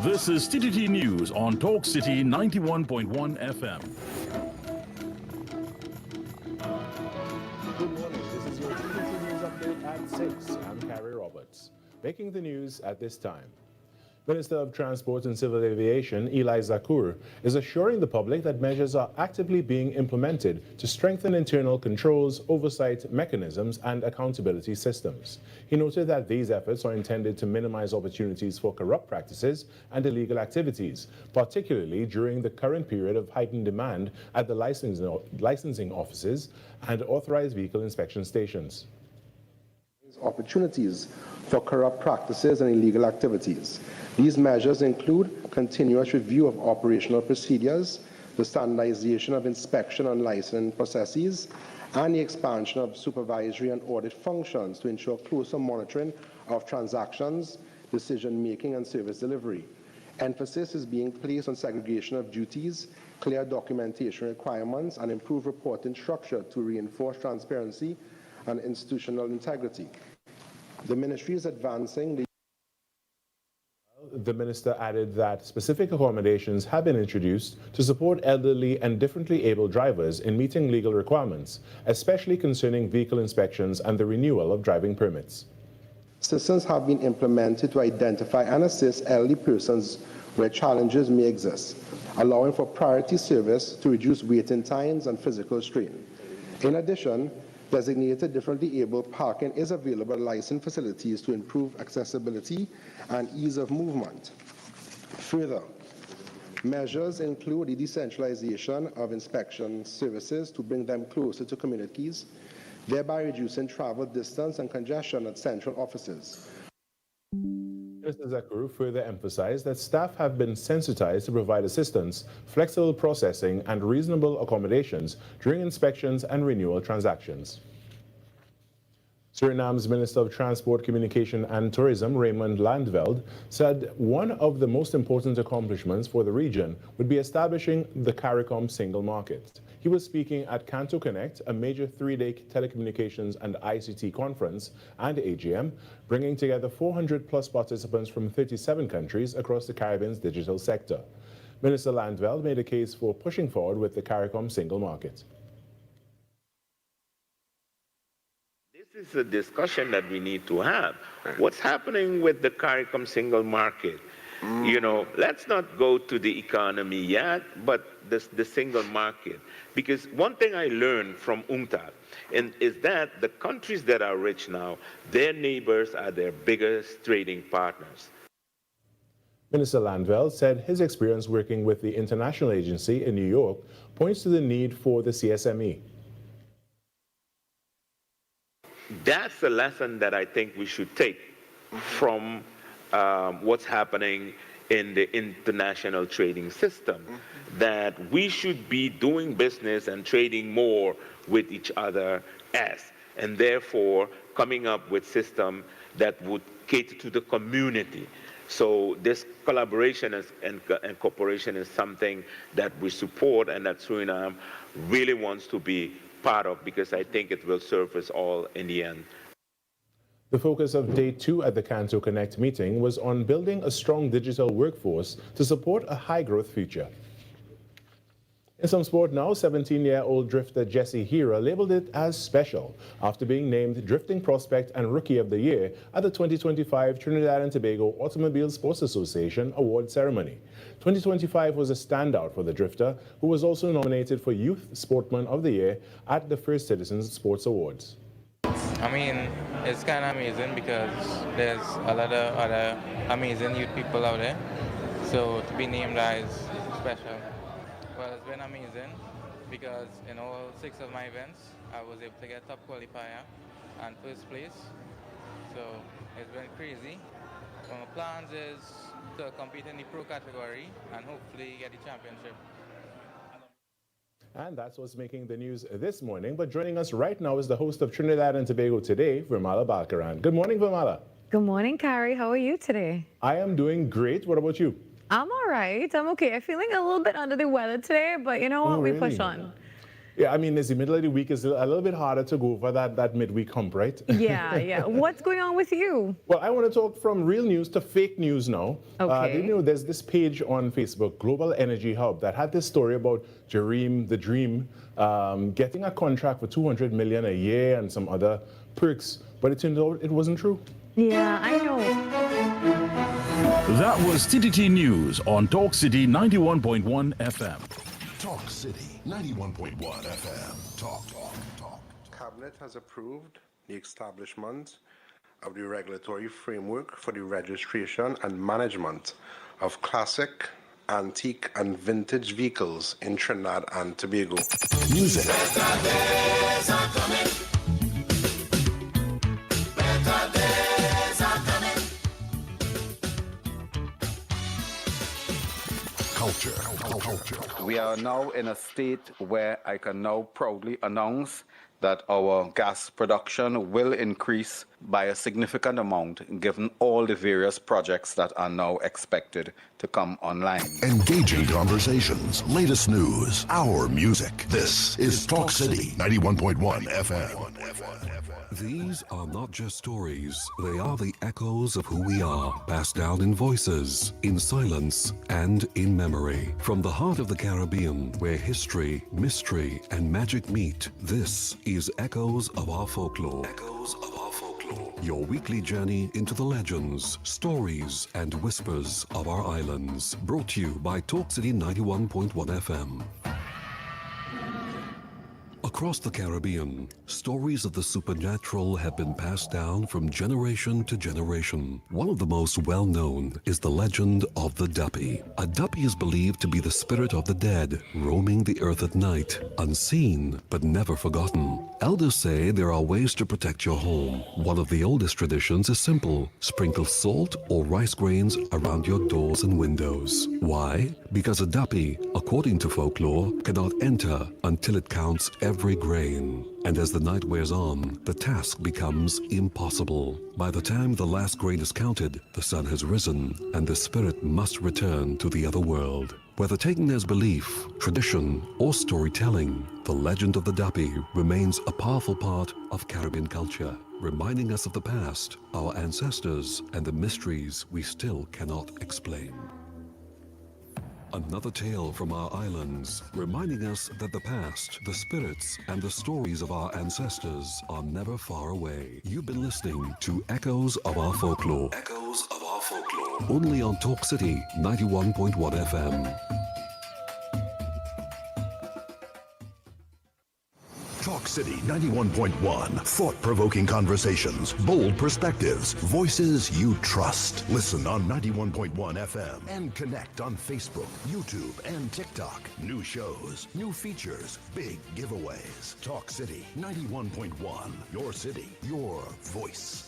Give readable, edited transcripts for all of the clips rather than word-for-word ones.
This is TTT News on Talk City 91.1 FM. Good morning. This is your TTT News update at 6. I'm Carrie Roberts. Making the news at this time. Minister of Transport and Civil Aviation, Eli Zakur, is assuring the public that measures are actively being implemented to strengthen internal controls, oversight mechanisms, and accountability systems. He noted that these efforts are intended to minimize opportunities for corrupt practices and illegal activities, particularly during the current period of heightened demand at the licensing offices and authorized vehicle inspection stations. Opportunities for corrupt practices and illegal activities. These measures include continuous review of operational procedures, the standardization of inspection and licensing processes, and the expansion of supervisory and audit functions to ensure closer monitoring of transactions, decision-making, and service delivery. Emphasis is being placed on segregation of duties, clear documentation requirements, and improved reporting structure to reinforce transparency and institutional integrity. The ministry is advancing The minister added that specific accommodations have been introduced to support elderly and differently able drivers in meeting legal requirements, especially concerning vehicle inspections and the renewal of driving permits. Systems have been implemented to identify and assist elderly persons where challenges may exist, allowing for priority service to reduce waiting times and physical strain. In addition, designated differently able parking is available at licensed facilities to improve accessibility and ease of movement. Further, measures include the decentralization of inspection services to bring them closer to communities, thereby reducing travel distance and congestion at central offices. Mr. Zakur further emphasized that staff have been sensitized to provide assistance, flexible processing, and reasonable accommodations during inspections and renewal transactions. Suriname's Minister of Transport, Communication and Tourism, Raymond Landveld, said one of the most important accomplishments for the region would be establishing the CARICOM single market. He was speaking at Canto Connect, a major three-day telecommunications and ICT conference and AGM, bringing together 400-plus participants from 37 countries across the Caribbean's digital sector. Minister Landveld made a case for pushing forward with the CARICOM single market. This is a discussion that we need to have. What's happening with the CARICOM single market? You know, let's not go to the economy yet, but the single market. Because one thing I learned from UNCTAD is that the countries that are rich now, their neighbors are their biggest trading partners. Minister Landveld said his experience working with the international agency in New York points to the need for the CSME. That's the lesson that I think we should take from what's happening in the international trading system, that we should be doing business and trading more with each other and therefore coming up with systems that would cater to the community. So this collaboration and cooperation is something that we support and that Suriname really wants to be part of, because I think it will serve us all in the end. The focus of Day 2 at the Canto Connect meeting was on building a strong digital workforce to support a high-growth future. In some sport now, 17-year-old drifter Jesse Hira labeled it as special after being named Drifting Prospect and Rookie of the Year at the 2025 Trinidad and Tobago Automobile Sports Association award ceremony. 2025 was a standout for the drifter, who was also nominated for Youth Sportsman of the Year at the First Citizens Sports Awards. I mean, it's kind of amazing because there's a lot of other amazing youth people out there. So to be named as special, well, it's been amazing because in all 6 of my events, I was able to get top qualifier and first place. So it's been crazy. My plans is to compete in the pro category and hopefully get the championship. And that's what's making the news this morning. But joining us right now is the host of Trinidad and Tobago Today, Vermala Balkaran. Good morning, Vermala. Good morning, Carrie. How are you today? I am doing great. What about you? I'm all right. I'm okay. I'm feeling a little bit under the weather today, but you know what? We push on. Yeah, I mean, it's the middle of the week is a little bit harder to go for that midweek hump, right? Yeah, yeah. What's going on with you? Well, I want to talk from real news to fake news now. Okay. There's this page on Facebook, Global Energy Hub, that had this story about Jareem, the Dream, getting a contract for $200 million a year and some other perks, but it turned out it wasn't true. Yeah, I know. That was TTT News on Talk City 91.1 FM. Talk City 91.1 FM. Talk. Cabinet has approved the establishment of the regulatory framework for the registration and management of classic, antique, and vintage vehicles in Trinidad and Tobago. Music. Culture. We are now in a state where I can now proudly announce that our gas production will increase by a significant amount given all the various projects that are now expected to come online. Engaging conversations, latest news, our music. This is Talk City 91.1 FM. These are not just stories, they are the echoes of who we are, passed down in voices, in silence, and in memory. From the heart of the Caribbean, where history, mystery, and magic meet, this is Echoes of Our Folklore. Echoes of Our Folklore. Your weekly journey into the legends, stories, and whispers of our islands. Brought to you by Talk City 91.1 FM. Across the Caribbean, stories of the supernatural have been passed down from generation to generation. One of the most well-known is the legend of the Duppy. A Duppy is believed to be the spirit of the dead, roaming the earth at night, unseen but never forgotten. Elders say there are ways to protect your home. One of the oldest traditions is simple. Sprinkle salt or rice grains around your doors and windows. Why? Because a Duppy, according to folklore, cannot enter until it counts every grain. And as the night wears on, the task becomes impossible. By the time the last grain is counted, the sun has risen, and the spirit must return to the other world. Whether taken as belief, tradition, or storytelling, the legend of the Duppy remains a powerful part of Caribbean culture, reminding us of the past, our ancestors, and the mysteries we still cannot explain. Another tale from our islands, reminding us that the past, the spirits, and the stories of our ancestors are never far away. You've been listening to Echoes of Our Folklore. Echoes of Our Folklore. Only on Talk City 91.1 FM. Talk City 91.1. Thought-provoking conversations, bold perspectives, voices you trust. Listen on 91.1 FM and connect on Facebook, YouTube, and TikTok. New shows, new features, big giveaways. Talk City 91.1. Your city, your voice.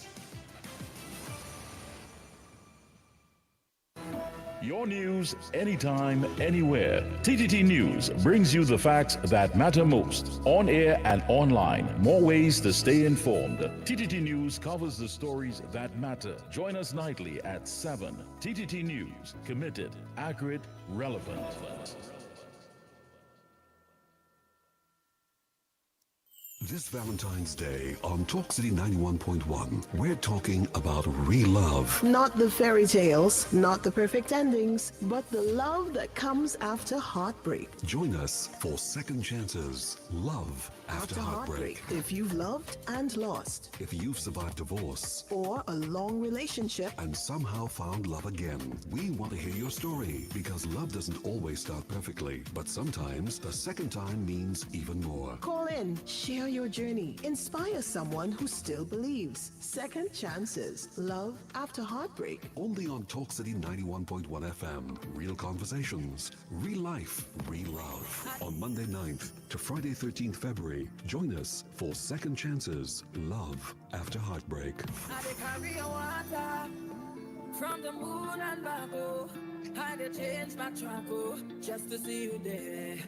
Your news, anytime, anywhere. TTT News brings you the facts that matter most. On air and online. More ways to stay informed. TTT News covers the stories that matter. Join us nightly at 7. TTT News. Committed, accurate, relevant. This Valentine's Day on Talk City 91.1, we're talking about real love. Not the fairy tales, not the perfect endings, but the love that comes after heartbreak. Join us for Second Chances, Love After Heartbreak. If you've loved and lost, If you've survived divorce or a long relationship, and somehow found love again, we want to hear your story, because love doesn't always start perfectly, but sometimes the second time means even more. call in, share your journey, inspire someone who still believes. Second Chances, Love After Heartbreak. Only on Talk City 91.1 FM. Real conversations, real life, real love. On Monday 9th to Friday 13th February, join us for Second Chances, Love After Heartbreak. From the moon and back, oh, I had to change my track, oh, just to see you there.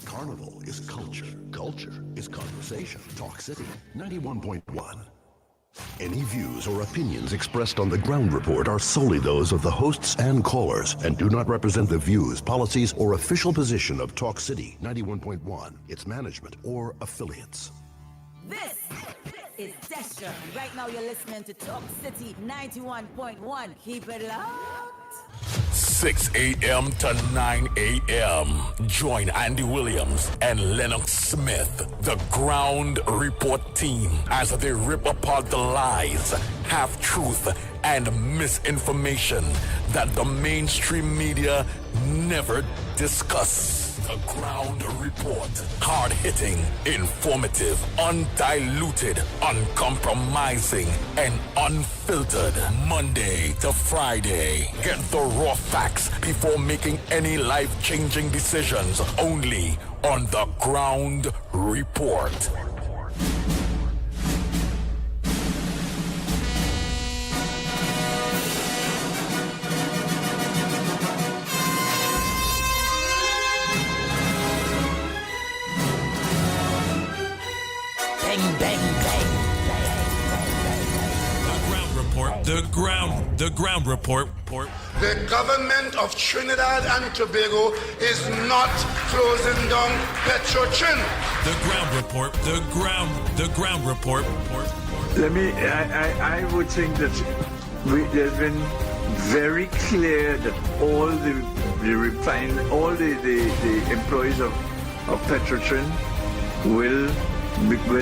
Carnival is culture. Culture is conversation. Talk City 91.1. Any views or opinions expressed on the Ground Report are solely those of the hosts and callers and do not represent the views, policies, or official position of Talk City 91.1, its management, or affiliates. This is Destra. Right now you're listening to Talk City 91.1. Keep it locked. 6 a.m. to 9 a.m. Join Andy Williams and Lennox Smith, the Ground Report team, as they rip apart the lies, half-truth, and misinformation that the mainstream media never discuss. The Ground Report. Hard-hitting, informative, undiluted, uncompromising, and unfiltered. Monday to Friday. Get the raw facts before making any life-changing decisions. Only on The Ground Report. The ground report. The government of Trinidad and Tobago is not closing down Petrotrin. The ground report. The ground report. I would think that there's been very clear that all the employees of Petrotrin will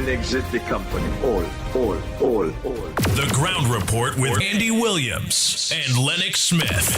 exit the company. All. The Ground Report with Andy Williams and Lennox Smith.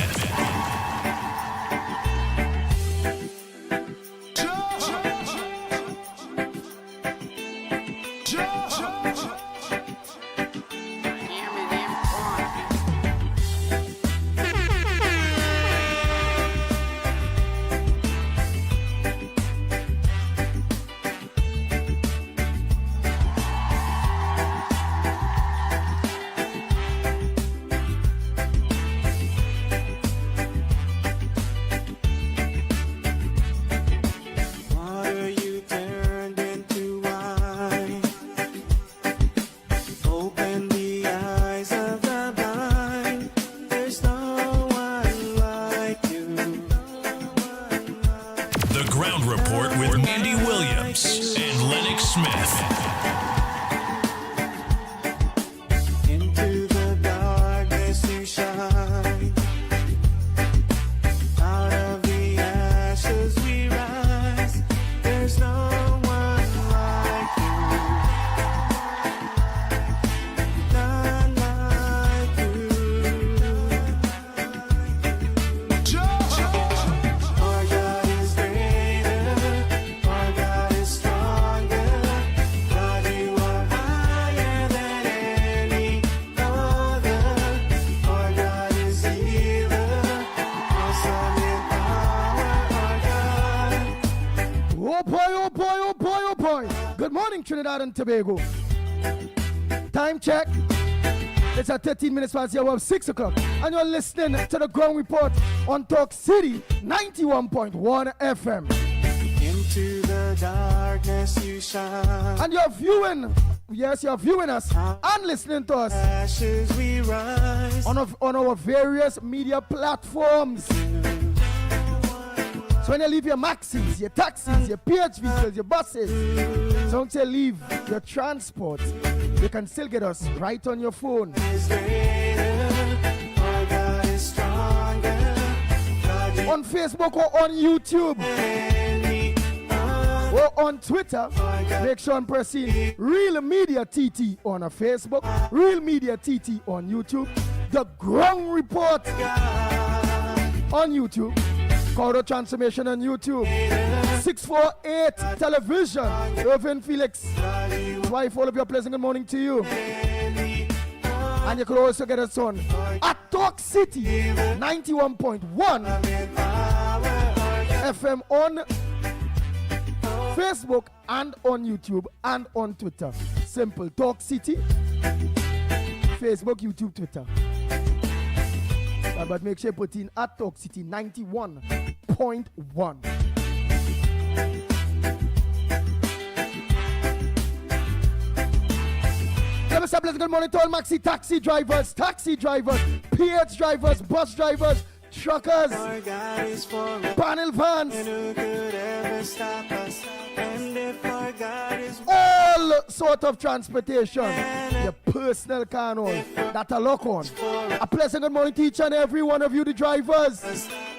Trinidad and Tobago. Time check. It's at 13 minutes past the hour of 6 o'clock. And you're listening to the Ground Report on Talk City 91.1 FM. Into the darkness you shine. And you're viewing, yes, you're viewing us and listening to us Ashes we rise. on our various media platforms. So when you leave your maxis, your taxis, your PH vehicles, your buses, so don't you leave your transport, you can still get us right on your phone. On Facebook or on YouTube or on Twitter, make sure I'm pressing Real Media TT on a Facebook, Real Media TT on YouTube, The Ground Report on YouTube. Corridor Transformation on YouTube. 648 Television. Irvin Felix. Wife, all of you, pleasant good morning to you. And you could also get us on at Talk City 91.1 FM on Facebook and on YouTube and on Twitter. Simple. Talk City. Facebook, YouTube, Twitter. But make sure you put in at Talk City 91.1. Let me say pleasant good morning to all maxi taxi drivers, PH drivers, bus drivers, truckers, panel vans, all sort of transportation, your personal car and all, that I lock on. A pleasant good morning to each and every one of you, the drivers.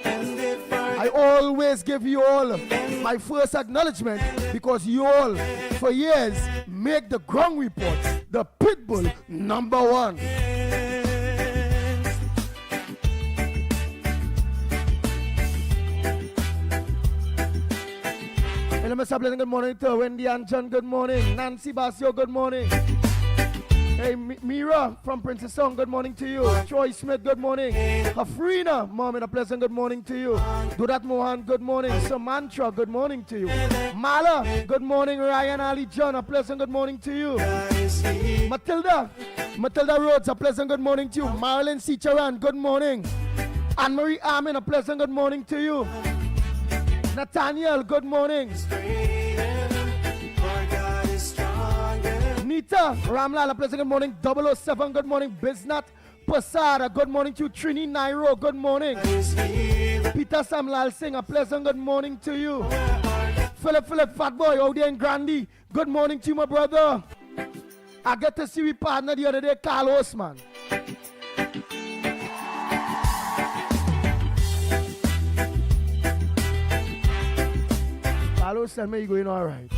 I always give you all my first acknowledgement because you all, for years, make the ground report the Pitbull #1. And let me say good morning to Wendy and John, good morning. Nancy Basio, good morning. Hey, Mira from Princess Song, good morning to you. Troy Smith, good morning. Hafrina, Mom, and a pleasant good morning to you. Dudat Mohan, good morning. Samantha, good morning to you. Mala, good morning. Ryan Ali John, a pleasant good morning to you. Matilda Rhodes, a pleasant good morning to you. Marilyn Sicharan, good morning. Anne-Marie Armin, a pleasant good morning to you. Nathaniel, good morning. Nita Ramlal, a pleasant good morning. 007, good morning. Biznat Pasada, good morning to you. Trini Nairo, good morning. Peter Samlal Singh, a pleasant good morning to you. Philip Fatboy, out there in Grandi, good morning to you, my brother. I get to see we partner the other day, Carlos, man. Carlos, tell me you're going all right.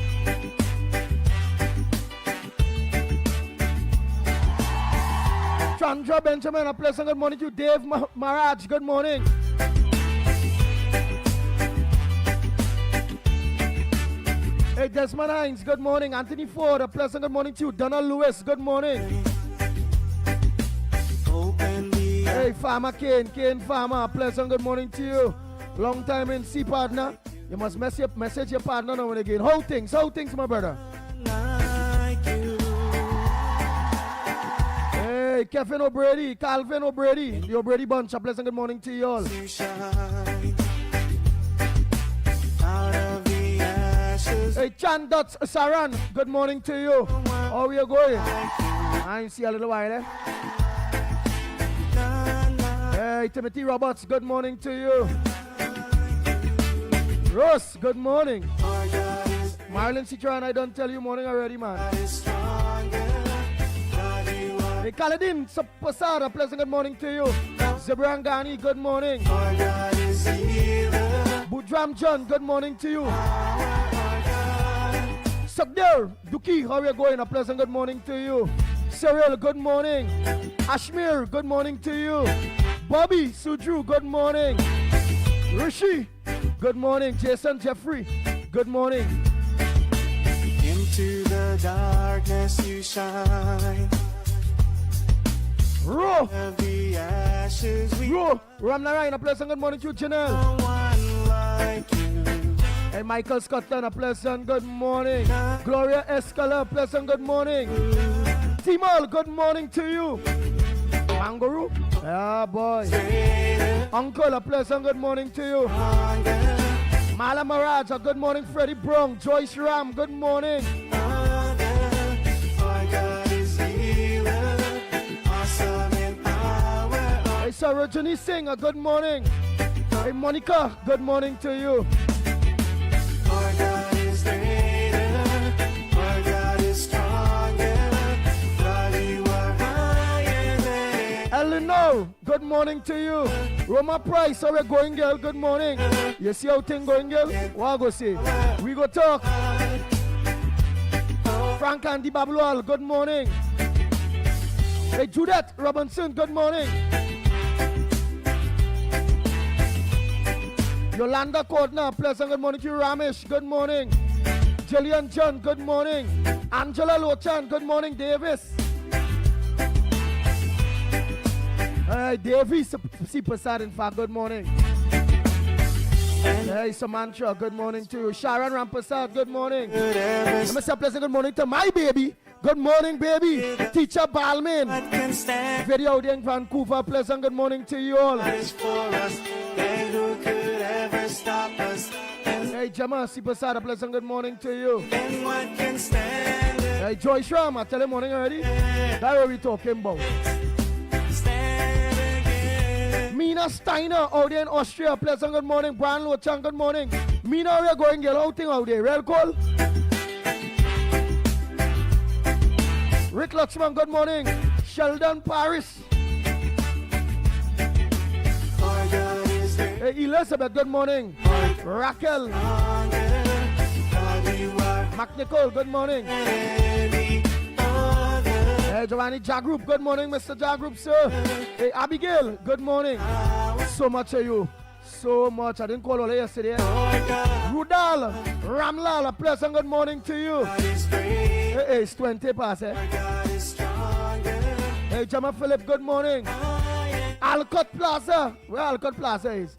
Chandra Benjamin, a pleasant good morning to you. Dave Maraj, good morning. Hey, Desmond Hines, good morning. Anthony Ford, a pleasant good morning to you. Donald Lewis, good morning. Hey, Farmer Kane Farmer, a pleasant good morning to you. Long time in C partner. You must message your partner now and again. How things, my brother? Hey, Calvin O'Brady, the O'Brady bunch, a pleasant good morning to you all. Hey, Chan Dots Saran, good morning to you. How are you going? I ain't see a little while, eh? Hey, Timothy Roberts, good morning to you. Ross, good morning. Marlon Citron, I don't tell you morning already, man. Hey, Kaladin Pasada, pleasant good morning to you. Zebrangani, good morning. Budram John, good morning to you. Sagdir Duki, how are you going? A pleasant good morning to you. Cyril, good morning. Ashmir, good morning to you. Bobby Sudru, good morning. Rishi, good morning. Jason Jeffrey, good morning. Into the darkness you shine. Ro, Ramnarayan, a pleasant good morning to you. Janelle. No one like you. Hey, Michael Scotland, a pleasant good morning. Gloria Escala, a pleasant good morning. Timal, good morning to you. Mangaroo, yeah boy. Uncle, a pleasant good morning to you. Mala Maraj, a good morning. Freddie Brown, Joyce Ram, good morning. Hey, Sarojini Singh, a good morning. Hey, Monica, good morning to you. Our God is greater, our God is stronger, God, you are higher than. Eleanor, good morning to you. Roma Price, how we going, girl? Good morning. You see how thing going, girl? What I go say? We go talk. Frank Andy Bablual, good morning. Hey, Judith Robinson, good morning. Yolanda Cordner, pleasant good morning to you. Ramesh, good morning. Jillian John, good morning. Angela Lochan, good morning. Davis. Davis, Sipasad, in fact, good morning. Hey, Samantha, good morning to you. Sharon Rampasad, good morning. Let me say a pleasant good morning to my baby. Good morning, baby. Teacher Balmain. Video out there in Vancouver, pleasant good morning to you all. Hey, Jama Sipasad, a pleasant good morning to you. And what can stand Hey, Joy Shram, I tell him morning already. That's what we talking about. Mina Steiner out there in Austria. Pleasant good morning. Brian Lochang, good morning. Mina, we are going to get outing out there. Real cool. Rick Luxman, good morning. Sheldon Paris. Hey, Elizabeth, good morning. Raquel. Mac Nicole, good morning. Hey, Giovanni Jagroup, good morning, Mr. Jagroup, sir. Hey, Abigail, good morning. So much of you. So much. I didn't call all yesterday. Rudal, Ramlal, a pleasant good morning to you. Hey, it's 20 past, eh? Hey, Jama Philip, good morning. Alcott Plaza. Where Alcott Plaza is?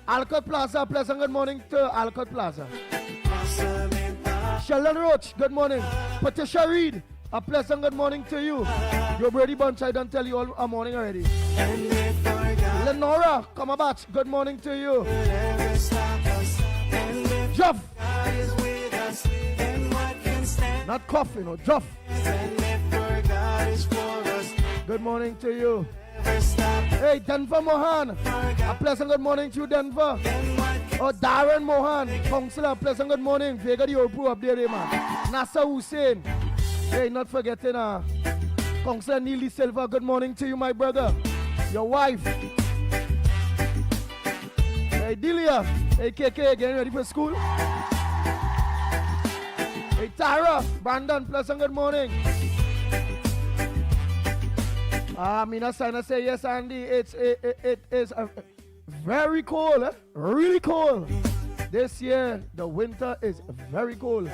Alcott Plaza, pleasant good morning to Alcott Plaza. Sheldon Roach, good morning. Patricia Reed, a pleasant good morning to you. Your Brady Bunch, I don't tell you all a morning already. Lenora, come about, good morning to you. Jeff. Not coffee, no, Jeff. Good morning to you. Hey, Denver Mohan, a pleasant good morning to you, Denver. Oh, Darren Mohan, Councillor, pleasant good morning. Vega the Yorubu up there, man. Nasser Hussein. Hey, not forgetting, Councillor Neely Silva, good morning to you, my brother. Your wife. Hey, Delia. Hey, KK, getting ready for school? Hey, Tara, Brandon, pleasant good morning. Mina Sana say yes, Andy. It is very cold, eh? Really cold. This year, the winter is very cold.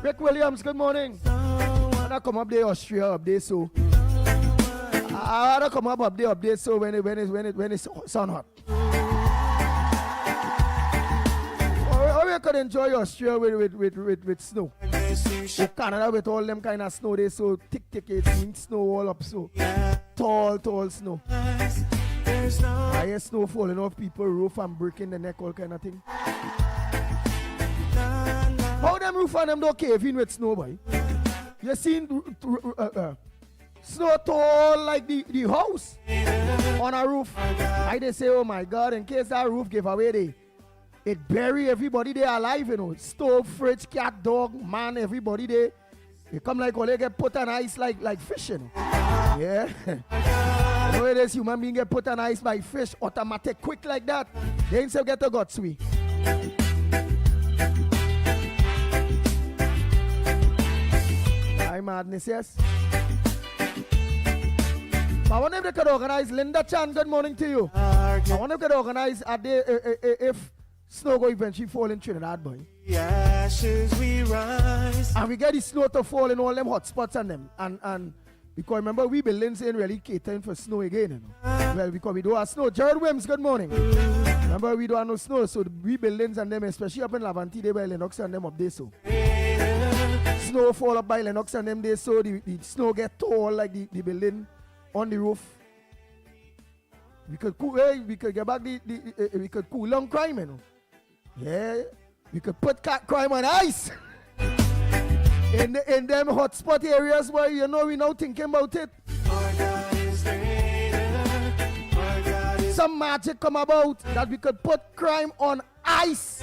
Rick Williams, good morning. I come up there, Austria, up there, so. I wanna come up there, so when it's sun hot. Or you could enjoy Austria with snow. Or Canada with all them kind of snow, they so thick, it means snow all up, so tall snow. I hear snow falling off people roof and breaking the neck, all kind of thing. How them roof and them don't cave in with snow, boy? You seen snow tall like the house on a roof. I they say, oh my God, in case that roof give away, it bury everybody there alive, you know. Stove, fridge, cat, dog, man, everybody there. They come like all they get put on ice like fish, you know. Yeah. You know it is, human being get put on ice by fish, automatic, quick like that. They ain't say get a gut sweet. Madness, yes. I wonder if they could organize, Linda Chan, good morning to you. I wonder if they could organize a day if snow go eventually fall in Trinidad, boy. Ashes we rise. And we get the snow to fall in all them hot spots on them. And because remember, we buildings ain't really catering for snow again, you know. Well, because we don't have snow. Jared Wims, good morning. Remember, we don't have no snow, so we buildings and them, especially up in Lavante, they by Lennox and them up there, so. Snow fall up by Lennox and them there, so the snow get tall like the building on the roof. We could cool, we could get back we could cool down crime, you know. Yeah, we could put crime on ice. in them hotspot areas where you know we now thinking about it. Some magic come about that we could put crime on ice.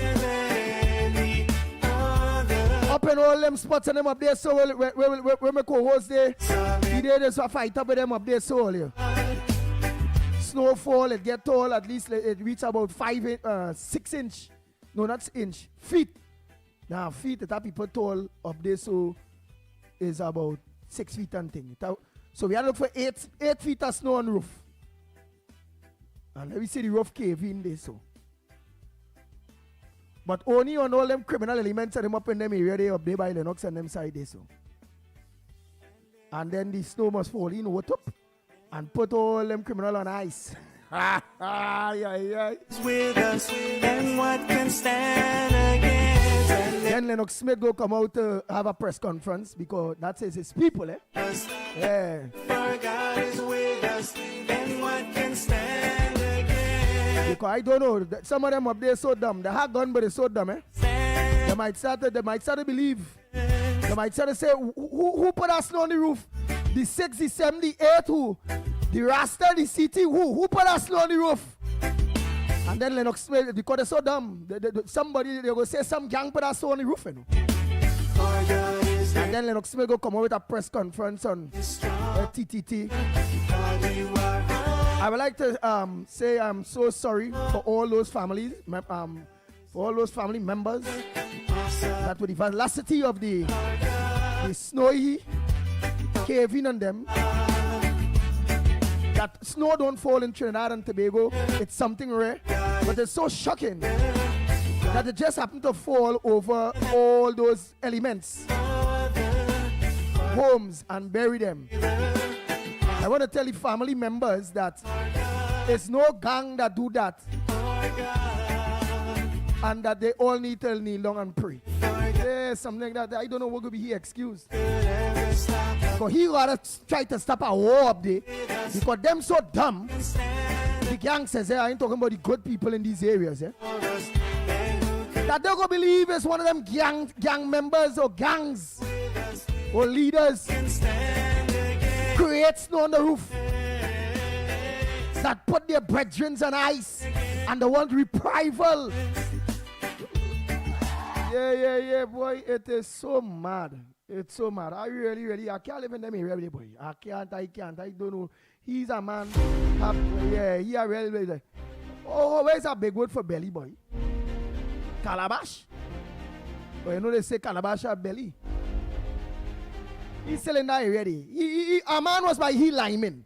Up in all them spots and them up there, so where my co-host there, he did just a fight up with them up there, so yeah. Snowfall, it get tall, at least it reach about 6 inch. No, not inch, feet. Now, feet, that people tall up there, so is about 6 feet and thing. So we had to look for 8 feet of snow on roof. And let me see the roof cave in there, so. But only on all them criminal elements and them up in them area, they up there by Lennox and them side there, so. And then the snow must fall in what up and put all them criminal on ice. With us, and what can stand against? Then Lennox Smith go come out to have a press conference because that says his people, eh? Yeah. For God is with us, and what can stand against? Because I don't know, some of them up there so dumb. They have gun, but they're so dumb, eh? They might start to believe. They You might try to say, who put us snow on the roof? The 6, the 7, the 8, who? The Rasta, the CT, who put us snow on the roof? And then Lennox, because they're so dumb, somebody, they go say some gang put us snow on the roof, you know? And then Lennox will go come out with a press conference on TTT. I would like to say I'm so sorry for all those families, for all those family members that with the velocity of the snowy caving on them, that snow don't fall in Trinidad and Tobago. It's something rare, but it's so shocking that it just happened to fall over all those elements, homes, and bury them. I want to tell the family members that it's no gang that do that, and that they all need to kneel down and pray. Yeah, something like that. I don't know what could be he excused. Because he rather try to stop a war up there, because them so dumb. The gang says, I ain't talking about the good people in these areas, that they're going to believe it's one of them gang members or gangs or leaders create snow on the roof that put their brethren on ice and they want reprisal. Yeah, boy, it is so mad. It's so mad. I really, I can't live in them area, boy. I can't, I don't know. He's a man. He a really. Oh, where's a big word for belly, boy? Calabash. But you know they say calabash or belly. He's still in that area. A man was by he lineman.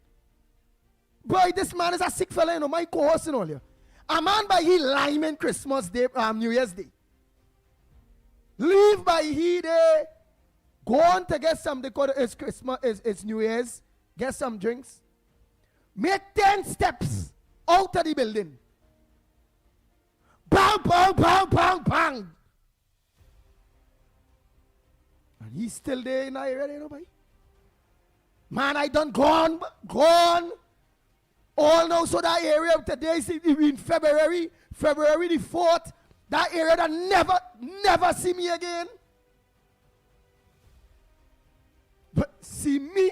Boy, this man is a sick fella, you know, my co-host and all here. A man by he lineman Christmas Day, New Year's Day. Leave by he day. Go on to get some, because it's Christmas, it's New Year's. Get some drinks. Make 10 steps out of the building. Bang, bang, bang, bang, bang. And he's still there in that area, nobody. Man, I done gone. All now, so that area today is in February the 4th. That area that never see me again. But see me.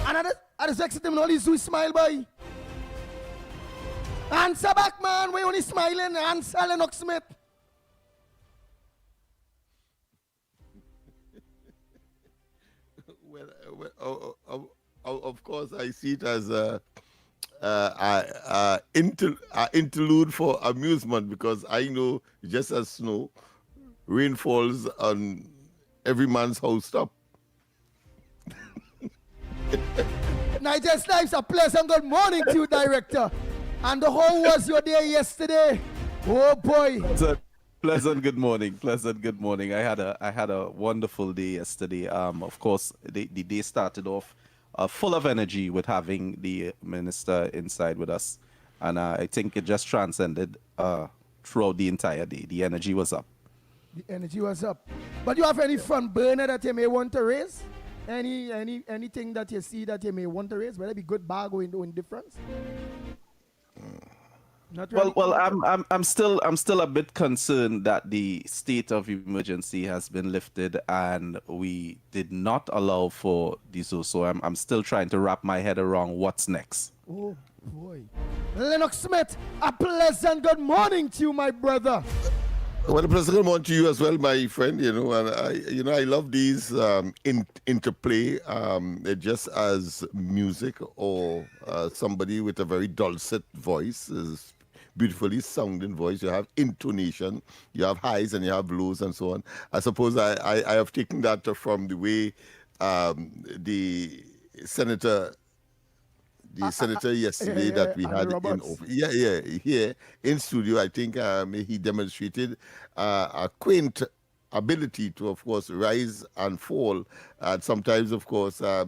And I just exit him and all these do is smile, boy. Answer back, man. We only smiling. Answer Lennox Smith. Well, of course, I see it as interlude for amusement, because I know just as snow, rain falls on every man's house top. Nigel's Snipes, a pleasant good morning to you, Director. And how was your day yesterday? Oh boy. Pleasant good morning. I had a wonderful day yesterday. Of course, the day started off full of energy with having the minister inside with us, and I think it just transcended throughout the entire day. The energy was up. But you have any front burner that you may want to raise? Anything that you see that you may want to raise? Whether it be good, bad, or indifference? Well, I'm still a bit concerned that the state of emergency has been lifted and we did not allow for this. So I'm still trying to wrap my head around what's next. Oh boy, Lennox Smith, a pleasant good morning to you, my brother. Well, a pleasant good morning to you as well, my friend. You know, and I love these interplay, just as music or somebody with a very dulcet voice is beautifully sounding voice. You have intonation, you have highs and you have lows and so on. I suppose I have taken that from the way the senator yesterday that we had here in studio. I think he demonstrated a quaint ability to, of course, rise and fall. And sometimes, of course, our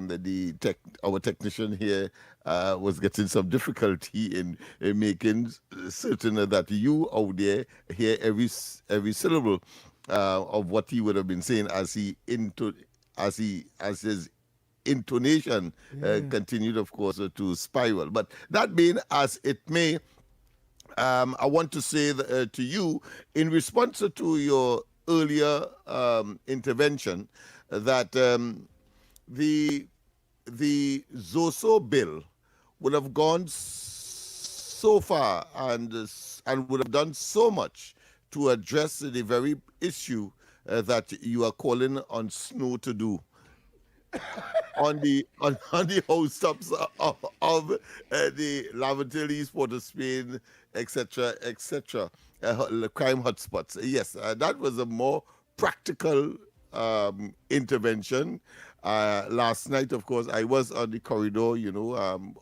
technician here was getting some difficulty in making certain that you out there hear every syllable of what he would have been saying as his intonation continued, of course, to spiral. But that being as it may, I want to say to you, in response to your earlier intervention, that the Zoso bill would have gone so far and would have done so much to address the very issue that you are calling on Snow to do. on the housetops of the Laventille, East Port of Spain, etc., crime hotspots. Yes, that was a more practical intervention. Last night, of course, I was on the corridor,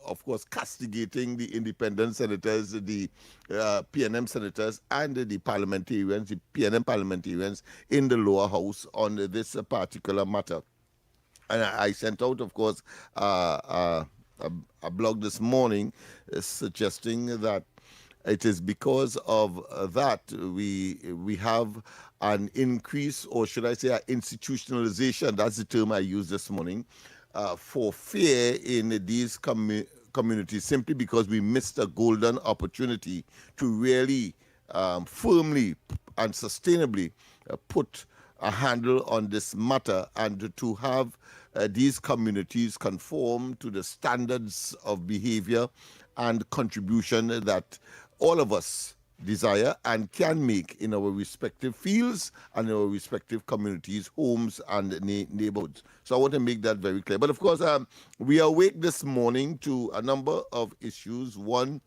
of course, castigating the independent senators, the PNM senators, and the parliamentarians, the PNM parliamentarians in the lower house on this particular matter. And I sent out, of course, a blog this morning suggesting that it is because of that we have an increase, or should I say, an institutionalization, that's the term I used this morning, for fear in these communities, simply because we missed a golden opportunity to really firmly and sustainably put a handle on this matter and to have these communities conform to the standards of behavior and contribution that all of us desire and can make in our respective fields and our respective communities, homes, and neighborhoods. So I want to make that very clear. But of course, we are awake this morning to a number of issues. One,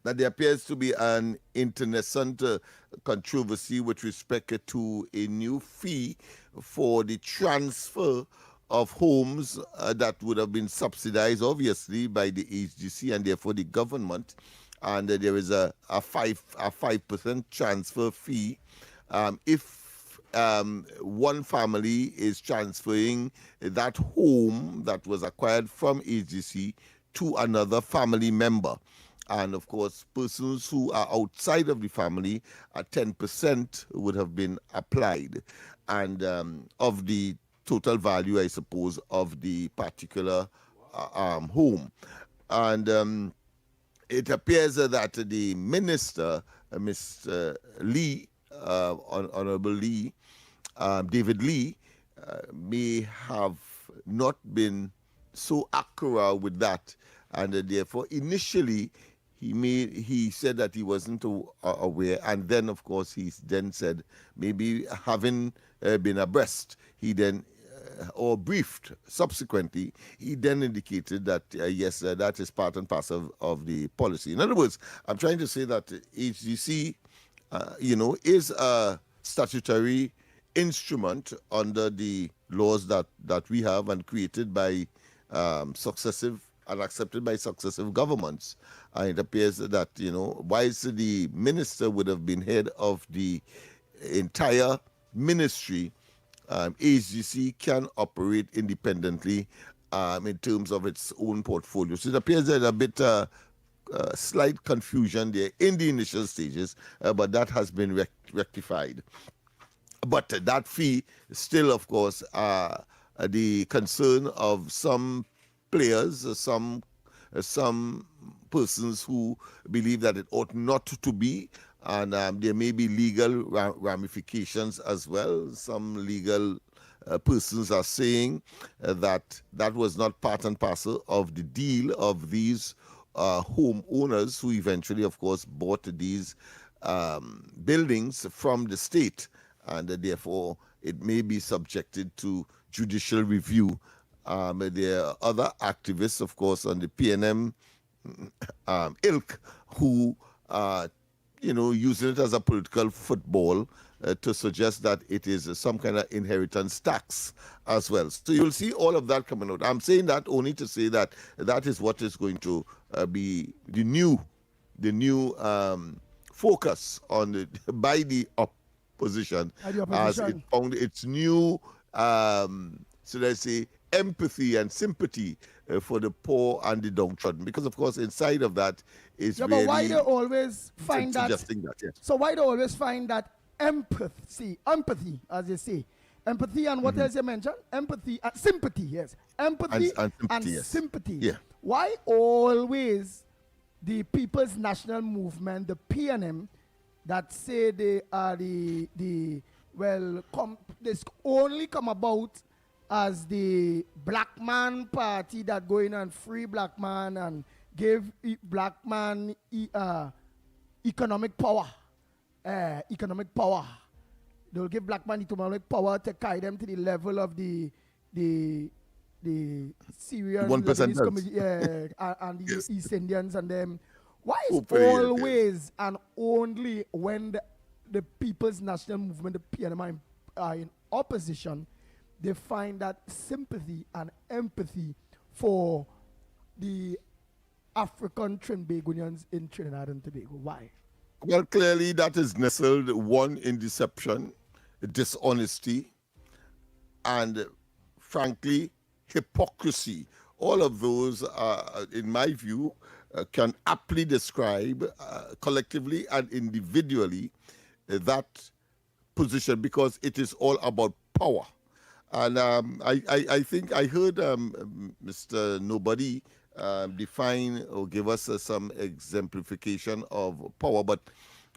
that there appears to be an internecine controversy with respect to a new fee for the transfer of homes that would have been subsidized, obviously, by the HGC and therefore the government. And there is a 5% transfer fee if one family is transferring that home that was acquired from HGC to another family member. And of course, persons who are outside of the family, 10% would have been applied. And of the total value, I suppose, of the particular home. And it appears that the minister, Mr. Lee, Honorable Lee, David Lee, may have not been so accurate with that. And therefore, initially, he said that he wasn't aware, and then of course he then said maybe having been abreast, he then or briefed subsequently, he then indicated that yes, that is part and parcel of the policy. In other words, I'm trying to say that HGC, is a statutory instrument under the laws that we have and created by successive and accepted by successive governments. And it appears that, whilst the minister would have been head of the entire ministry, HGC can operate independently in terms of its own portfolio. So it appears there's a bit slight confusion there in the initial stages, but that has been rectified. But that fee still, of course, the concern of some players, some persons who believe that it ought not to be, and there may be legal ramifications as well. Some legal persons are saying that was not part and parcel of the deal of these homeowners who eventually, of course, bought these buildings from the state, and therefore it may be subjected to judicial review. There are other activists, of course, on the PNM ilk who are, using it as a political football to suggest that it is some kind of inheritance tax as well. So you'll see all of that coming out. I'm saying that only to say that that is what is going to be the new focus on by the opposition as it found its new, should I say, empathy and sympathy for the poor and the downtrodden, because of course inside of that is really, but why they always find that, yes. So why they always find that empathy as they say, empathy and what else you mentioned, empathy and sympathy, yes, empathy and yes. sympathy, yeah. Why always the People's National Movement, the PNM, that say they are this only come about as the black man party that go in and free black man and give black man economic power. They'll give black man economic power to carry them to the level of the Syrian 1%, community, and the yes. East Indians and them. Why is Hopefully, always and only when the People's National Movement, the PNM, are in opposition, they find that sympathy and empathy for the African Trinbagonians in Trinidad and Tobago? Why? Well, clearly that is nestled, one, in deception, dishonesty, and frankly, hypocrisy. All of those, in my view, can aptly describe collectively and individually that position, because it is all about power. And I think I heard Mr. Nobody define or give us some exemplification of power, but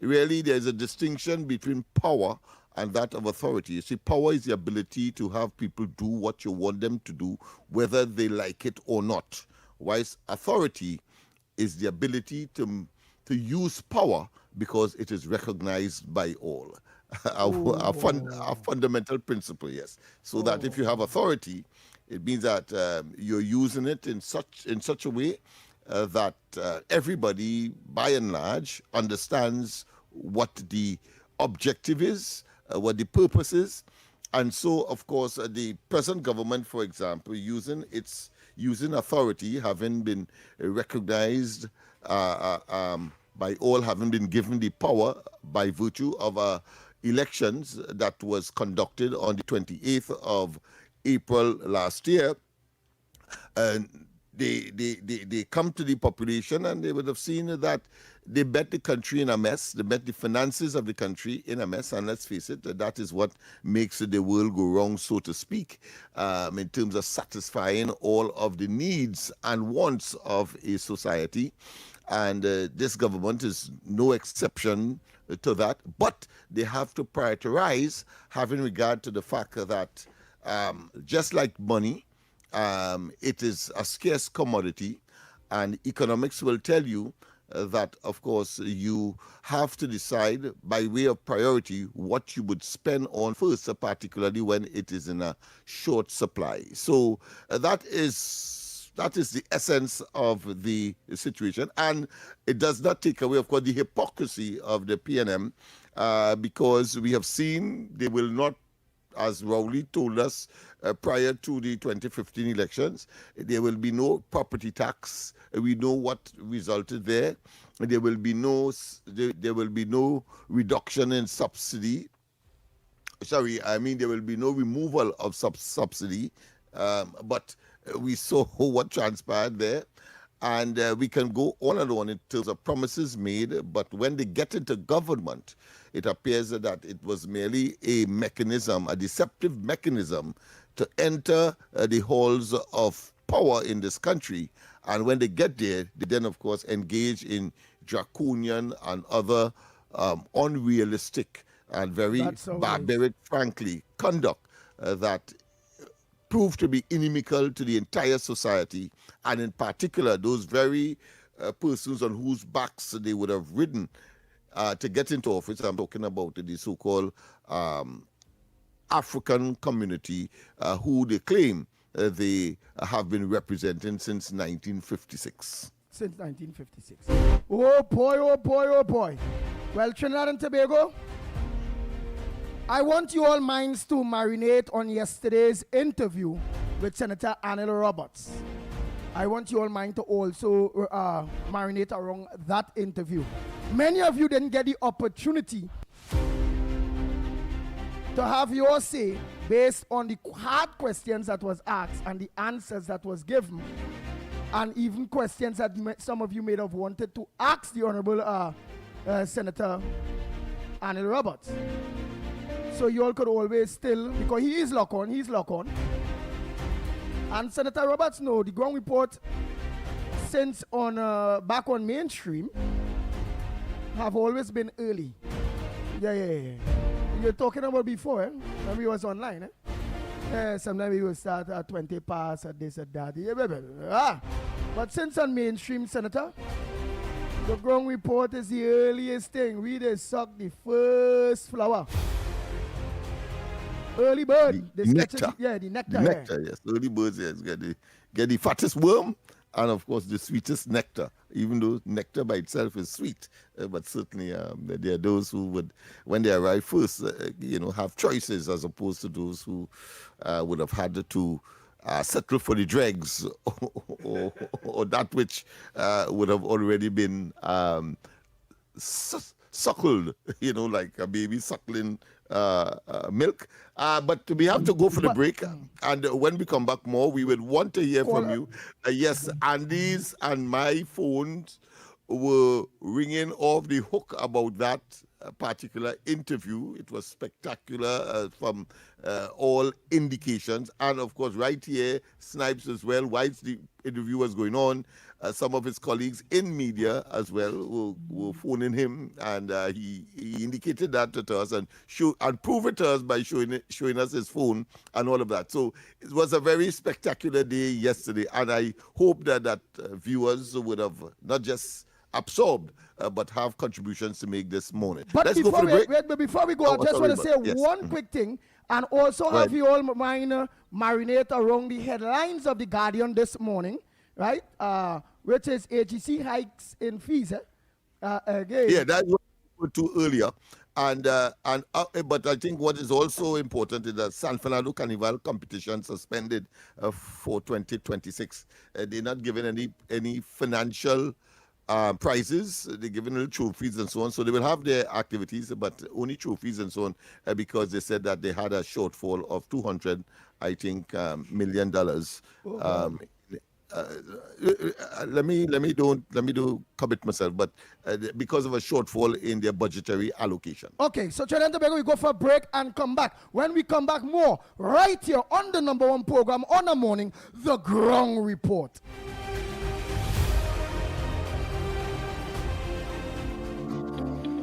really there's a distinction between power and that of authority. You see, power is the ability to have people do what you want them to do, whether they like it or not. Whilst authority is the ability to use power because it is recognized by all. Our fundamental principle, yes. So that if you have authority, it means that you're using it in such a way that everybody, by and large, understands what the objective is, what the purpose is. And so, of course, the present government, for example, using authority, having been recognized by all, having been given the power by virtue of elections that was conducted on the 28th of April last year, and they come to the population and they would have seen that they bet the country in a mess, they bet the finances of the country in a mess, and let's face it, that is what makes the world go wrong, so to speak, in terms of satisfying all of the needs and wants of a society. And this government is no exception to that, but they have to prioritize, having regard to the fact that just like money, it is a scarce commodity, and economics will tell you that, of course, you have to decide by way of priority what you would spend on first, particularly when it is in a short supply. So that is the essence of the situation, and it does not take away, of course, the hypocrisy of the PNM, because we have seen they will not, as Rowley told us prior to the 2015 elections, there will be no property tax. We know what resulted there. There will be no reduction in subsidy. Sorry, I mean there will be no removal of subsidy. But we saw what transpired there. And we can go on and on in terms of promises made, but when they get into government, it appears that it was merely a mechanism, a deceptive mechanism to enter the halls of power in this country. And when they get there, they then, of course, engage in draconian and other unrealistic and very barbaric, frankly, conduct that proved to be inimical to the entire society, and in particular those very persons on whose backs they would have ridden to get into office. I'm talking about the so-called African community who they claim they have been representing since 1956. Since 1956. Oh boy, oh boy, oh boy. Well, Trinidad and Tobago, I want you all minds to marinate on yesterday's interview with Senator Anil Roberts. I want you all mind to also marinate around that interview. Many of you didn't get the opportunity to have your say based on the hard questions that was asked and the answers that was given, and even questions that some of you may have wanted to ask the Honorable Senator Anil Roberts. So you all could always still, because he is lock on. And Senator Roberts, no, the ground report since on back on mainstream have always been early. Yeah. You're talking about before, eh? When we was online, eh? Sometimes we would start at 20 past, at this, at that. Yeah. But since on mainstream, Senator, the ground report is the earliest thing. We just suck the first flower. Early bird. The nectar. The nectar. The nectar, yes. Early birds, yes. Get the fattest worm and, of course, the sweetest nectar. Even though nectar by itself is sweet. But certainly there are those who would, when they arrive first, have choices as opposed to those who would have had to settle for the dregs or that which would have already been suckled, like a baby suckling milk. But we have to go for the break. And when we come back more, we would want to hear from you. Yes, Andy's and my phones were ringing off the hook about that particular interview. It was spectacular from all indications. And of course, right here, Snipes as well, whilst the interview was going on, some of his colleagues in media as well were phoning him, and he indicated that to us and proved it to us by showing us his phone and all of that. So it was a very spectacular day yesterday, and I hope that viewers would have not just absorbed, but have contributions to make this morning. But Let's go for the break. But before we go, I just want to say one quick thing, and also have you all marinate around the headlines of The Guardian this morning, right? Which is AGC hikes in fees. Again. Yeah, that was referred to earlier. But I think what is also important is that San Fernando Carnival competition suspended for 2026. They're not giving any financial prizes. They're giving little trophies and so on. So they will have their activities, but only trophies and so on, because they said that they had a shortfall of $200 million. Let me do commit myself, but because of a shortfall in their budgetary allocation. Okay, so Trinidad and Tobago, we go for a break and come back. When we come back, more right here on the #1 program on the morning, The Ground Report.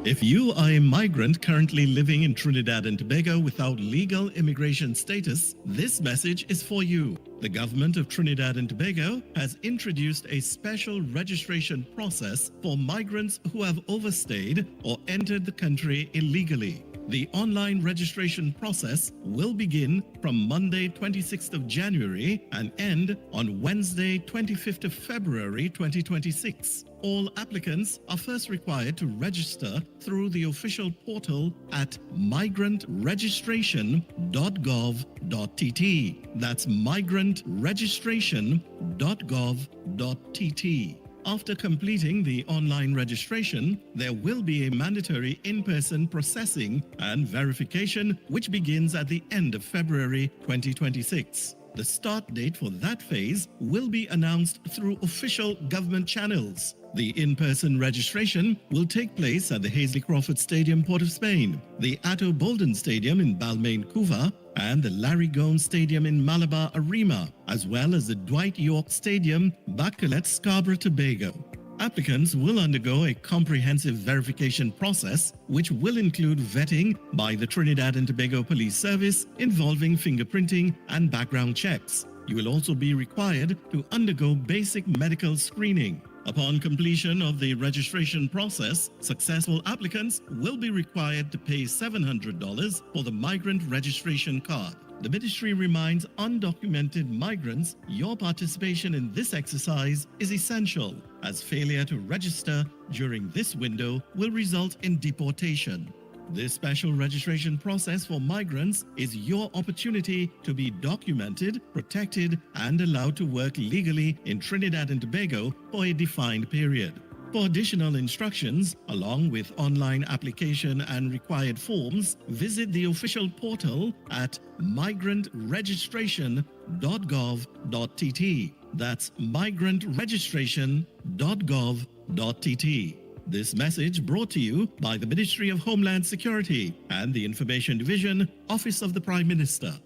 If you are a migrant currently living in Trinidad and Tobago without legal immigration status, this message is for you. The government of Trinidad and Tobago has introduced a special registration process for migrants who have overstayed or entered the country illegally. The online registration process will begin from Monday 26th of January and end on Wednesday 25th of February 2026. All applicants are first required to register through the official portal at migrantregistration.gov.tt. That's migrantregistration.gov.tt. After completing the online registration, there will be a mandatory in-person processing and verification, which begins at the end of February 2026. The start date for that phase will be announced through official government channels. The in-person registration will take place at the Hazley Crawford Stadium, Port of Spain, the Atto Bolden Stadium in Balmain, Couva, and the Larry Gomes Stadium in Malabar, Arima, as well as the Dwight York Stadium, Bacalet, Scarborough, Tobago. Applicants will undergo a comprehensive verification process, which will include vetting by the Trinidad and Tobago Police Service involving fingerprinting and background checks. You will also be required to undergo basic medical screening. Upon completion of the registration process, successful applicants will be required to pay $700 for the migrant registration card. The ministry reminds undocumented migrants your participation in this exercise is essential, as failure to register during this window will result in deportation. This special registration process for migrants is your opportunity to be documented, protected, and allowed to work legally in Trinidad and Tobago for a defined period. For additional instructions, along with online application and required forms, visit the official portal at migrantregistration.gov.tt. That's migrantregistration.gov.tt. This message brought to you by the Ministry of Homeland Security and the Information Division, Office of the Prime Minister.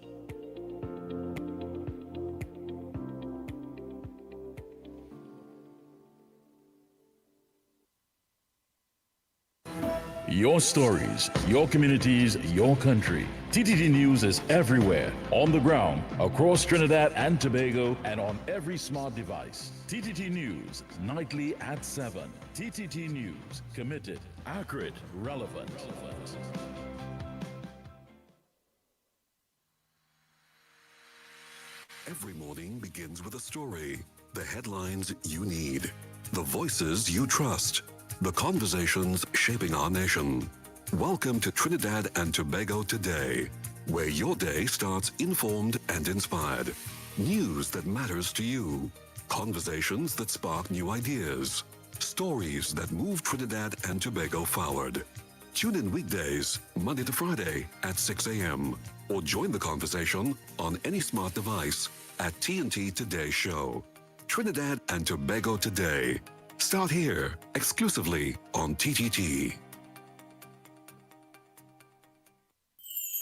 your stories, your communities, your country. TTT News is everywhere, on the ground, across Trinidad and Tobago, and on every smart device. TTT News, nightly at 7. TTT News, committed, accurate, relevant. Every morning begins with a story. The headlines you need. The voices you trust. The conversations shaping our nation. Welcome to Trinidad and Tobago Today, where your day starts informed and inspired. News that matters to you. Conversations that spark new ideas. Stories that move Trinidad and Tobago forward. Tune in weekdays, Monday to Friday at 6 a.m. or join the conversation on any smart device at TNT Today Show. Trinidad and Tobago Today. Start here, exclusively on TTT.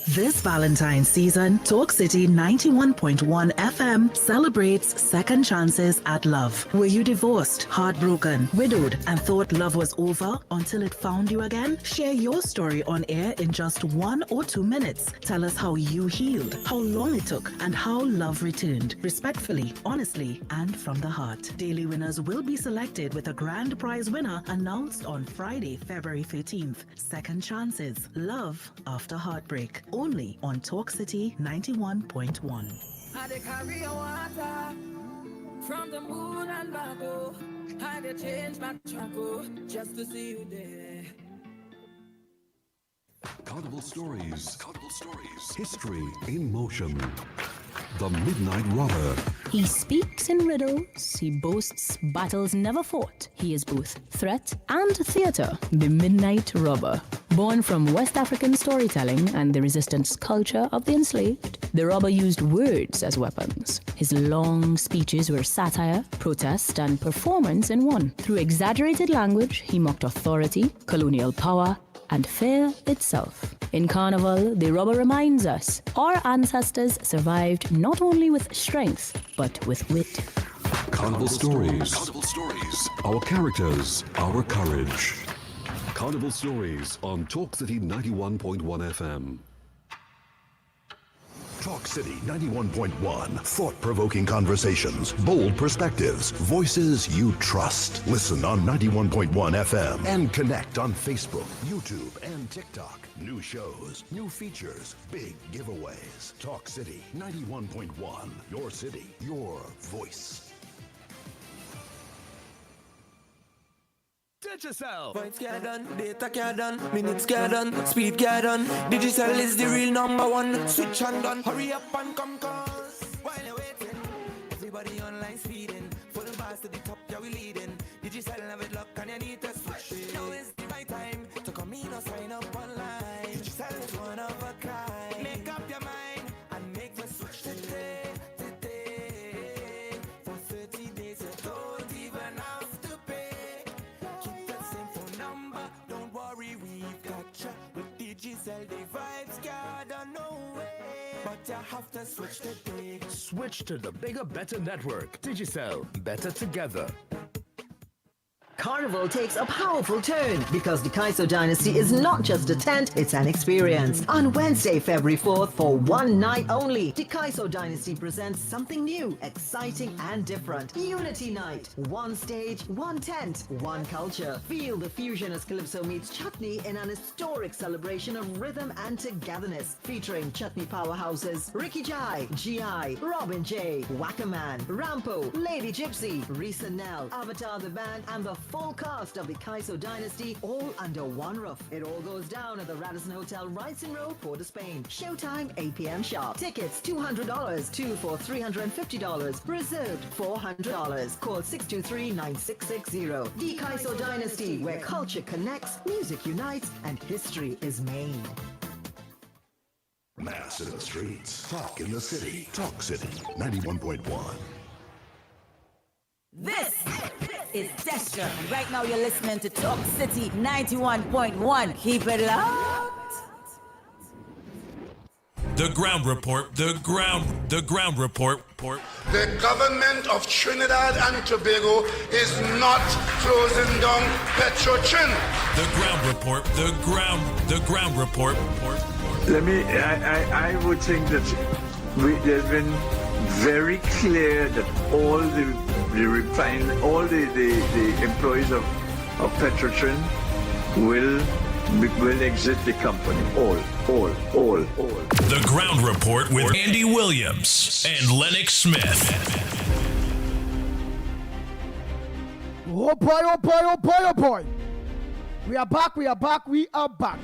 This Valentine's season, Talk City 91.1 FM celebrates second chances at love. Were you divorced, heartbroken, widowed, and thought love was over until it found you again? Share your story on air in just 1 or 2 minutes. Tell us how you healed, how long it took, and how love returned. Respectfully, honestly, and from the heart. Daily winners will be selected with a grand prize winner announced on Friday, February 13th. Second chances. Love after heartbreak. Only on Talk City 91.1. I dey carry your water from the moon and back, oh. I dey change my track, oh, just to see you there. Carnival Stories. History in motion. The Midnight Robber. He speaks in riddles, he boasts battles never fought. He is both threat and theater, the Midnight Robber. Born from West African storytelling and the resistance culture of the enslaved, the robber used words as weapons. His long speeches were satire, protest, and performance in one. Through exaggerated language, he mocked authority, colonial power, and fear itself. In Carnival, the robber reminds us our ancestors survived not only with strength, but with wit. Carnival Stories. Our characters, our courage. Carnival Stories on Talk City 91.1 FM. Talk City 91.1. Thought-provoking conversations, bold perspectives, voices you trust. Listen on 91.1 FM and connect on Facebook, YouTube, and TikTok. New shows, new features, big giveaways. Talk City 91.1. Your city, your voice. Digicel. Points get done, data get done, minutes get done, speed get done. Digicel is the real #1. Switch and done, hurry up and come cause. While you're waiting, everybody online speeding. Full bars to the top, yeah we leading. Digicel have it luck and you need to switch. Now is the right time to come in or sign up online. Digicel is one of a kind. Make up your mind and make the switch today. For 30 days you don't even have to pay. Keep that same phone number, don't worry, we've got you. With Digicel, the vibes got no way. But you have to switch today. Switch to the bigger, better network. Digicel, better together. Carnival takes a powerful turn because the Kaiso Dynasty is not just a tent, it's an experience. On Wednesday, February 4th, for one night only, the Kaiso Dynasty presents something new, exciting and different. Unity Night. One stage, one tent, one culture. Feel the fusion as Calypso meets Chutney in an historic celebration of rhythm and togetherness. Featuring Chutney powerhouses Ricky Jai, G.I., Robin J., Wackerman, Rampo, Lady Gypsy, Risa Nell, Avatar the Band, and the full cast of the Kaiso Dynasty, all under one roof. It all goes down at the Radisson Hotel, Wrightson Road, Port of Spain. Showtime, 8 p.m. sharp. Tickets, $200, 2 for $350. Reserved, $400. Call 623-9660. The Kaiso Dynasty, where culture connects, music unites, and history is made. Mass in the streets. Talk in the city. Talk City 91.1. This is Destra. And right now you're listening to Talk City 91.1. Keep it locked. The ground report. The ground report. The government of Trinidad and Tobago is not closing down Petrotrin. The ground report. The ground report. I would think that there's been very clear that all the employees of Petrotrin will exit the company. All. The ground report with Andy Williams and Lennox Smith. Oh boy. We are back.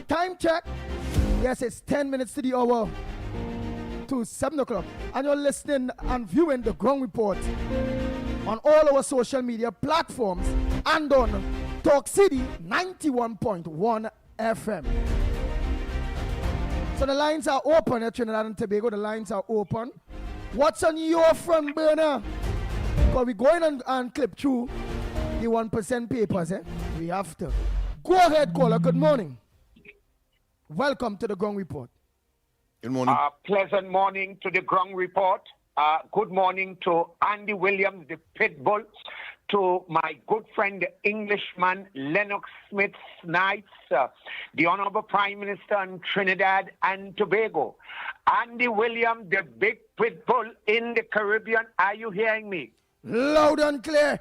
Time check. Yes, it's 10 minutes to the hour to 7 o'clock. And you're listening and viewing the Ground Report on all our social media platforms and on Talk City 91.1 FM. So the lines are open at Trinidad and Tobago. The lines are open. What's on your front burner? Because we're going and clip through the 1% papers. We have to. Go ahead, caller. Good morning. Welcome to the Ground Report. Good morning. Pleasant morning to the Ground Report. Good morning to Andy Williams, the Pitbull, to my good friend, the Englishman, Lennox Smith Snipes, the Honorable Prime Minister in Trinidad and Tobago. Andy Williams, the big Pitbull in the Caribbean. Are you hearing me? Loud and clear.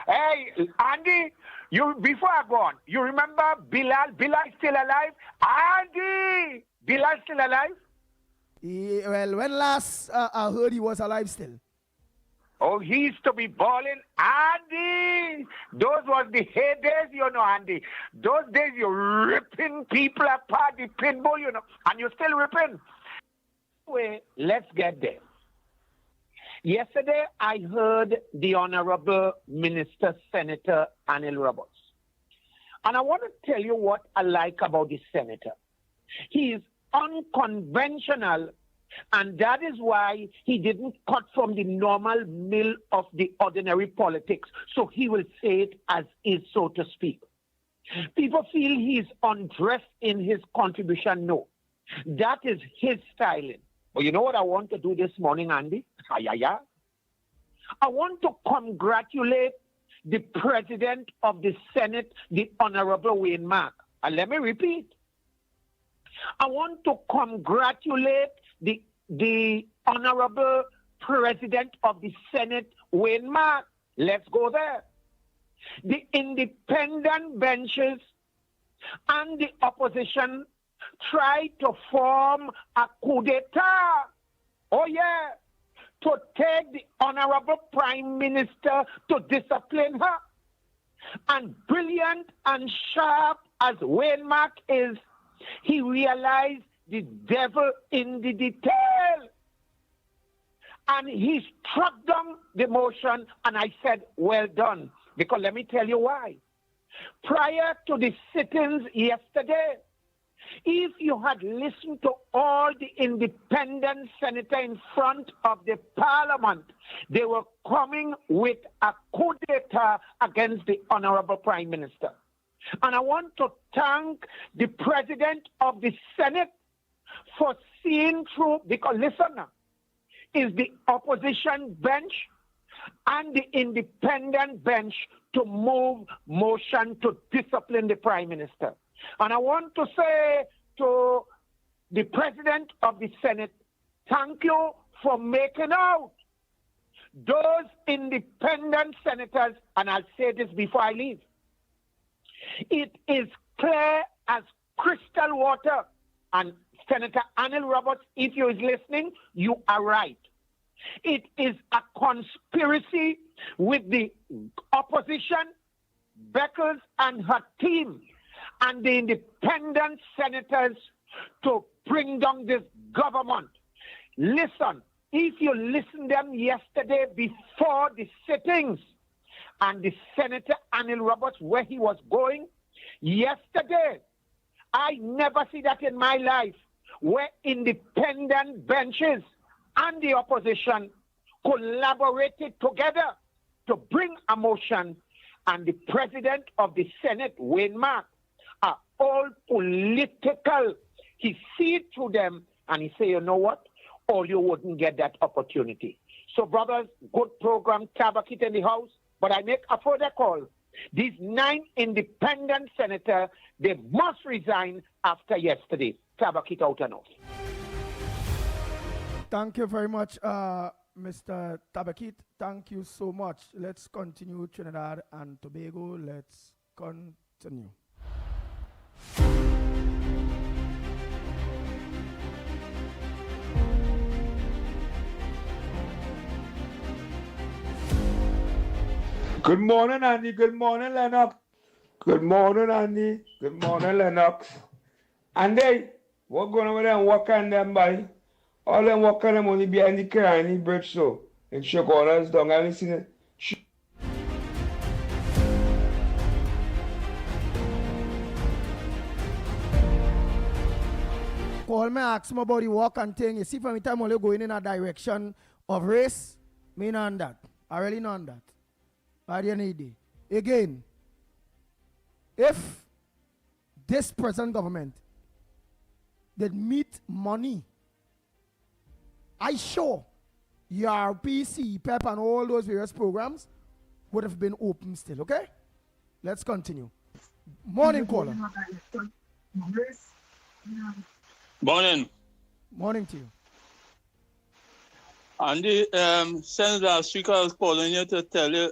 Hey, Andy, before I go on, you remember Bilal? Bilal still alive? Andy! Bilal still alive? Yeah, well, when last I heard he was alive still. Oh, he used to be balling. Andy! Those was the heydays, Andy. Those days you're ripping people apart, the pinball, and you're still ripping. Anyway, let's get there. Yesterday, I heard the Honorable Minister, Senator Anil Roberts. And I want to tell you what I like about the Senator. He is unconventional, and that is why he didn't cut from the normal mill of the ordinary politics. So he will say it as is, so to speak. People feel he's undressed in his contribution. No, that is his styling. But you know what I want to do this morning, Andy? I want to congratulate the President of the Senate, the Honorable Wayne Mark. And let me repeat. I want to congratulate the Honorable President of the Senate, Wayne Mark. Let's go there. The independent benches and the opposition tried to form a coup d'etat. Oh, yeah. To take the Honorable Prime Minister to discipline her. And brilliant and sharp as Wayne Mark is, he realized the devil in the detail. And he struck down the motion, and I said, well done. Because let me tell you why. Prior to the sittings yesterday, if you had listened to all the independent senators in front of the parliament, they were coming with a coup d'etat against the Honorable Prime Minister. And I want to thank the President of the Senate for seeing through, because listen now, is the opposition bench and the independent bench to move motion to discipline the Prime Minister. And I want to say to the President of the Senate, thank you for making out those independent senators, and I'll say this before I leave. It is clear as crystal water, and Senator Anil Roberts, if you is listening, you are right. It is a conspiracy with the opposition, Beckles and her team, and the independent senators to bring down this government. Listen, if you listen them yesterday before the sittings, and the Senator Anil Roberts, where he was going, yesterday, I never see that in my life, where independent benches and the opposition collaborated together to bring a motion, and the President of the Senate, Wayne Mark, all political. He see it through them and he say, you know what? Or you wouldn't get that opportunity. So, brothers, good program, Tabakit in the house. But I make a further call. These 9 independent senators, they must resign after yesterday. Tabakit out and off. Thank you very much, Mr. Tabakit. Thank you so much. Let's continue Trinidad and Tobago. Let's continue. Good morning, Andy. Good morning, Lennox. Good morning, Andy. Good morning, Lennox. Andy, what going on with them walking them by? All them walking them only behind the Kirani bridge, so in Chicago's down. I listen it. Call me, ask me about the walk and thing. You see, from the time only going in a direction of race, me not on that. I really not on that. By the end of the day. Again, if this present government did meet money, I sure ERP, CPEP, and all those various programs would have been open still, okay? Let's continue. Morning, caller. Morning. Morning to you. Andy, since last week I was calling you to tell you,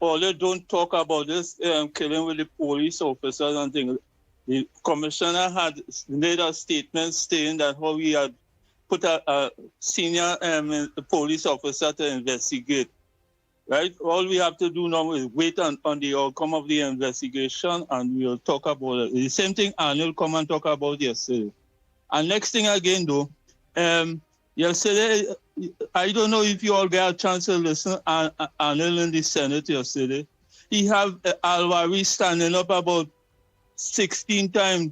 all you don't talk about this killing with the police officers and things. The commissioner had made a statement saying that how we had put a senior police officer to investigate. Right? All we have to do now is wait on the outcome of the investigation and we'll talk about it. The same thing Arnold come and talk about yesterday. And next thing again though, yesterday, I don't know if you all get a chance to listen to Arnold in the Senate yesterday. He have Alwari standing up about 16 times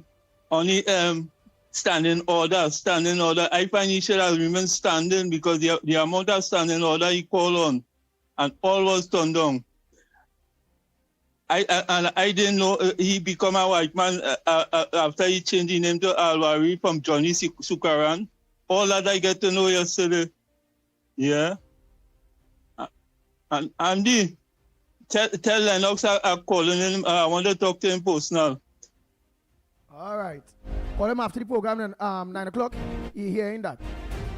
on the standing order. I find he should have remained standing because the amount of standing order he called on and all was turned down. I didn't know he become a white man after he changed his name to Alwari from Johnny Sukaran. All that I get to know yesterday. Yeah. And Andy, tell Lennox I'm calling him. I want to talk to him personal. All right. Call him after the program at 9 o'clock. He hearing that?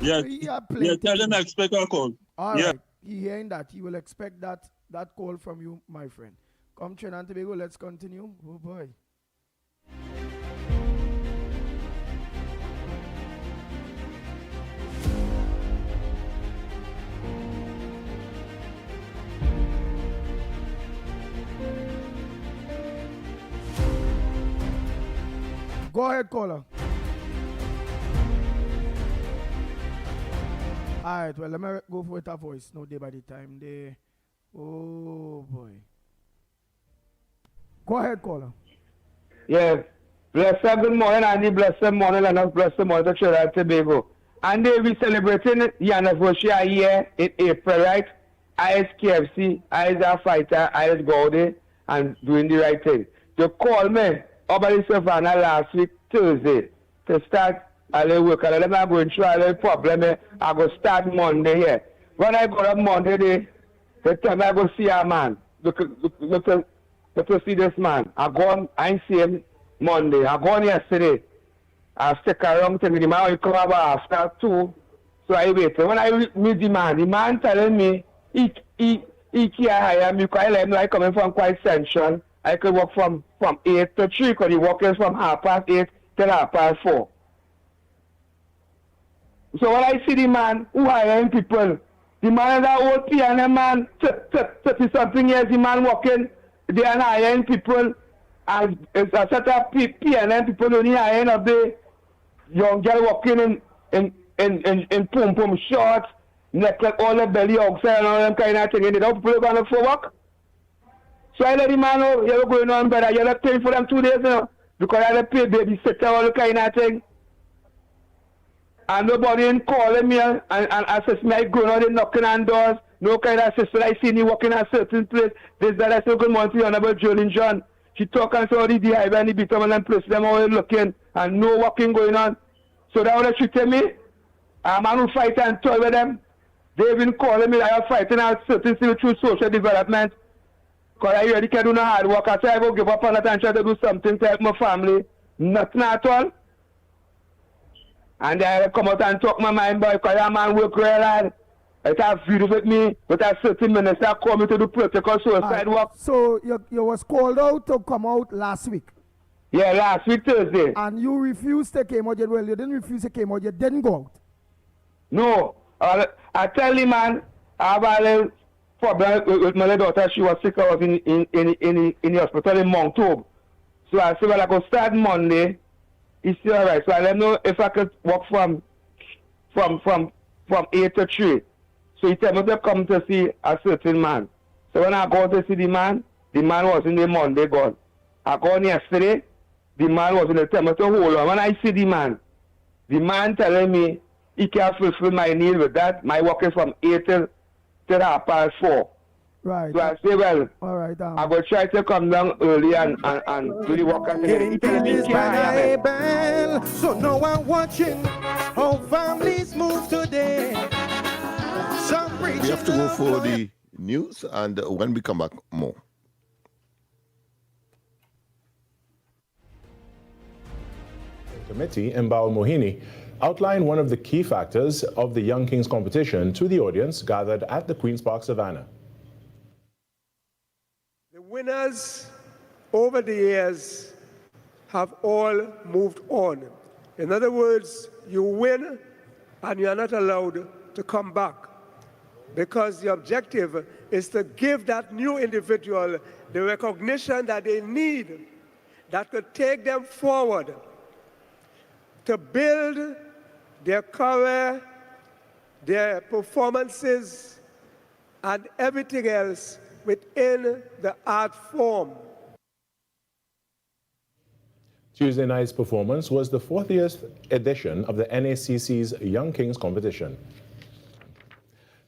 Yeah. Tell him I expect a call. All right. He hearing that. He will expect that call from you, my friend. Come, Trinidad and Tobago. Let's continue. Oh, boy. Go ahead, caller. All right, well, let me go with a voice. No day by the time. Oh, boy. Go ahead, caller. Yes. Blessed good morning, Andy. Blessed morning, Lennox. Blessed morning to Trinidad and Tobago. Andy, we celebrating the anniversary year in April, right? I is KFC, I is a fighter, I is Gaudi, and doing the right thing. You call me over the Savannah last week, Thursday, to start a little work. And I'm going through a little problem. I go start Monday here. When I go up Monday, the time I go see a man, look to see this man. I go on, I see him Monday. I go on yesterday. I stick around till the man will come about after 2. So I wait. When I meet the man telling me he can't hire me because I let him like coming from quite central. I could work from 8 to 3 because he working from 8:30 till 4:30. So when I see the man who hiring people, the man is that old piano man, 30-something years, the man working, they are hiring people, and it's a set of piano people only hiring of the young girl working in pom-pom shorts, necklace, all the belly outside and all them kind of thing, and they don't people going to for work. So I let the man know, you're going on, brother, you're not paying for them 2 days now, because I let pay babysitter, all the kind of thing. And nobody in calling me and assist me, I going out and knocking on doors, no kind of assistance. I see me working at a certain place. This, that, I say, good morning to you, Honorable Jolene John. She talk and saw the highway and the bitumen and place them all looking and no walking going on. So that what she tell me. A man who fight and toy with them. They've been calling me like I'm fighting out certain things through social development. Because I already can do no hard work. I say I go give up on that and try to do something to help my family. Nothing at all. And I come out and talk my mind, boy, because that man work real hard. It have videos with me, but a certain minister call me to do protocol suicide work. So you was called out to come out last week? Yeah, last week Thursday. And you refused to come out. Well, you didn't refuse to come out. You didn't go out. No. I tell the man, I have a little problem with my daughter. She was sick. I was in the hospital in Moncton. So I said, well, I go start Monday. He said, all right. So I let him know if I could walk from 8 to 3. So he told me to come to see a certain man. So when I go to see the man was in the Monday gone. I go on yesterday, the man was in the temple to hold on. When I see the man telling me he can't fulfill my need with that. My work is from 8 till 4:30. Right. So I say, well, all right, I will try to come down early and do the work. So no one watching how families move today. We have to go for the news, and when we come back, more. Committee Mbao Mohini outlined one of the key factors of the Young Kings competition to the audience gathered at the Queen's Park Savannah. The winners over the years have all moved on. In other words, you win and you are not allowed to come back, because the objective is to give that new individual the recognition that they need, that could take them forward to build their career, their performances, and everything else within the art form. Tuesday night's performance was the 40th edition of the NACC's Young Kings competition.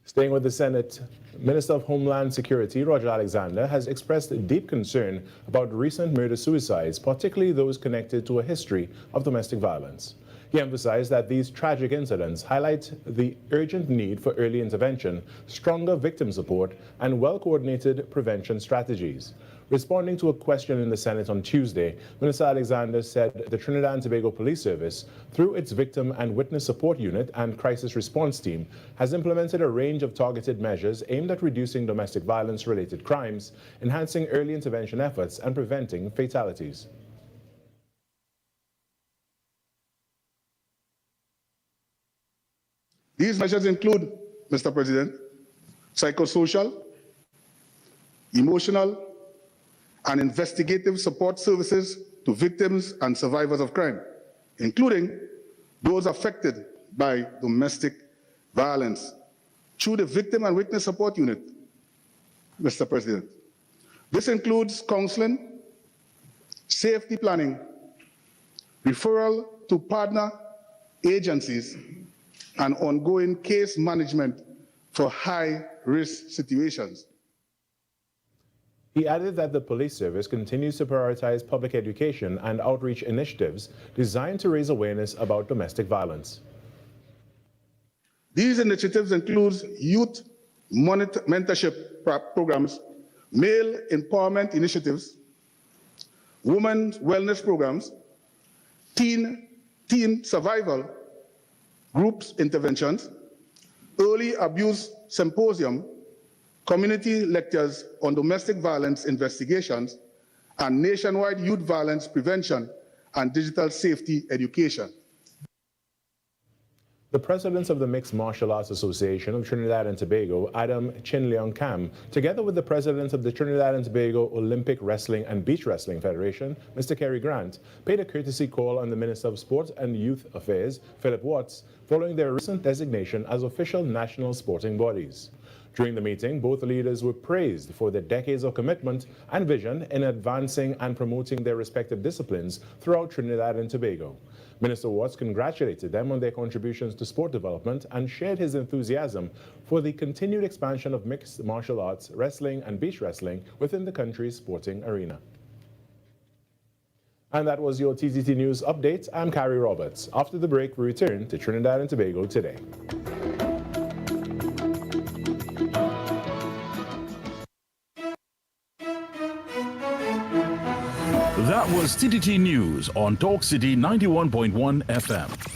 Staying with the Senate, Minister of Homeland Security Roger Alexander has expressed deep concern about recent murder-suicides, particularly those connected to a history of domestic violence. He emphasized that these tragic incidents highlight the urgent need for early intervention, stronger victim support, and well-coordinated prevention strategies. Responding to a question in the Senate on Tuesday, Minister Alexander said the Trinidad and Tobago Police Service, through its Victim and Witness Support Unit and Crisis Response Team, has implemented a range of targeted measures aimed at reducing domestic violence-related crimes, enhancing early intervention efforts, and preventing fatalities. These measures include, Mr. President, psychosocial, emotional, and investigative support services to victims and survivors of crime, including those affected by domestic violence, through the Victim and Witness Support Unit, Mr. President. This includes counseling, safety planning, referral to partner agencies, and ongoing case management for high-risk situations. He added that the police service continues to prioritize public education and outreach initiatives designed to raise awareness about domestic violence. These initiatives include youth mentorship programs, male empowerment initiatives, women's wellness programs, teen survival groups interventions, early abuse symposium, community lectures on domestic violence investigations, and nationwide youth violence prevention and digital safety education. The president of the Mixed Martial Arts Association of Trinidad and Tobago, Adam Chin Leong Kam, together with the president of the Trinidad and Tobago Olympic Wrestling and Beach Wrestling Federation, Mr. Kerry Grant, paid a courtesy call on the Minister of Sport and Youth Affairs, Philip Watts, following their recent designation as official national sporting bodies. During the meeting, both leaders were praised for their decades of commitment and vision in advancing and promoting their respective disciplines throughout Trinidad and Tobago. Minister Watts congratulated them on their contributions to sport development and shared his enthusiasm for the continued expansion of mixed martial arts, wrestling and beach wrestling within the country's sporting arena. And that was your TTT News Update. I'm Carrie Roberts. After the break, we return to Trinidad and Tobago today. That was TTT News on Talk City 91.1 FM.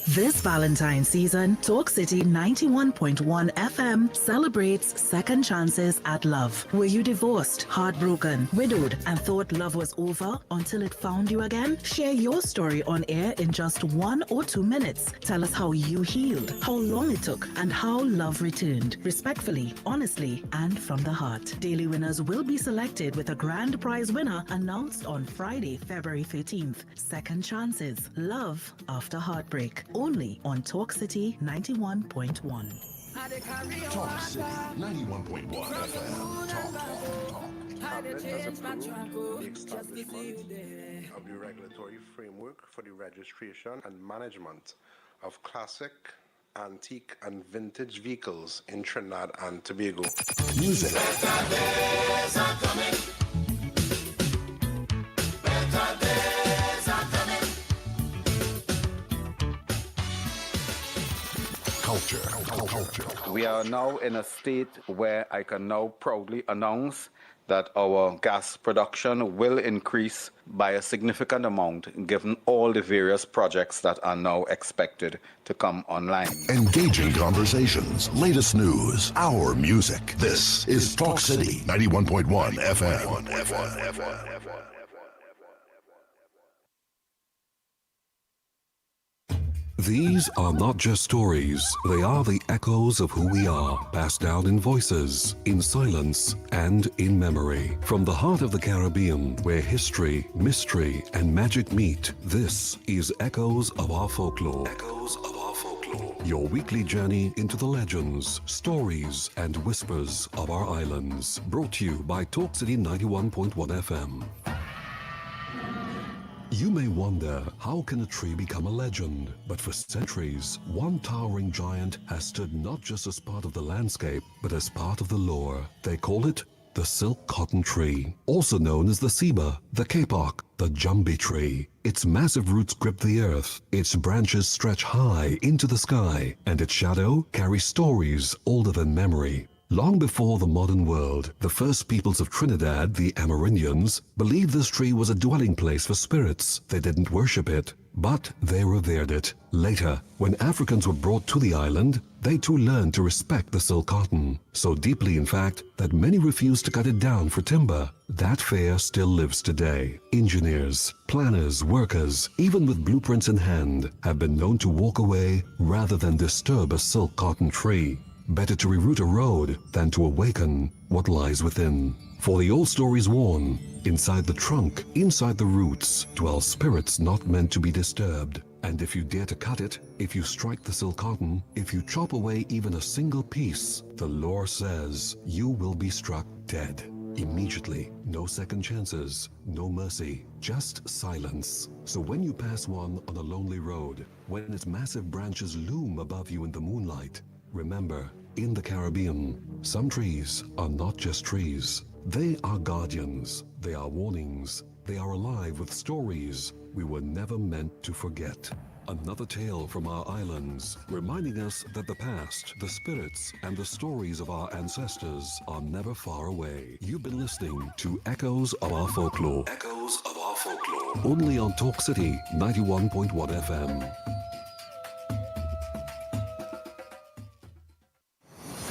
This Valentine's season, Talk City 91.1 FM celebrates second chances at love. Were you divorced, heartbroken, widowed, and thought love was over until it found you again? Share your story on air in just 1 or 2 minutes. Tell us how you healed, how long it took, and how love returned. Respectfully, honestly, and from the heart. Daily winners will be selected with a grand prize winner announced on Friday, February 13th. Second chances. Love after heartbreak. Only on Talk City 91.1. Talk City 91.1 FM. Talk. Cabinet has approved the establishment of the regulatory framework for the registration and management of classic, antique, and vintage vehicles in Trinidad and Tobago. Music. Better days are coming. Better days are coming. Culture. We are now in a state where I can now proudly announce that our gas production will increase by a significant amount given all the various projects that are now expected to come online. Engaging conversations, latest news, our music. This is Talk City 91.1 FM. These are not just stories, they are the echoes of who we are, passed down in voices, in silence, and in memory. From the heart of the Caribbean, where history, mystery, and magic meet, this is Echoes of Our Folklore. Echoes of Our Folklore. Your weekly journey into the legends, stories, and whispers of our islands. Brought to you by Talk City 91.1 FM. You may wonder, how can a tree become a legend? But for centuries, one towering giant has stood not just as part of the landscape, but as part of the lore. They call it the silk cotton tree, also known as the ceiba, the kapok, the jumbi tree. Its massive roots grip the earth, its branches stretch high into the sky, and its shadow carries stories older than memory. Long before the modern world, the first peoples of Trinidad, the Amerindians, believed this tree was a dwelling place for spirits. They didn't worship it, but they revered it. Later, when Africans were brought to the island, they too learned to respect the silk cotton. So deeply, in fact, that many refused to cut it down for timber. That fear still lives today. Engineers, planners, workers, even with blueprints in hand, have been known to walk away rather than disturb a silk cotton tree. Better to reroute a road than to awaken what lies within. For the old stories warn, inside the trunk, inside the roots, dwell spirits not meant to be disturbed. And if you dare to cut it, if you strike the silk cotton, if you chop away even a single piece, the lore says you will be struck dead. Immediately. No second chances, no mercy, just silence. So when you pass one on a lonely road, when its massive branches loom above you in the moonlight, remember, in the Caribbean, some trees are not just trees. They are guardians, they are warnings, they are alive with stories we were never meant to forget. Another tale from our islands, reminding us that the past, the spirits, and the stories of our ancestors are never far away. You've been listening to Echoes of Our Folklore. Echoes of Our Folklore. Only on Talk City 91.1 FM.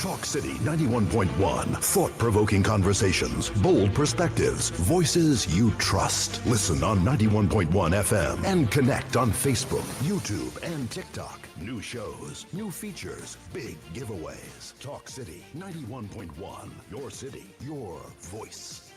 Talk City 91.1. Thought-provoking conversations, bold perspectives, voices you trust. Listen on 91.1 FM and connect on Facebook, YouTube, and TikTok. New shows, new features, big giveaways. Talk City 91.1. Your city, your voice.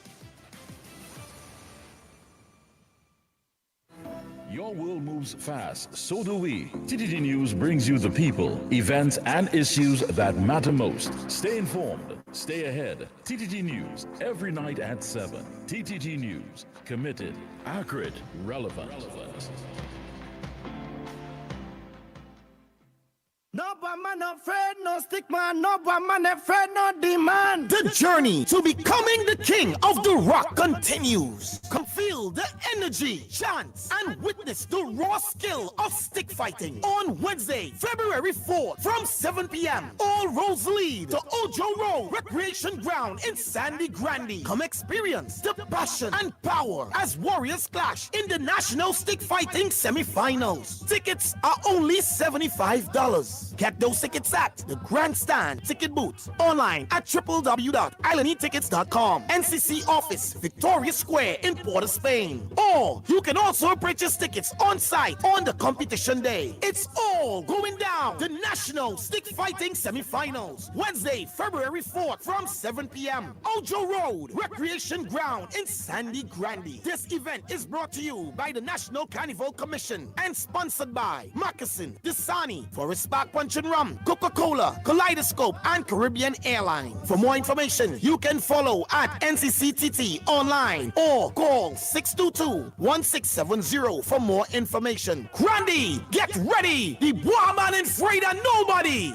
Your world moves fast, so do we. TTT News brings you the people, events, and issues that matter most. Stay informed, stay ahead. TTT News, every night at 7. TTT News, committed, accurate, relevant. No one man afraid, no stick man, no one man afraid, no demand. The journey to becoming the king of the rock continues. Come feel the energy, chance, and witness the raw skill of stick fighting on Wednesday, February 4th from 7 p.m. All roads lead to Ojo Road Recreation Ground in Sandy Grande. Come experience the passion and power as warriors clash in the National Stick Fighting semi-finals. Tickets are only $75. Get those tickets at the Grandstand Ticket Booth, online at www.islandetickets.com, NCC office, Victoria Square in Port of Spain. Or you can also purchase tickets on site on the competition day. It's all going down. The National Stick Fighting Semi-Finals, Wednesday, February 4th from 7 p.m. Ojo Road Recreation Ground in Sandy Grande. This event is brought to you by the National Carnival Commission and sponsored by Moccasin, Dasani, Forest Park Punch and Rum, Coca-Cola, Kaleidoscope, and Caribbean Airline. For more information, you can follow at NCCTT online or call 622-1670 for more information. Grande, get ready! The boy man ain't afraid of nobody!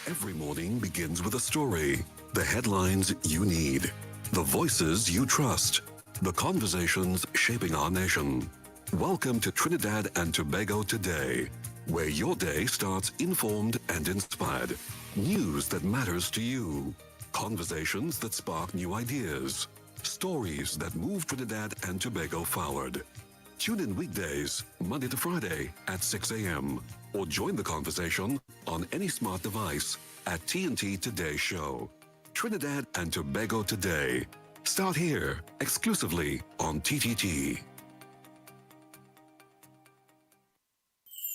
Every morning begins with a story. The headlines you need. The voices you trust. The conversations shaping our nation. Welcome to Trinidad and Tobago Today, where your day starts informed and inspired. News that matters to you. Conversations that spark new ideas. Stories that move Trinidad and Tobago forward. Tune in weekdays, Monday to Friday at 6 a.m. or join the conversation on any smart device at TNT Today Show. Trinidad and Tobago Today. Start here, exclusively on TTT.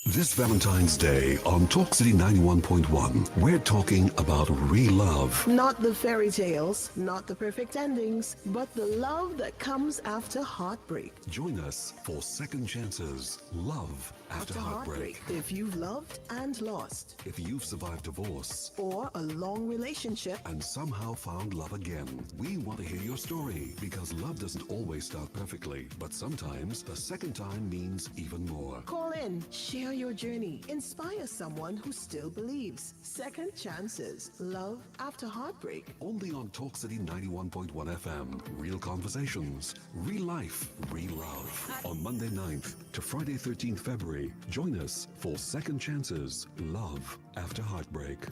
This Valentine's Day on Talk City 91.1, we're talking about real love. Not the fairy tales, not the perfect endings, but the love that comes after heartbreak. Join us for Second Chances, Love After Heartbreak. If you've loved and lost. If you've survived divorce. Or a long relationship. And somehow found love again. We want to hear your story because love doesn't always start perfectly, but sometimes the second time means even more. Call in, share your journey, inspire someone who still believes. Second Chances, Love After Heartbreak. Only on Talk City 91.1 FM. Real conversations, real life, real love. On Monday 9th to Friday 13th February, join us for Second Chances, Love After Heartbreak.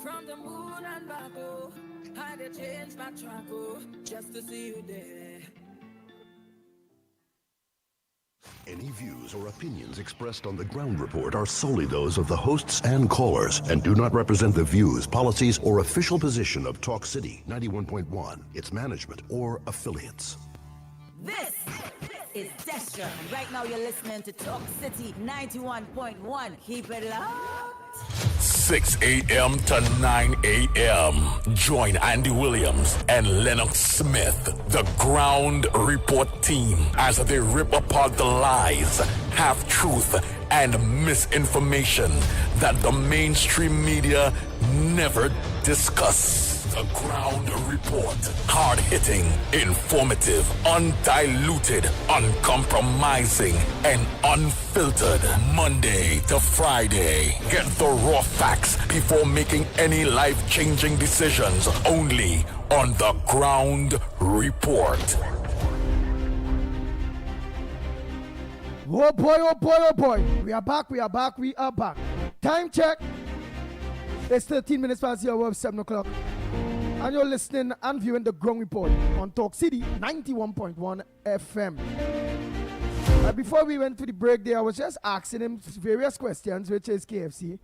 From the moon and back, oh, I had to change my track, oh, just to see you there. Any views or opinions expressed on the Ground Report are solely those of the hosts and callers and do not represent the views, policies, or official position of Talk City 91.1, its management, or affiliates. This is Destra, and right now you're listening to Talk City 91.1. Keep it locked. 6 a.m. to 9 a.m. Join Andy Williams and Lennox Smith, the Ground Report team, as they rip apart the lies, half-truth, and misinformation that the mainstream media never discuss. The Ground Report. Hard-hitting, informative, undiluted, uncompromising, and unfiltered. Monday to Friday. Get the raw facts before making any life-changing decisions. Only on The Ground Report. Oh boy, oh boy, oh boy. We are back, we are back, we are back. Time check. It's 13 minutes past the hour of 7 o'clock. And you're listening and viewing the Ground Report on Talk City 91.1 FM. Before we went to the break there, I was just asking him various questions, which is KFC.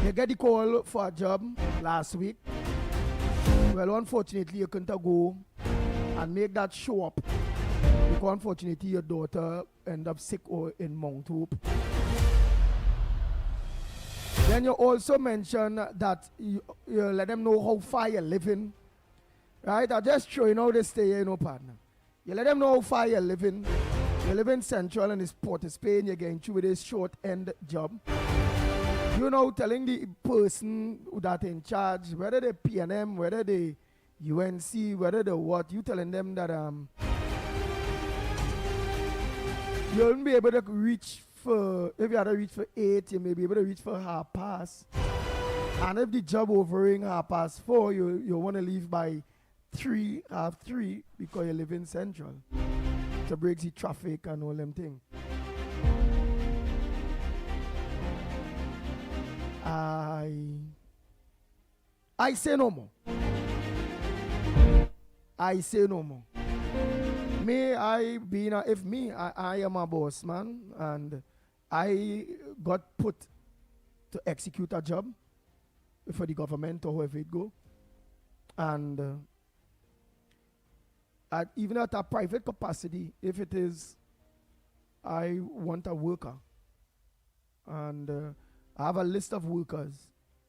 You get the call for a job last week. Well, unfortunately, you couldn't go and make that show up. Because unfortunately, your daughter ended up sick or in Mount Hope. Then you also mentioned that you let them know how far you're living. Right? I just show you how they stay here, partner. You let them know how far you're living. You live in Central and it's Port of Spain. You're getting through with this short-end job. You know, telling the person that in charge, whether they PNM, whether they UNC, whether the what, you telling them that you won't be able to reach for, if you had to reach for 8, you may be able to reach for 4:30. And if the job overing 4:30, you want to leave by 3:30 because you live in Central to break the traffic and all them things. I say no more. I say no more. I am a boss man, and I got put to execute a job for the government or whoever it go. And even at a private capacity, if it is, I want a worker. And I have a list of workers,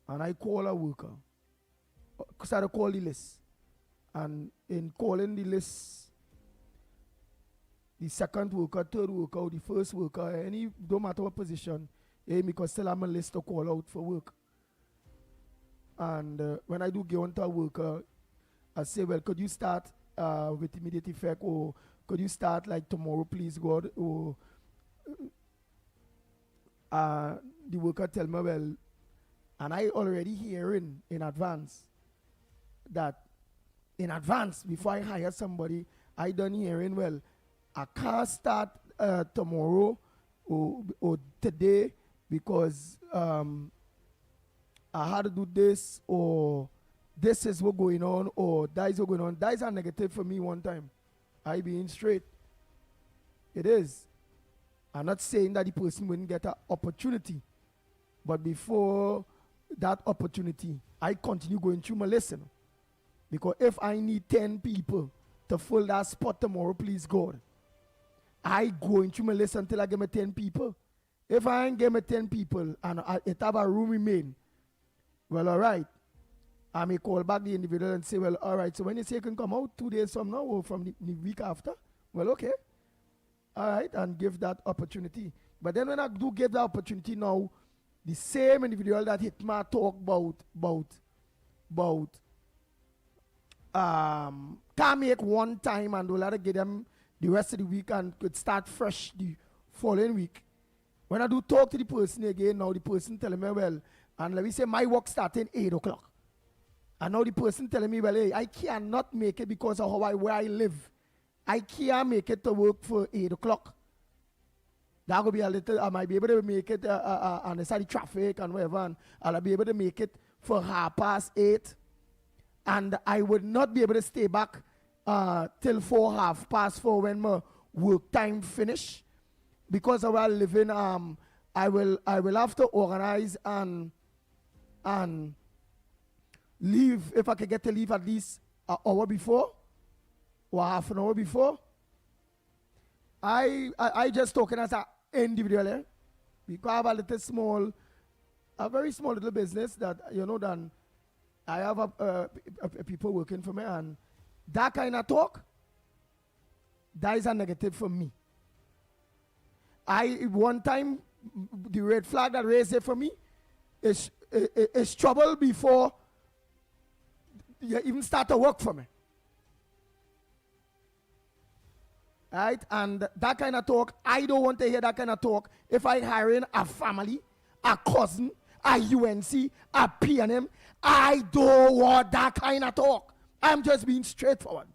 and I call a worker. Because I call the list. And in calling the list, the second worker, third worker, or the first worker, any, don't matter what position, because still I'm a list to call out for work. And when I do get onto a worker, I say, well, could you start with immediate effect, or could you start like tomorrow, please, God? Or the worker tell me, well, and I already hearing in advance that before I hire somebody, I done hearing, well, I can't start tomorrow or today because I had to do this, or this is what going on, or that is what going on. That is a negative for me one time. I being straight. It is. I'm not saying that the person wouldn't get an opportunity, but before that opportunity, I continue going through my lesson. Because if I need 10 people to fill that spot tomorrow, please God, I go into my list until I get my 10 people. If I ain't get my 10 people and it have a room remain, well, all right. I may call back the individual and say, well, all right, so when you say you can come out 2 days from now or from the week after, well, okay. All right, and give that opportunity. But then when I do give that opportunity now, the same individual that hit my talk about can't make one time and we'll have to give them the rest of the week and could start fresh the following week. When I do talk to the person again, now the person telling me, well, and let me say my work starting 8 o'clock. And now the person telling me, well, hey, I cannot make it because of where I live. I can't make it to work for 8 o'clock. That will be a little, I might be able to make it on the side of traffic and whatever, and I'll be able to make it for 8:30. And I would not be able to stay back till 4:30 when my work time finish. Because of where I live in, I will have to organize and leave, if I can get to leave at least an hour before or half an hour before. I just talking as an individual, because I have a very small little business that, then I have people working for me, and that kind of talk, that is a negative for me. One time, the red flag that raised it for me is trouble before you even start to work for me. Right? And that kind of talk, I don't want to hear that kind of talk if I hiring a family, a cousin, a UNC, a PNM. I don't want that kind of talk. I'm just being straightforward.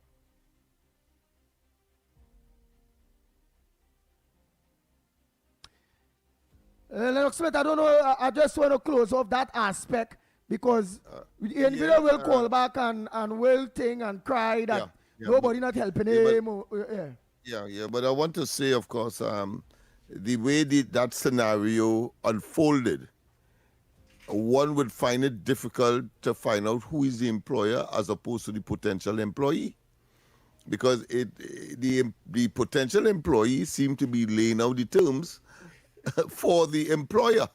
Lennox Smith, I don't know, I just want to close off that aspect because the individual will call back and will think and cry that nobody not helping him. Yeah, but I want to say, of course, the way that scenario unfolded, one would find it difficult to find out who is the employer as opposed to the potential employee. Because the potential employee seemed to be laying out the terms for the employer.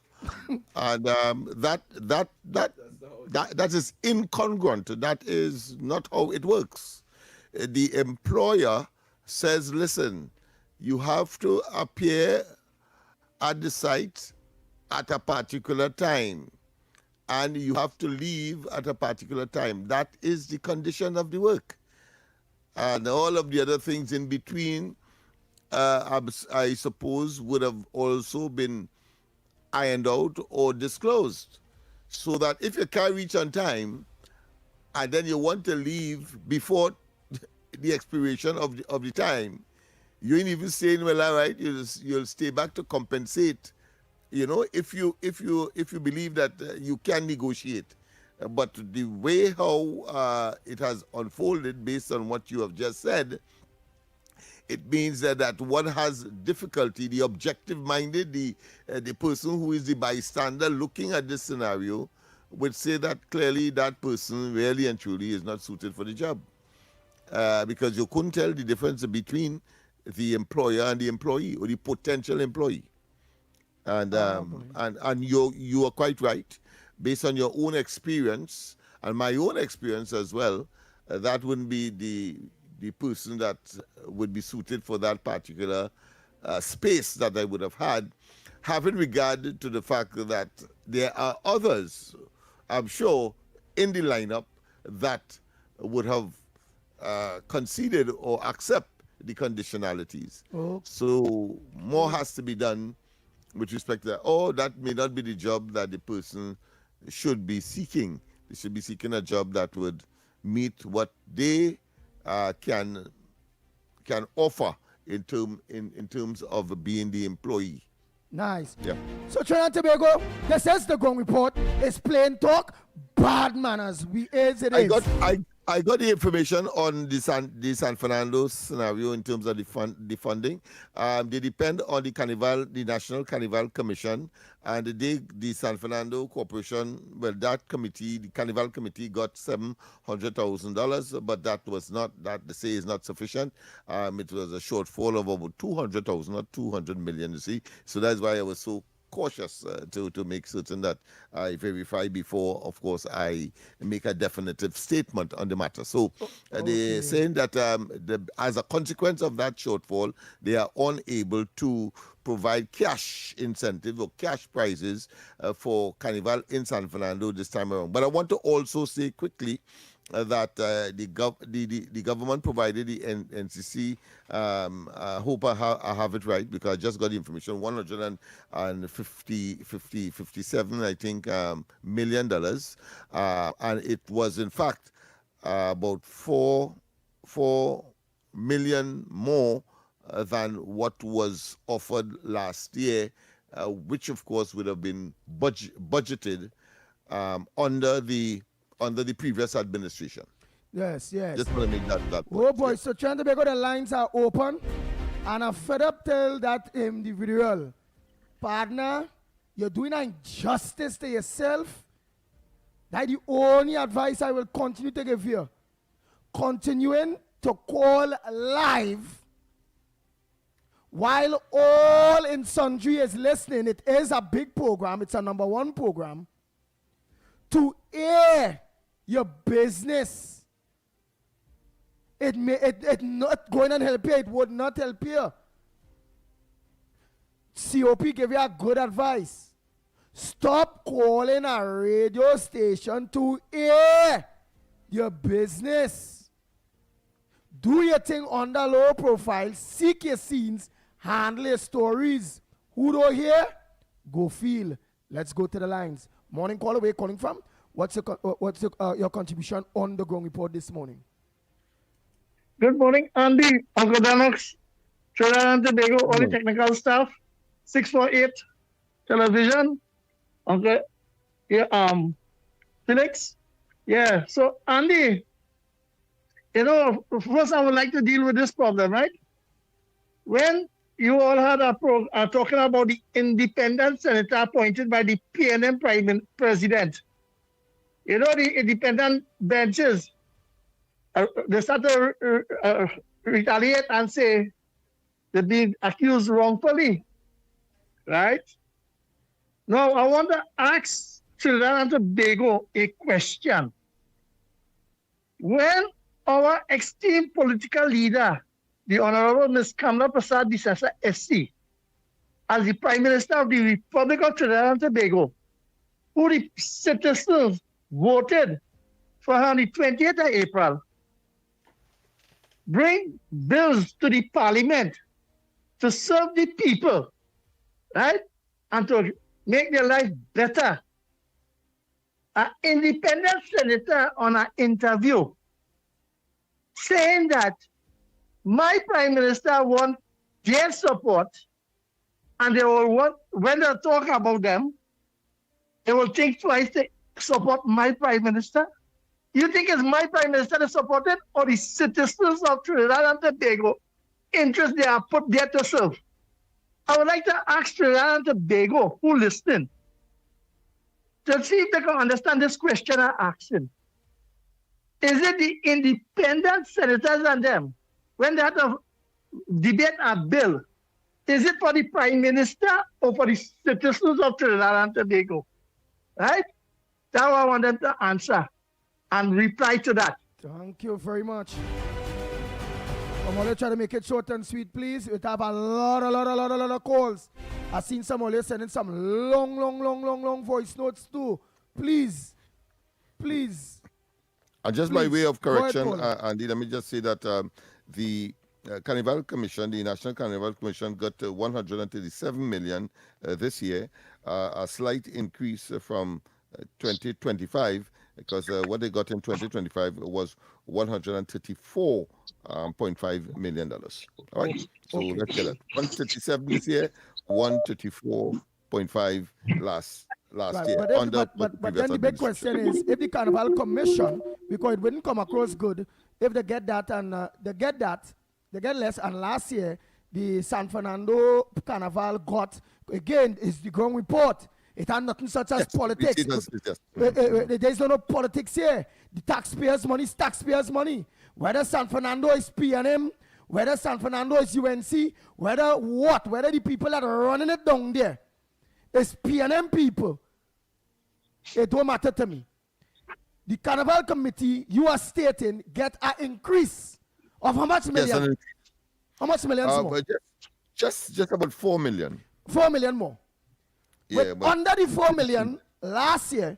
And that is incongruent. That is not how it works. The employer says, listen, you have to appear at the site at a particular time. and you have to leave at a particular time. That is the condition of the work. And all of the other things in between, I suppose, would have also been ironed out or disclosed. So that if you can't reach on time, and then you want to leave before the expiration of the time, you ain't even saying, well, all right, you'll stay back to compensate. You know, if you believe that you can negotiate. But the way how it has unfolded based on what you have just said, it means that one has difficulty, the objective-minded, the person who is the bystander looking at this scenario would say that clearly that person really and truly is not suited for the job. Because you couldn't tell the difference between the employer and the employee, or the potential employee. And you are quite right. Based on your own experience and my own experience as well, that wouldn't be the person that would be suited for that particular space that I would have had, having regard to the fact that there are others, I'm sure, in the lineup that would have conceded or accept the conditionalities. Oh. So more has to be done with respect to that. Or that may not be the job that the person should be seeking. They should be seeking a job that would meet what they can offer in terms of being the employee. Nice. Yeah. So Trinidad and Tobago, this is the Gong Report. It's plain talk, bad manners. I got the information on the San Fernando scenario in terms of the funding. They depend on the National Carnival Commission, and the San Fernando Corporation, well, that committee, the Carnival Committee, got $700,000, but that they say is not sufficient. It was a shortfall of over 200,000, not 200 million. You see, so that's why I was so cautious to make certain that I verify before, of course, I make a definitive statement on the matter. So they're saying that as a consequence of that shortfall, they are unable to provide cash incentive or cash prizes for Carnival in San Fernando this time around. But I want to also say quickly that the government provided the NCC. I hope I have it right, because I just got the information. $157, I think, $1 million, and it was in fact about 4 million more than what was offered last year, which of course would have been budgeted under the previous administration. Yes. Just want to make that point. Oh boy, so Trinidad and Tobago, the lines are open, and I'm fed up tell that individual, partner, you're doing an injustice to yourself. That's the only advice I will continue to give you. Continuing to call live while all in sundry is listening. It is a big program. It's a #1 program. To air your business. It not going to help you. It would not help you. COP gave you a good advice. Stop calling a radio station to air your business. Do your thing under low profile. Seek your scenes. Handle your stories. Who don't hear? Go feel. Let's go to the lines. Morning caller, where you calling from? What's your contribution on the Gong Report this morning? Good morning, Andy, Uncle Lennox, Trinidad and Tobago, all the technical staff, 648 television, Uncle, Felix. Yeah, so Andy, first I would like to deal with this problem, right? When you all had talking about the independent senator appointed by the PNM president. The independent benches, they start to retaliate and say they're being accused wrongfully, right? Now, I want to ask Trinidad and Tobago a question. When our esteemed political leader, the Honorable Ms. Kamla Prasad Disasa SC, as the Prime Minister of the Republic of Trinidad and Tobago, who the citizens voted for her on the 28th of April, bring bills to the parliament to serve the people, right? And to make their life better. An independent senator on an interview saying that my prime minister wants their support and they will want, when they talk about them, they will think twice to support my prime minister. You think it's my prime minister that supported or the citizens of Trinidad and Tobago interest they are put there to serve? I would like to ask Trinidad and Tobago who listening to see if they can understand this question I'm asking. Is it the independent senators and them, when they have to debate a bill, is it for the prime minister or for the citizens of Trinidad and Tobago? Right? That's what I want them to answer and reply to that. Thank you very much. I'm going to try to make it short and sweet, please. We have a lot of calls. I've seen some of you sending some long voice notes too. Please. And just by way of correction, Andy, let me just say that the Carnival Commission, the National Carnival Commission, got 137 million this year, a slight increase from 2025, because what they got in 2025 was $134.5 million. All right, so let's get it. 137 this year, 134.5 last year. But then the big question is, if the Carnival Commission, because it wouldn't come across good, if they get that and they get less. And last year, the San Fernando Carnival got, again, is the ground report. It had nothing such as politics. There's no politics here. The taxpayers' money is taxpayers' money. Whether San Fernando is P&M, whether San Fernando is UNC, whether the people that are running it down there is P&M people. It don't matter to me. The Carnival Committee, you are stating, get an increase of how much million? Yes, how much millions more? Just about 4 million. 4 million more. Yeah, but under the 4 million last year,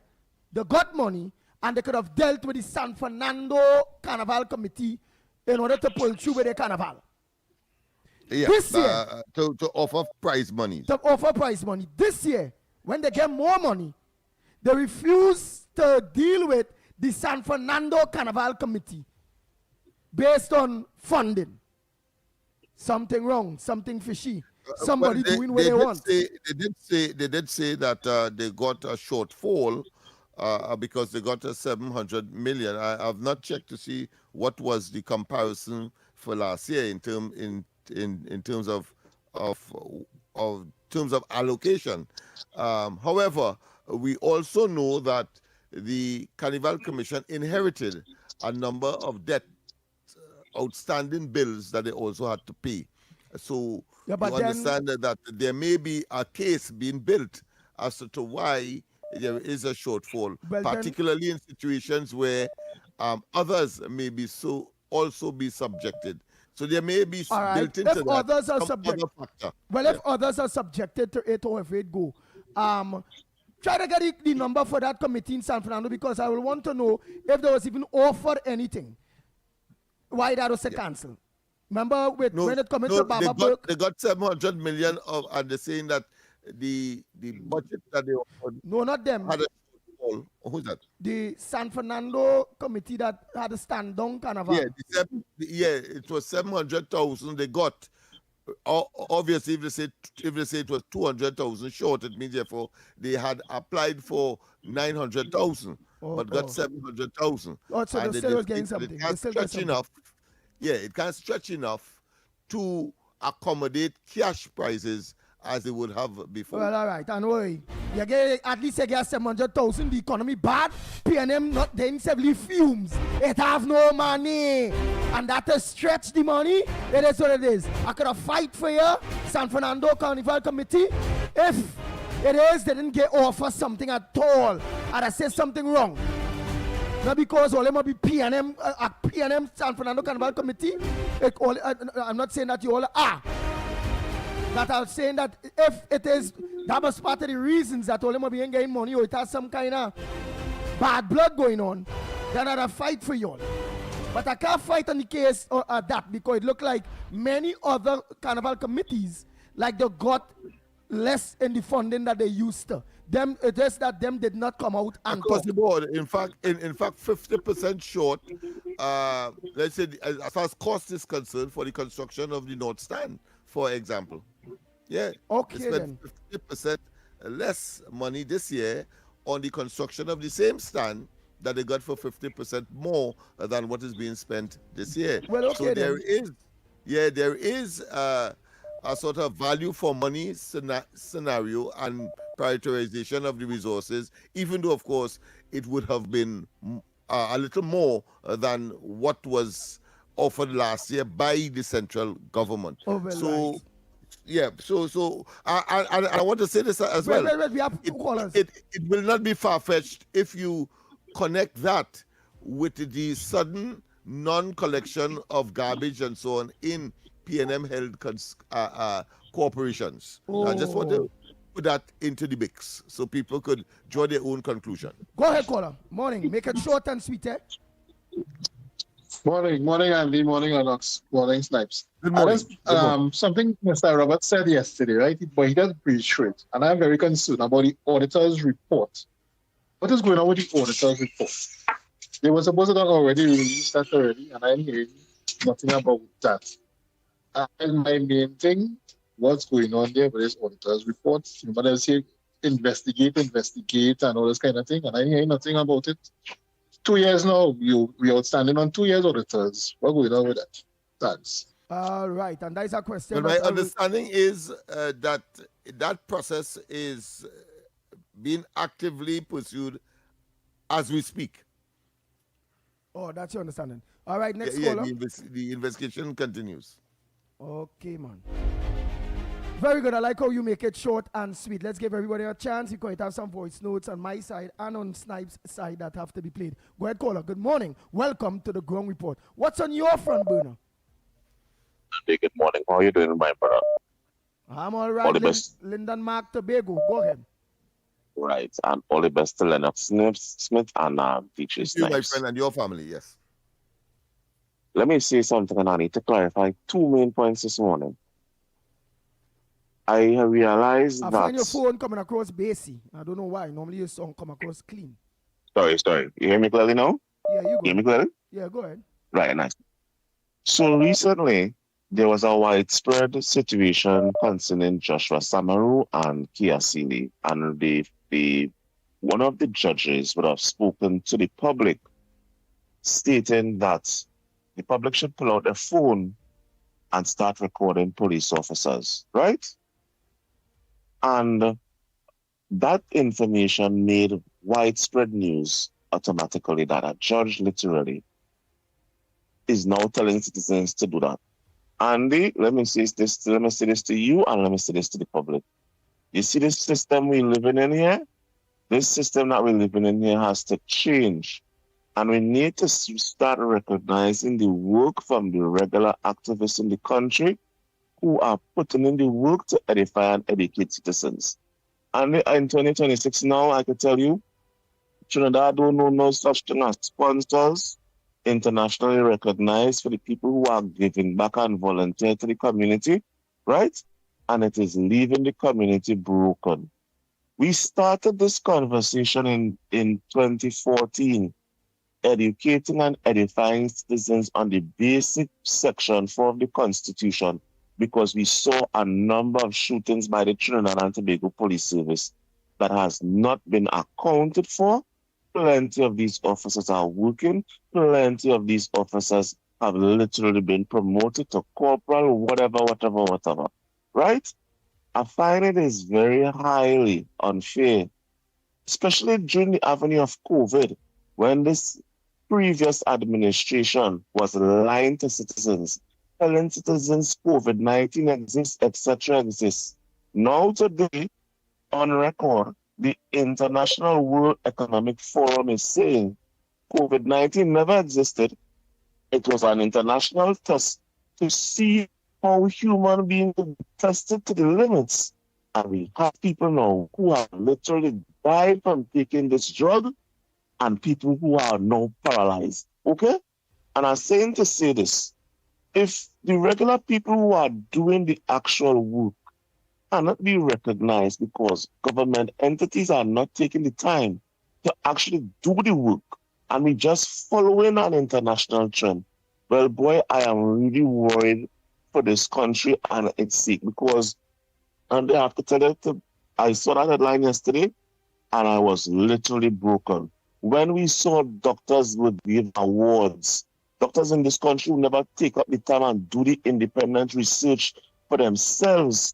they got money and they could have dealt with the San Fernando Carnival Committee in order to pull through with the carnival. Yeah, this year, to offer prize money. This year, when they get more money, they refuse to deal with the San Fernando Carnival Committee based on funding. Something wrong, something fishy. Somebody doing what they want. They did say that they got a shortfall because they got a 700 million. I've not checked to see what was the comparison for last year in terms of allocation. However, we also know that the Carnival Commission inherited a number of outstanding bills that they also had to pay. So you understand that there may be a case being built as to why there is a shortfall, particularly in situations where others may be also be subjected. So there may be built into that others are some other factor. Well, if others are subjected to it or if it go, try to get the number for that committee in San Fernando, because I will want to know if there was even offered anything. Why that was a cancel? Remember when it comes to Baba Burke? They got 700 million and they're saying that the budget that they offered. No, not them. Had a shortfall. Who's that? The San Fernando committee that had a stand-down carnival. It was 700,000 they got. Obviously, if they say it was 200,000 short, it means therefore they had applied for 900,000, but got 700,000. Oh, so they still getting something. It can't stretch enough. Yeah, it can't stretch enough to accommodate cash prices as they would have before. Well, all right, and worry. You get at least you get 700,000. The economy bad. PNM not then severely fumes. It have no money, and that to stretch the money. It is what it is. I could have fight for you, San Fernando Carnival Committee. If it is, they didn't get offer something at all, and I say something wrong. Not because all them might be PNM, San Fernando Carnival Committee. I'm not saying that you all are. that are saying that if it is, that was part of the reasons that Olema being getting money or it has some kind of bad blood going on, then I'd fight for you all. But I can't fight on the case of that because it looked like many other carnival committees, like they got less in the funding that they used to. Them, it is that them did not come out and across talk. the board. In fact, 50% short. Let's say as far as cost is concerned for the construction of the North Stand, for example. Yeah. Okay. They spent 50% less money this year on the construction of the same stand that they got for 50% more than what is being spent this year. Well, okay, so there is a sort of value for money scenario and prioritization of the resources, even though, of course, it would have been a little more than what was offered last year by the central government. So, yeah, so I want to say this as well. Wait, we have callers. It will not be far-fetched if you connect that with the sudden non-collection of garbage and so on in P&M held corporations. I just want to put that into the mix so people could draw their own conclusion. Go ahead, caller. Morning. Make it short and sweet, eh? Morning, Andy. Morning, Lennox. Morning, Snipes. Good morning. Something Mr. Roberts said yesterday, right? But he doesn't breathe straight. And I'm very concerned about the auditor's report. What is going on with the auditor's report? They were supposed to have already released that already, and I'm hearing nothing about that. And my main thing, what's going on there with this auditor's report? But they say investigate, and all this kind of thing, and I hear nothing about it. 2 years now, we outstanding on 2 years auditors. What's going on with that? Thanks. All right, and that is a question. Well, my understanding is that that process is being actively pursued as we speak. Oh, that's your understanding. All right, next Yeah, caller. the investigation continues. Okay, man. Very good. I like how you make it short and sweet. Let's give everybody a chance. You can have some voice notes on my side and on Snipes' side that have to be played. Go ahead, caller. Good morning. Welcome to the Ground Report. What's on your front burner? Hey, good morning. How are you doing, my brother? I'm all right. All the best. Lyndon Mark Tobago. Go ahead. Right. And all the best to Lennox Smith and DJ Snipes. You, my friend, and your family, yes. Let me say something, and I need to clarify two main points this morning. I realized I that... find your phone coming across bassy. I don't know why. Normally your song come across clean. Sorry. You hear me clearly now? Yeah, you go. Hear me clearly? Yeah, go ahead. Right, nice. So recently, there was a widespread situation concerning Joshua Samaru and Kiasini, and one of the judges would have spoken to the public, stating that the public should pull out their phone and start recording police officers, right? And that information made widespread news automatically that a judge literally is now telling citizens to do that. Andy, let me say this to you, and let me say this to the public. You see this system we're living in here? This system that we're living in here has to change. And we need to start recognizing the work from the regular activists in the country who are putting in the work to edify and educate citizens. And in 2026 now, I can tell you, Trinidad don't know no such thing as sponsors, internationally recognized for the people who are giving back and volunteer to the community, right? And it is leaving the community broken. We started this conversation in 2014, educating and edifying citizens on the basic section 4 of the Constitution, because we saw a number of shootings by the Trinidad and Tobago Police Service that has not been accounted for. Plenty of these officers are working. Plenty of these officers have literally been promoted to corporal, whatever, right? I find it is very highly unfair, especially during the avenue of COVID, when this previous administration was lying to citizens, telling citizens COVID-19 exists, etc. exists. Now today, on record, the International World Economic Forum is saying COVID-19 never existed. It was an international test to see how human beings are tested to the limits. And we have people now who have literally died from taking this drug and people who are now paralyzed. Okay? And I'm saying to say this, if the regular people who are doing the actual work cannot be recognized because government entities are not taking the time to actually do the work, and we just following an international trend, well, boy, I am really worried for this country and its sake, because, and I have to tell you, I saw that headline yesterday, and I was literally broken. When we saw doctors would give awards, doctors in this country will never take up the time and do the independent research for themselves.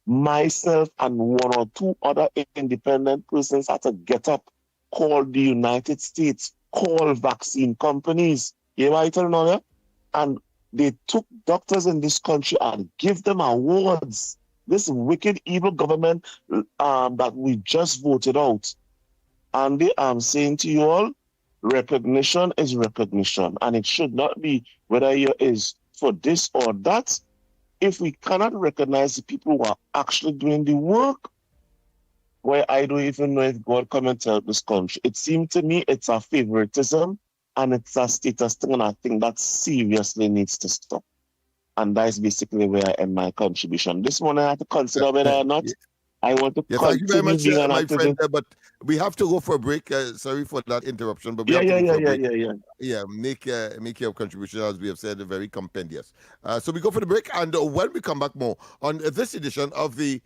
Myself and one or two other independent persons had to get up, call the United States, call vaccine companies. You know what I tell you? And they took doctors in this country and give them awards. This wicked, evil government that we just voted out. And I'm saying to you all, recognition is recognition, and it should not be whether you is for this or that. If we cannot recognize the people who are actually doing the work, well, I don't even know if God come and help this country. It seems to me it's a favoritism and it's a status thing, and I think that seriously needs to stop. And that's basically where I end my contribution. This morning I have to consider whether or not I want to continue thank you very much, being an my activist. friend. But we have to go for a break. Sorry for that interruption, but we have to go for a break. Yeah, make your contribution, as we have said, very compendious. So we go for the break, and when we come back, more on this edition of the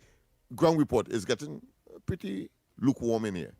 Ground Report is getting pretty lukewarm in here.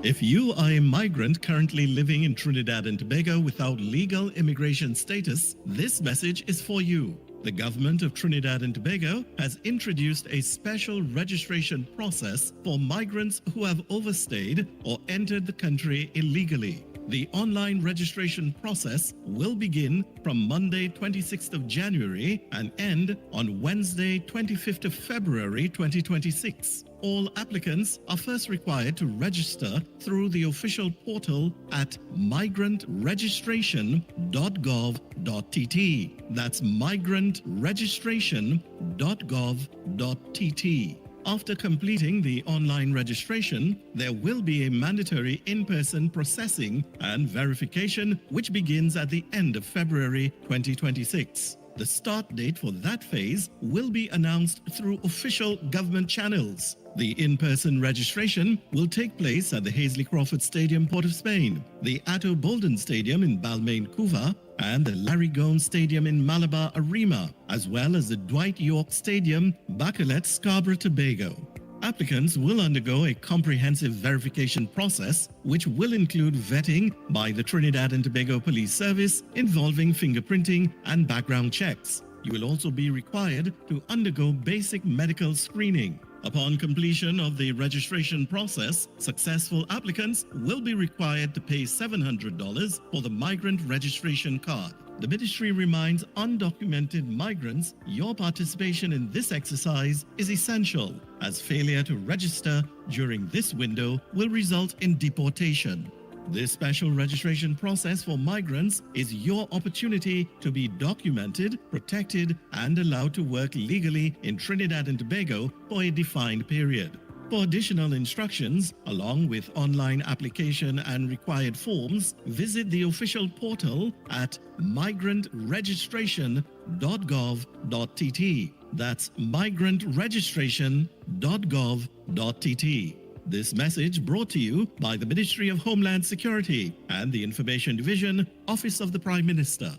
If you are a migrant currently living in Trinidad and Tobago without legal immigration status, this message is for you. The government of Trinidad and Tobago has introduced a special registration process for migrants who have overstayed or entered the country illegally. The online registration process will begin from Monday 26th of January and end on Wednesday 25th of February 2026. All applicants are first required to register through the official portal at migrantregistration.gov.tt. That's migrantregistration.gov.tt. After completing the online registration, there will be a mandatory in-person processing and verification which begins at the end of February 2026. The start date for that phase will be announced through official government channels. The in-person registration will take place at the Hazley Crawford Stadium, Port of Spain, the Atto Bolden Stadium in Balmain, Couva, and the Larry Gomes Stadium in Malabar, Arima, as well as the Dwight York Stadium, Bacalet, Scarborough, Tobago. Applicants will undergo a comprehensive verification process, which will include vetting by the Trinidad and Tobago Police Service involving fingerprinting and background checks. You will also be required to undergo basic medical screening. Upon completion of the registration process, successful applicants will be required to pay $700 for the migrant registration card. The ministry reminds undocumented migrants your participation in this exercise is essential, as failure to register during this window will result in deportation. This special registration process for migrants is your opportunity to be documented, protected, and allowed to work legally in Trinidad and Tobago for a defined period. For additional instructions, along with online application and required forms, visit the official portal at migrantregistration.gov.tt. That's migrantregistration.gov.tt. This message brought to you by the Ministry of Homeland Security and the Information Division, Office of the Prime Minister.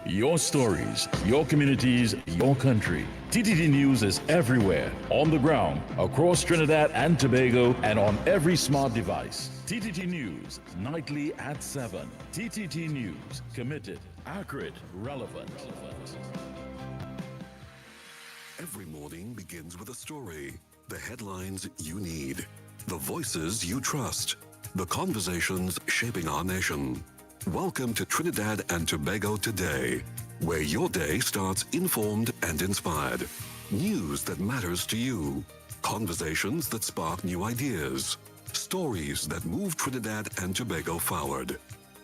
Your stories, your communities, your country. TTT News is everywhere, on the ground, across Trinidad and Tobago, and on every smart device. TTT News, nightly at 7. TTT News, committed, accurate, relevant. Every morning begins with a story. The headlines you need. The voices you trust. The conversations shaping our nation. Welcome to Trinidad and Tobago Today, where your day starts informed and inspired. News that matters to you. Conversations that spark new ideas. Stories that move Trinidad and Tobago forward.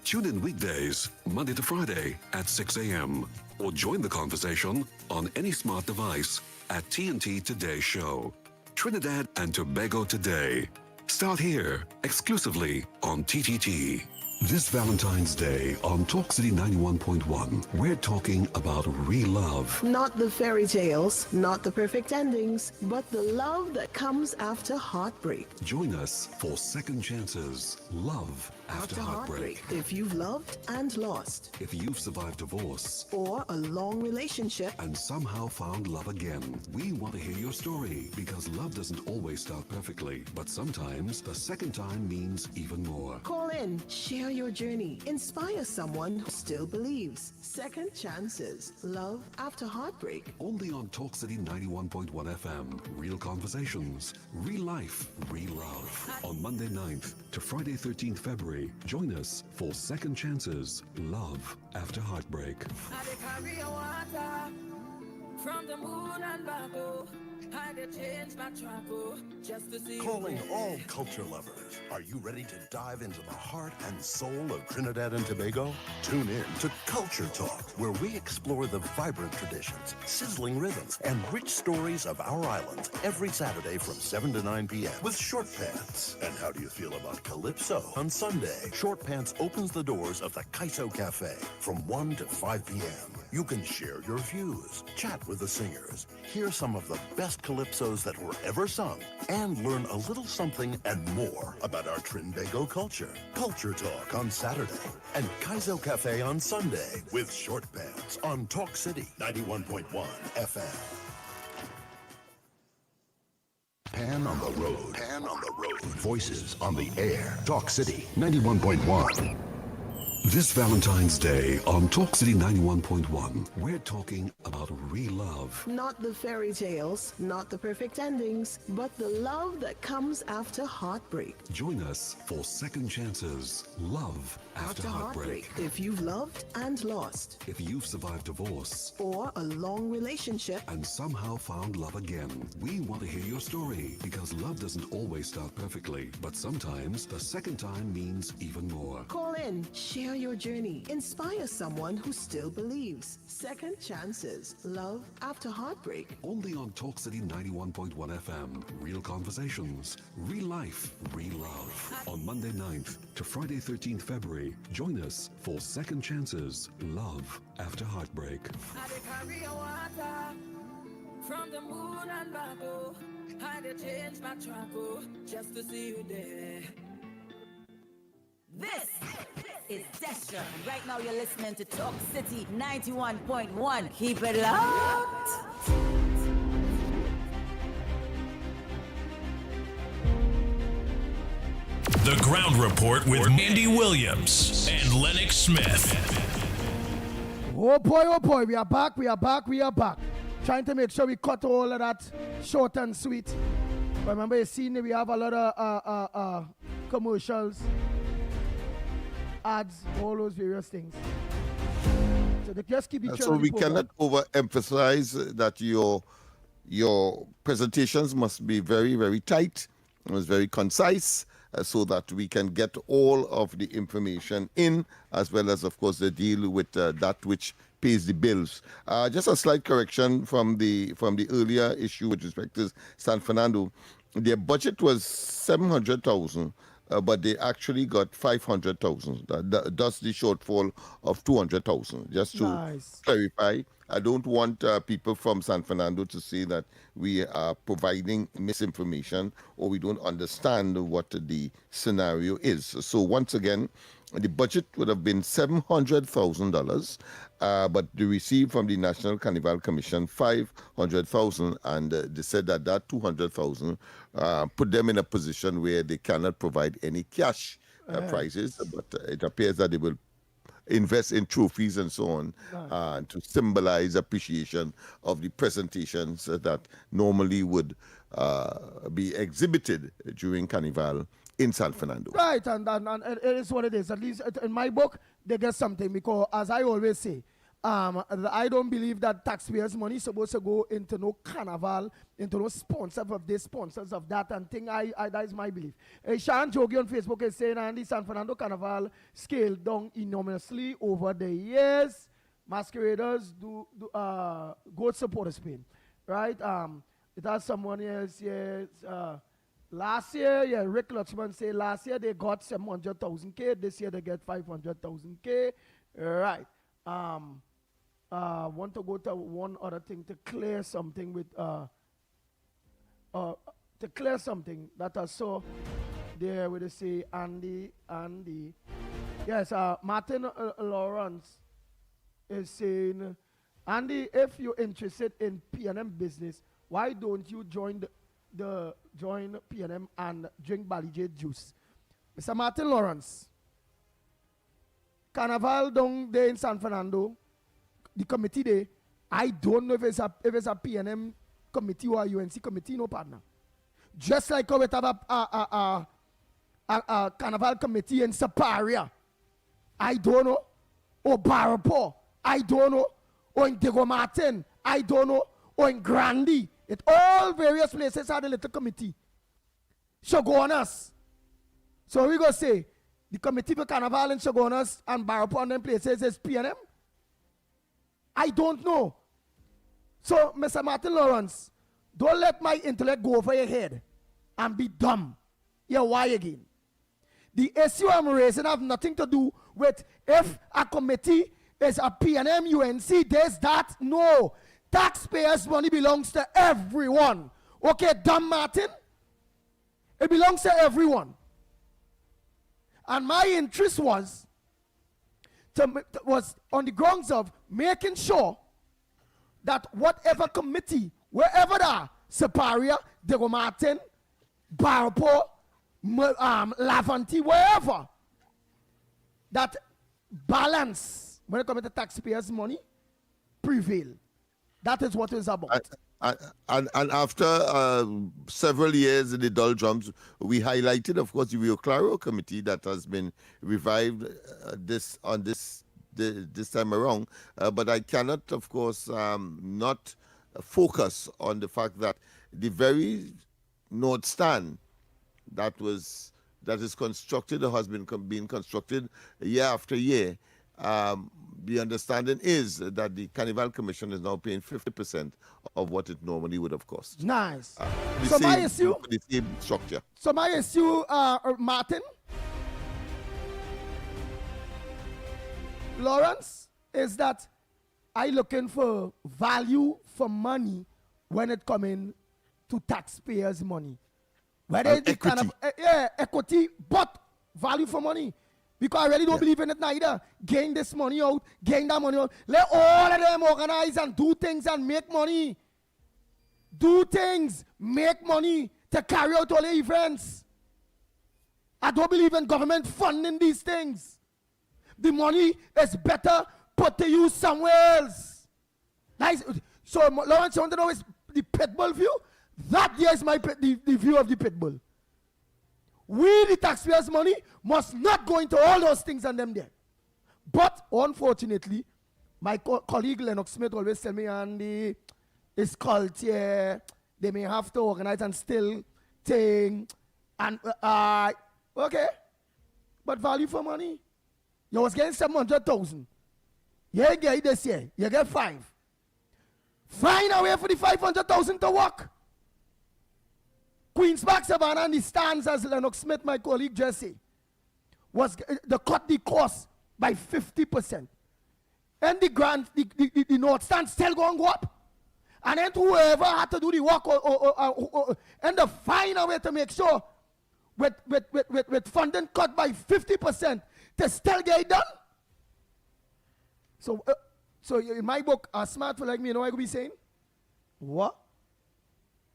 Tune in weekdays, Monday to Friday at 6 a.m. or join the conversation on any smart device at TNT Today Show. Trinidad and Tobago Today. Start here, exclusively on TTT. This Valentine's Day on Talk City 91.1, we're talking about real love. Not the fairy tales, not the perfect endings, but the love that comes after heartbreak. Join us for Second Chances, Love After Heartbreak. If you've loved and lost. If you've survived divorce. Or a long relationship. And somehow found love again. We want to hear your story because love doesn't always start perfectly, but sometimes the second time means even more. Call in, share your journey, inspire someone who still believes. Second Chances, Love After Heartbreak. Only on Talk City 91.1 FM. Real conversations, real life, real love. On Monday 9th to Friday 13th February, join us for Second Chances, Love After Heartbreak. From the moon and back, oh, I did change my track, oh, just to see. Calling all culture lovers. Are you ready to dive into the heart and soul of Trinidad and Tobago? Tune in to Culture Talk, where we explore the vibrant traditions, sizzling rhythms, and rich stories of our island every Saturday from 7 to 9 p.m. with Short Pants. And how do you feel about Calypso? On Sunday, Short Pants opens the doors of the Kaiso Cafe from 1 to 5 p.m. You can share your views, chat with the singers, hear some of the best calypsos that were ever sung, and learn a little something and more about our Trinbago culture. Culture Talk on Saturday and Kaiso Cafe on Sunday with Short Pants on Talk City 91.1 FM. Pan on the road. Pan on the road. Voices on the air. Talk City 91.1. This Valentine's Day on Talk City 91.1, we're talking about real love. Not the fairy tales, not the perfect endings, but the love that comes after heartbreak. Join us for Second Chances, Love After Heartbreak. If you've loved and lost. If you've survived divorce. Or a long relationship. And somehow found love again. We want to hear your story because love doesn't always start perfectly, but sometimes the second time means even more. Call in, share your journey, inspire someone who still believes. Second Chances, Love After Heartbreak. Only on Talk City 91.1 FM. Real conversations, real life, real love. On Monday 9th to Friday 13th February, join us for Second Chances, Love After Heartbreak. I did carry a water from the moon and back, oh, I did change my track, oh, just to see you there. This is Desha. And right now you're listening to Talk City 91.1. Keep it locked. The Ground Report with Andy Williams and Lennox Smith. Oh boy, we are back. Trying to make sure we cut all of that short and sweet. Remember, you seen we have a lot of commercials, ads, all those various things. So they just keep each other. So we cannot overemphasize that your presentations must be very, very tight. It was very concise. So that we can get all of the information in, as well as, of course, the deal with that which pays the bills. Just a slight correction from the earlier issue with respect to San Fernando. Their budget was 700,000, but they actually got 500,000. That's the shortfall of 200,000. Just to clarify. I don't want people from San Fernando to say that we are providing misinformation or we don't understand what the scenario is. So once again, the budget would have been $700,000, but they received from the National Carnival Commission $500,000, and they said that $200,000 put them in a position where they cannot provide any cash prizes, but it appears that they will invest in trophies and so on to symbolize appreciation of the presentations that normally would be exhibited during Carnival in San Fernando. Right, and it is what it is. At least in my book, they get something because, as I always say, I don't believe that taxpayers' money is supposed to go into no carnival, into no sponsors of this, sponsors of that, and thing. That is my belief. Sean Jogi on Facebook is saying, Andy, San Fernando Carnival scaled down enormously over the years. Masqueraders go support Spain, right? It has someone else here. Last year, Rick Lutchman say last year they got 700,000 K. This year they get 500,000 K. Right. Want to go to one other thing to clear something with that I saw there where they say Andy. Yes, Martin Lawrence is saying, Andy, if you're interested in P&M business, why don't you join P&M and drink Balijay juice? Mr. Martin Lawrence, Carnival down there in San Fernando, the committee there, I don't know if it's a P&M committee or a UNC committee, no partner. Just like how we have a Carnival committee in Saparia, I don't know, or Barapo, I don't know, or in Diego Martin, I don't know, or in Grandi. It all various places had a little committee. Shogunas. So we go say, the committee for Carnival in Shogunas and Barapo and them places is P&M? I don't know. So, Mr. Martin Lawrence, don't let my intellect go over your head and be dumb. Yeah, why again? The issue I'm raising have nothing to do with if a committee is a P&M, UNC, this, that. No. Taxpayers' money belongs to everyone. Okay, dumb Martin? It belongs to everyone. And my interest was on the grounds of making sure that whatever committee, wherever they are, Separia, Diego Martin, Barapo, Lavanti, wherever, that balance when it comes to taxpayers' money prevail. That is what it's about. And after several years in the doldrums, we highlighted, of course, the Rio Claro committee that has been revived this time around. But I cannot, of course, not focus on the fact that the very North Stand that is constructed or has been being constructed year after year. The understanding is that the Carnival Commission is now paying 50% of what it normally would have cost. Nice. The same structure. So my issue, Martin, Lawrence, is that I looking for value for money when it coming to taxpayers' money. Whether it's equity. Equity, but value for money. Because I really don't believe in it neither. Gain this money out, gain that money out. Let all of them organize and do things and make money. Do things, make money to carry out all the events. I don't believe in government funding these things. The money is better put to use somewhere else. Nice. So, Lawrence, you want to know is the pitbull view? That there is the view of the pitbull. We, the taxpayers' money, must not go into all those things and them there. But, unfortunately, my colleague Lennox Smith always tell me, Andy, it's culture, they may have to organize and still thing. And, okay. But value for money. You was getting 700,000. You get it this year. You get 5. Find a way for the 500,000 to work. Queen's Park Savannah and the stands, as Lennox Smith, my colleague, just say, was they cut the cost by 50%. And the North Stand still going to go up. And then whoever had to do the work and they find a way to make sure with funding cut by 50% to still get it done. So in my book, a smart for like me, you know what I could be saying? What?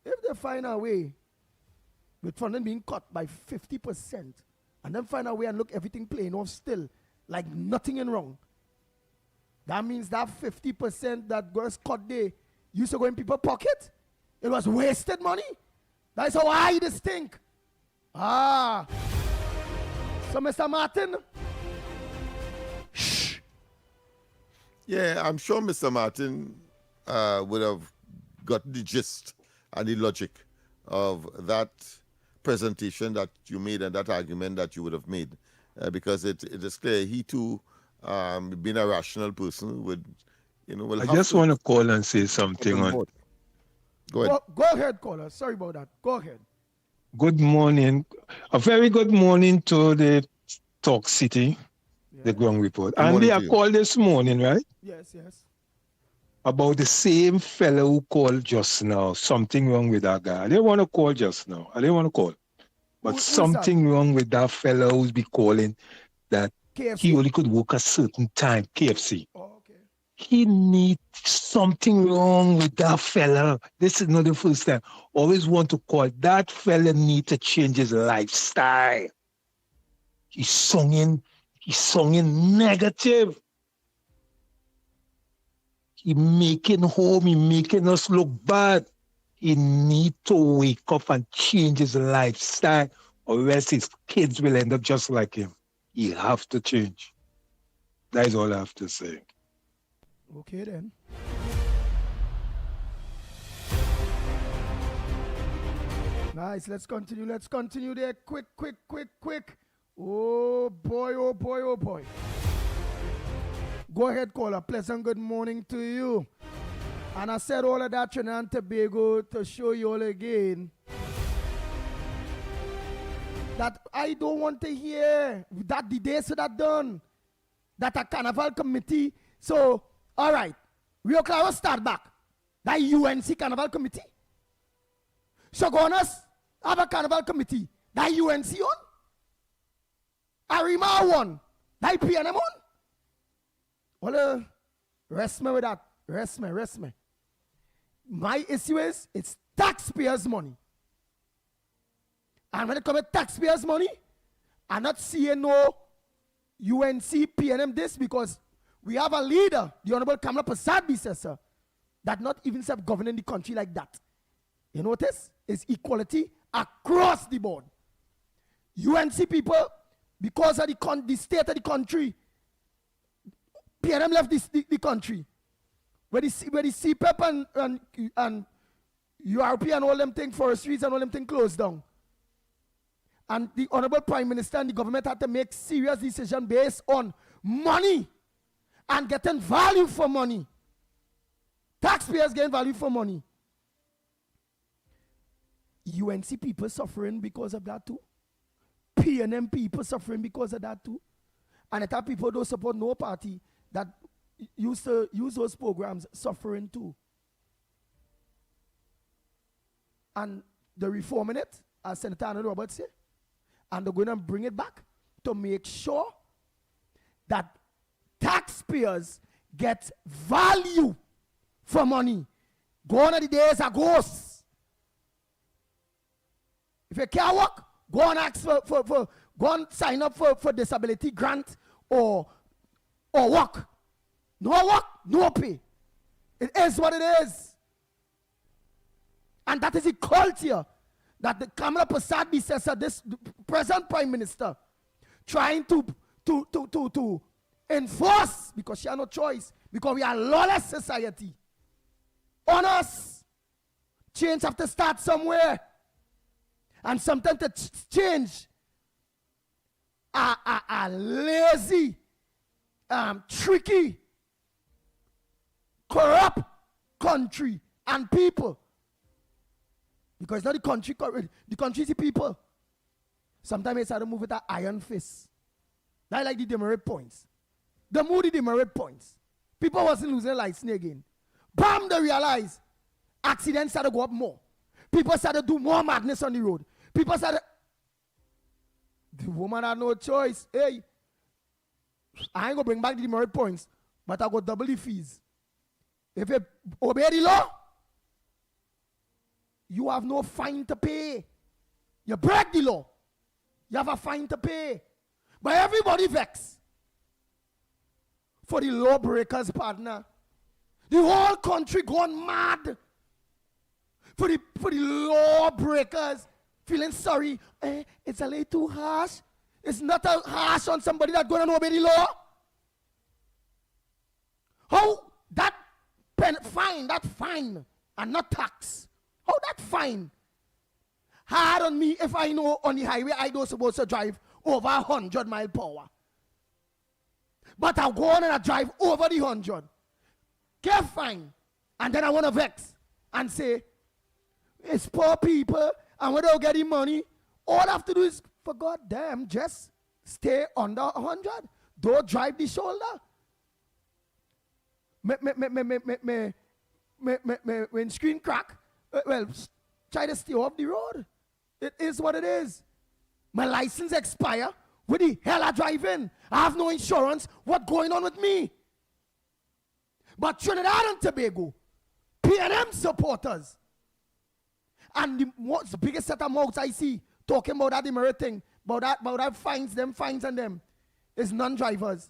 If they find a way with funding being cut by 50%, and then find a way and look everything plain off still, like nothing in wrong, that means that 50% that was cut there used to go in people's pocket. It was wasted money. That's how I this think. So Mr. Martin, shh. Yeah, I'm sure Mr. Martin would have got the gist and the logic of that presentation that you made and that argument that you would have made, because it is clear he too, being a rational person, would, will I have just to want to call and say something on. Go ahead. Go ahead, caller. Sorry about that. Go ahead. Good morning. A very good morning to the Talk City, the Ground Report. Good And morning they to are you. called this morning, right? Yes. About the same fellow who called just now. Something wrong with that guy. I didn't want to call just now. I didn't want to call. But Who's something wrong with that fellow who's be calling that KFC? he only could work a certain time. KFC. He needs something wrong with that fella. This is not the first time. Always want to call. That fella need to change his lifestyle. He's singing negative. He making us look bad. He need to wake up and change his lifestyle, or else his kids will end up just like him. He have to change. That is all I have to say. Okay then. Nice. Let's continue there. Quick. Oh boy. Go ahead, caller. Pleasant good morning to you. And I said all of that Trinidad and Tobago to show you all again that I don't want to hear that the days that done. That a carnival committee. So, all right. Rio Claro start back. That UNC carnival committee. So go on us have a carnival committee. That UNC on. Arima one. That PNM on. Well, rest me with that. Rest me. My issue is, it's taxpayers' money. And when it comes to taxpayers' money, I'm not seeing no UNC PNM this, because we have a leader, the Honorable Kamala Prasad says, sir, that not even governing the country like that. You notice? It's equality across the board. UNC people, because of the state of the country, PNM left the country. Where the CPEP and URP and all them things, forestries and all them things closed down. And the Honorable Prime Minister and the government had to make serious decisions based on money and getting value for money. Taxpayers getting value for money. UNC people suffering because of that too. PNM people suffering because of that too. And the people don't support no party that used to use those programs suffering too. And they're reforming it, as Senator Arnold Roberts said, and they're going to bring it back to make sure that taxpayers get value for money. Gone are the days are ghosts. If you can't work, go and ask go and sign up for disability grant or work. No work, no pay. It is what it is. And that is the culture that the Kamala Prasad says, this present Prime Minister, trying to enforce, because she has no choice, because we are a lawless society. On us. Change have to start somewhere. And sometimes to change a lazy, tricky, corrupt country and people. Because it's not the country, the country is the people. Sometimes it's hard to move with that iron fist. That's like the demerit points. The moody demerit points. People wasn't losing their lives again. Bam, they realize accidents started to go up more. People started to do more madness on the road. People started. The woman had no choice. Hey, I ain't gonna bring back the demerit points, but I go double the fees. If you obey the law, you have no fine to pay. You break the law, you have a fine to pay. But everybody vex for the lawbreakers, partner. The whole country gone mad for the lawbreakers, feeling sorry. It's a little too harsh. It's not a harsh on somebody that's going to obey the law. How that fine, and not tax. How that fine hard on me if I know on the highway I don't supposed to drive over 100 mile per hour. But I'll go on and I drive over the 100. Get fine. And then I want to vex and say, it's poor people and without getting money, all I have to do is, for goddamn, just stay under 100. Don't drive the shoulder. When screen crack, well, try to stay off the road. It is what it is. My license expire. Where the hell I drive in? I have no insurance. What's going on with me? But Trinidad and Tobago, PNM supporters, and the biggest set of mouths I see talking about that demerit thing, about that fines and them, is non-drivers.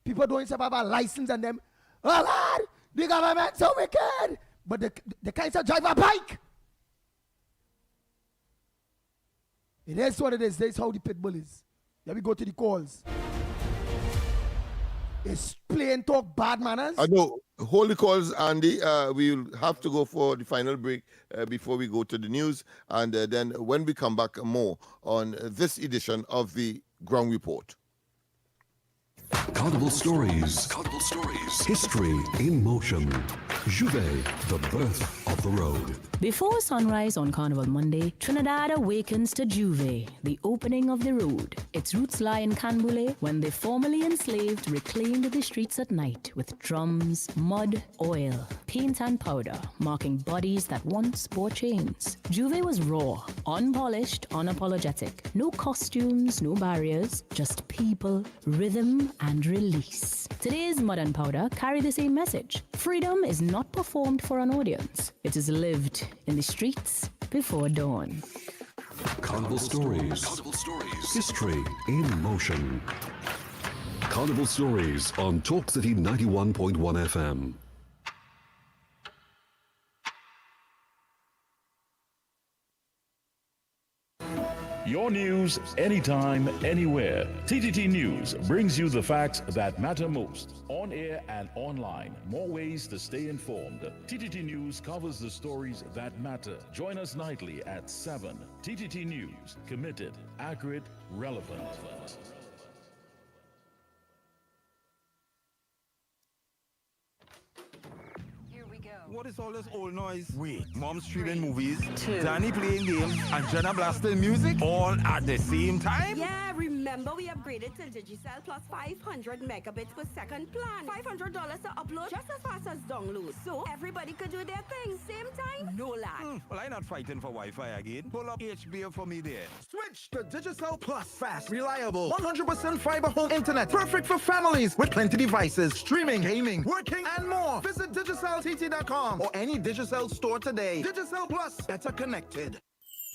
People don't have a license and them, oh Lord, the government's so wicked. But the kinds of drive a bike. It is what it is. That's how the pit bull is. Then we go to the calls. It's plain talk, bad manners. I know. Hold the calls, Andy. We'll have to go for the final break before we go to the news. And then when we come back, more on this edition of the Ground Report. Carnival Stories. Carnival Stories. History in motion. Juve, the birth of the road. Before sunrise on Carnival Monday, Trinidad awakens to Juve, the opening of the road. Its roots lie in Canboulay, when the formerly enslaved reclaimed the streets at night with drums, mud, oil, paint and powder, marking bodies that once bore chains. Juve was raw, unpolished, unapologetic. No costumes, no barriers, just people, rhythm, and release. Today's mud and powder carry the same message. Freedom is not performed for an audience. It is lived in the streets before dawn. Carnival Stories. Carnival Stories. History in motion. Carnival Stories on Talk City 91.1 FM. Your news, anytime, anywhere. TTT News brings you the facts that matter most. On air and online. More ways to stay informed. TTT News covers the stories that matter. Join us nightly at 7. TTT News. Committed, accurate, relevant. What is all this old noise? Wait, Mom streaming movies, Danny playing games, and Jenna blasting music all at the same time? Yeah, remember we upgraded to Digicel plus 500 megabits per second plan. $500 to upload just as fast as download. So everybody could do their thing, same time, no lag. Well, I'm not fighting for Wi-Fi again. Pull up HBO for me there. Switch to Digicel Plus. Fast, reliable, 100% fiber home internet. Perfect for families with plenty devices, streaming, gaming, working, and more. Visit DigicelTT.com or any Digicel store today. Digicel Plus, better connected.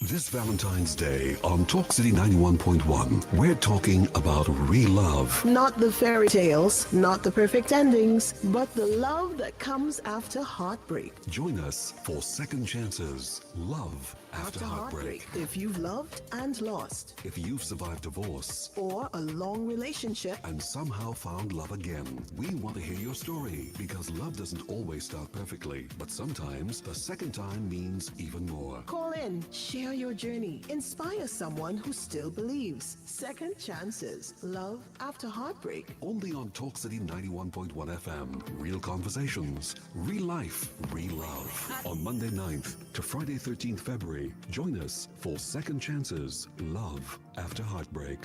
This Valentine's Day on Talk City 91.1, we're talking about real love. Not the fairy tales, not the perfect endings, but the love that comes after heartbreak. Join us for Second Chances, Love After Heartbreak. If you've loved and lost. If you've survived divorce. Or a long relationship. And somehow found love again. We want to hear your story because love doesn't always start perfectly, but sometimes the second time means even more. Call in, share your journey, inspire someone who still believes. Second Chances, Love After Heartbreak. Only on Talk City 91.1 FM. Real conversations, real life, real love. On Monday 9th to Friday 13th February, join us for Second Chances, Love After Heartbreak.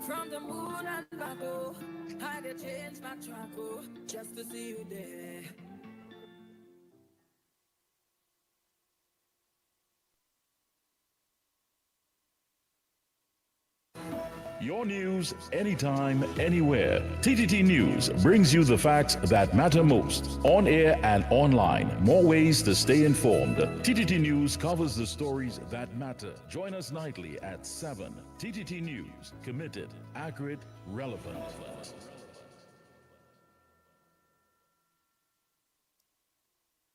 From the moon and back, oh, I did change my track, oh, just to see you there. Your news, anytime, anywhere. TTT News brings you the facts that matter most. On air and online. More ways to stay informed. TTT News covers the stories that matter. Join us nightly at 7. TTT News. Committed, accurate, relevant.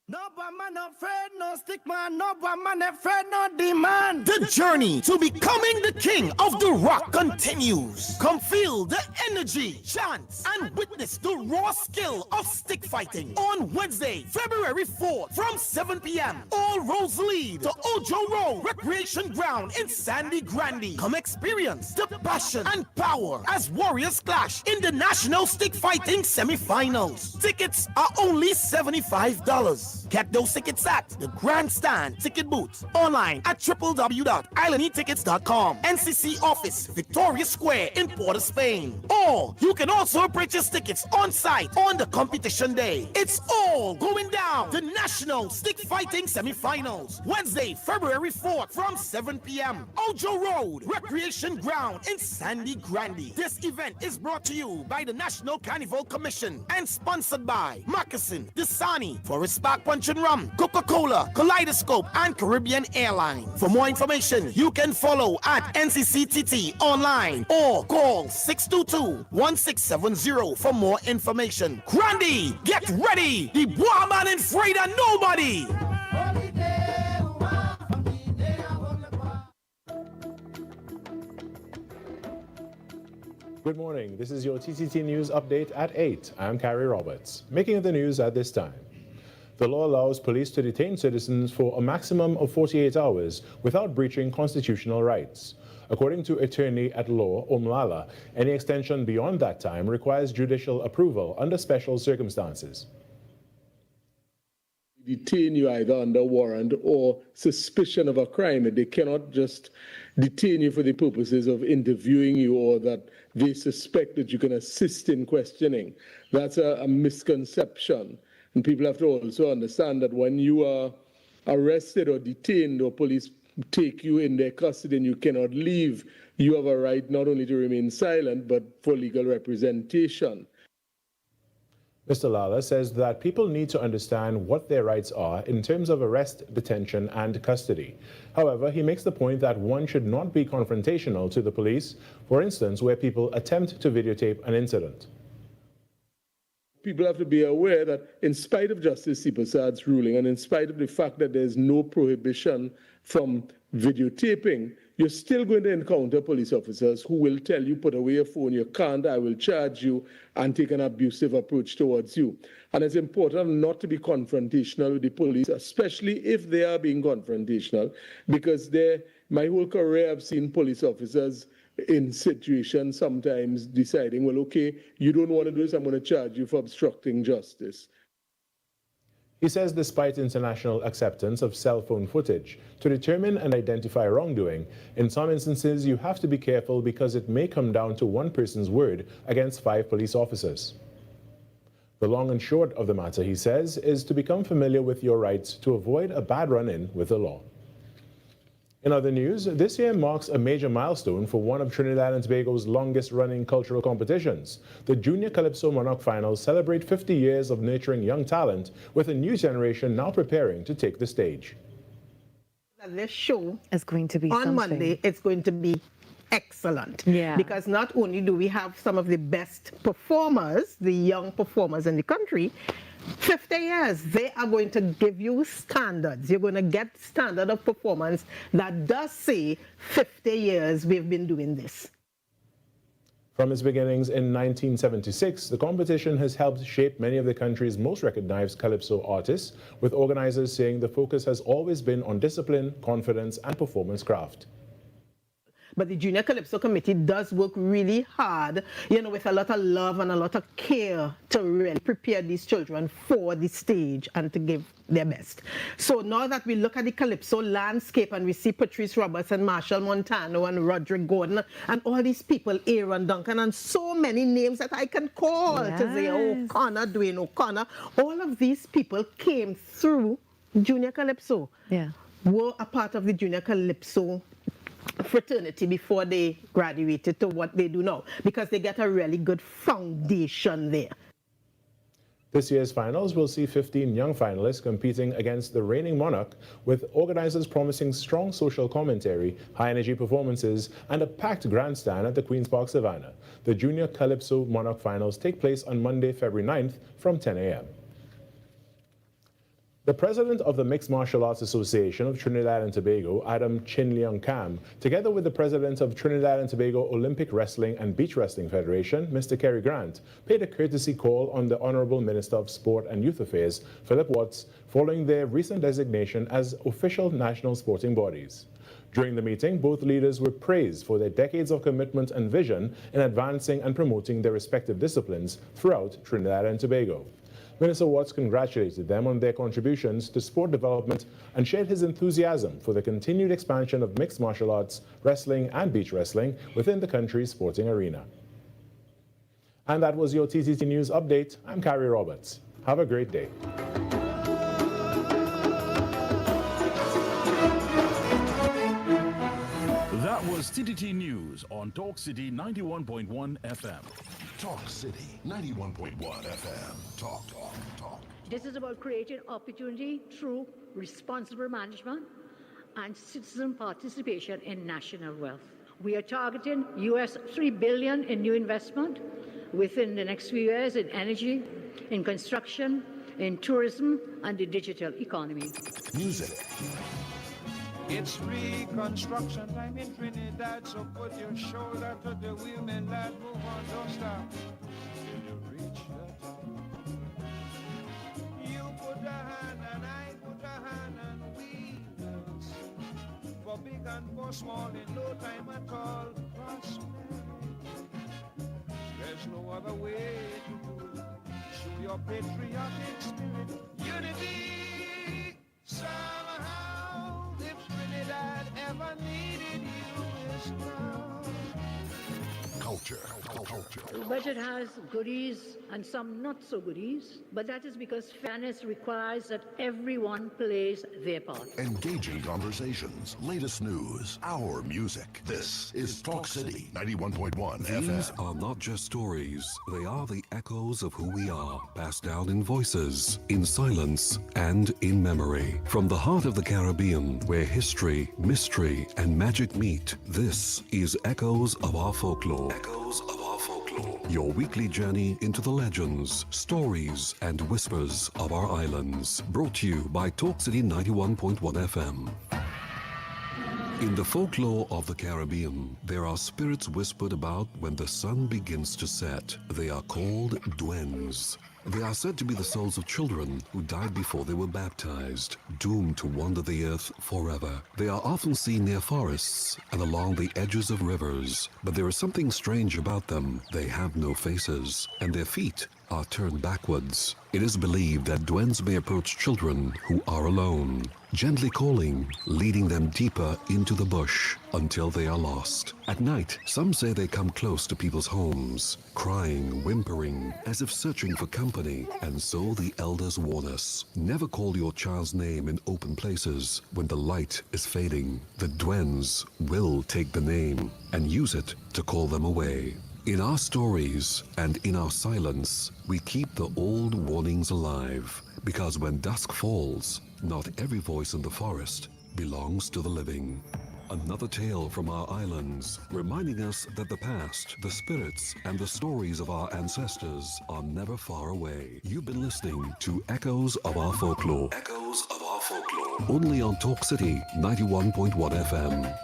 No man afraid, no stick man, no man afraid, no demand. The journey to becoming the king of the rock continues. Come feel the energy, chance, and witness the raw skill of stick fighting on Wednesday, February 4th from 7 p.m. All roads lead to Ojo Road Recreation Ground in Sandy Grandy. Come experience the passion and power as warriors clash in the National Stick Fighting Semi-Finals. Tickets are only $75. Get those tickets at the Grandstand Ticket Booth, online at www.islandetickets.com, NCC office, Victoria Square in Port of Spain. Or you can also purchase tickets on site on the competition day. It's all going down. The National Stick Fighting Semi-Finals, Wednesday, February 4th from 7 p.m. Ojo Road Recreation Ground in Sandy Grandy. This event is brought to you by the National Carnival Commission and sponsored by Moccasin, Dasani, Forest Park Punch and Rum, Coca-Cola, Kaleidoscope, and Caribbean Airline. For more information, you can follow at NCCTT online or call 622-1670 for more information. Grandy, get ready! The boy man ain't afraid of nobody! Good morning. This is your TTT News update at 8. I'm Carrie Roberts. Making the news at this time. The law allows police to detain citizens for a maximum of 48 hours without breaching constitutional rights. According to attorney at law Omlala, any extension beyond that time requires judicial approval under special circumstances. Detain you either under warrant or suspicion of a crime. They cannot just detain you for the purposes of interviewing you or that they suspect that you can assist in questioning. That's a misconception. And people have to also understand that when you are arrested or detained or police take you in their custody and you cannot leave, you have a right not only to remain silent, but for legal representation. Mr. Lala says that people need to understand what their rights are in terms of arrest, detention, and custody. However, he makes the point that one should not be confrontational to the police, for instance, where people attempt to videotape an incident. People have to be aware that in spite of Justice Sipasad's ruling and in spite of the fact that there's no prohibition from videotaping, you're still going to encounter police officers who will tell you, put away your phone, you can't, I will charge you, and take an abusive approach towards you. And it's important not to be confrontational with the police, especially if they are being confrontational, because my whole career I've seen police officers in situations sometimes deciding, well, okay, you don't want to do this, I'm going to charge you for obstructing justice. He says despite international acceptance of cell phone footage, to determine and identify wrongdoing, in some instances you have to be careful because it may come down to one person's word against 5 police officers. The long and short of the matter, he says, is to become familiar with your rights to avoid a bad run-in with the law. In other news, this year marks a major milestone for one of Trinidad and Tobago's longest-running cultural competitions. The Junior Calypso Monarch Finals celebrate 50 years of nurturing young talent, with a new generation now preparing to take the stage. This show is going to be on something. Monday. It's going to be excellent. Yeah. Because not only do we have some of the best performers, the young performers in the country, 50 years, they are going to give you standards. You're going to get standard of performance that does say 50 years we've been doing this. From its beginnings in 1976, the competition has helped shape many of the country's most recognized calypso artists, with organizers saying the focus has always been on discipline, confidence, and performance craft. But the Junior Calypso Committee does work really hard, with a lot of love and a lot of care to really prepare these children for the stage and to give their best. So now that we look at the Calypso landscape and we see Patrice Roberts and Marshall Montano and Roderick Gordon and all these people, Aaron Duncan, and so many names that I can call, to say O'Connor, Dwayne O'Connor, all of these people came through Junior Calypso, were a part of the Junior Calypso fraternity before they graduated to what they do now, because they get a really good foundation there. This year's finals will see 15 young finalists competing against the reigning monarch, with organizers promising strong social commentary, high-energy performances, and a packed grandstand at the Queen's Park Savannah. The Junior Calypso Monarch Finals take place on Monday, February 9th from 10 a.m. The president of the Mixed Martial Arts Association of Trinidad and Tobago, Adam Chin Leong Kam, together with the president of Trinidad and Tobago Olympic Wrestling and Beach Wrestling Federation, Mr. Kerry Grant, paid a courtesy call on the Honorable Minister of Sport and Youth Affairs, Philip Watts, following their recent designation as official national sporting bodies. During the meeting, both leaders were praised for their decades of commitment and vision in advancing and promoting their respective disciplines throughout Trinidad and Tobago. Minister Watts congratulated them on their contributions to sport development and shared his enthusiasm for the continued expansion of mixed martial arts, wrestling and beach wrestling within the country's sporting arena. And that was your TTT News Update. I'm Carrie Roberts. Have a great day. That was TTT News on Talk City 91.1 FM. Talk City 91.1 FM. Talk. This is about creating opportunity through responsible management and citizen participation in national wealth. We are targeting US $3 billion in new investment within the next few years in energy, in construction, in tourism, and the digital economy. Music. It's reconstruction time in Trinidad, so put your shoulder to the wheel, and lad, move on, don't stop till you reach the top. You put a hand and I put a hand and we will sing. For big and for small in no time at all, prosperity. There's no other way to do it. Show your patriotic spirit, unity somehow. If Trinidad ever needed you, it's now. Culture. The budget has goodies and some not so goodies, but that is because fairness requires that everyone plays their part. Engaging conversations, latest news, our music. This is Talk City 91.1 FM. These are not just stories. They are the echoes of who we are, passed down in voices, in silence, and in memory. From the heart of the Caribbean, where history, mystery, and magic meet, this is Echoes of Our Folklore. Echoes of Our Folklore. Your weekly journey into the legends, stories, and whispers of our islands. Brought to you by Talk City 91.1 FM. In the folklore of the Caribbean, there are spirits whispered about when the sun begins to set. They are called duendes. They are said to be the souls of children who died before they were baptized, doomed to wander the earth forever. They are often seen near forests and along the edges of rivers, but there is something strange about them. They have no faces, and their feet are turned backwards. It is believed that duendes may approach children who are alone, gently calling, leading them deeper into the bush until they are lost. At night, some say they come close to people's homes, crying, whimpering, as if searching for company. And so the elders warn us, never call your child's name in open places when the light is fading. The duendes will take the name and use it to call them away. In our stories and in our silence, we keep the old warnings alive, because when dusk falls, not every voice in the forest belongs to the living. Another tale from our islands, reminding us that the past, the spirits, and the stories of our ancestors are never far away. You've been listening to Echoes of Our Folklore. Echoes of Our Folklore. Only on Talk City 91.1 FM.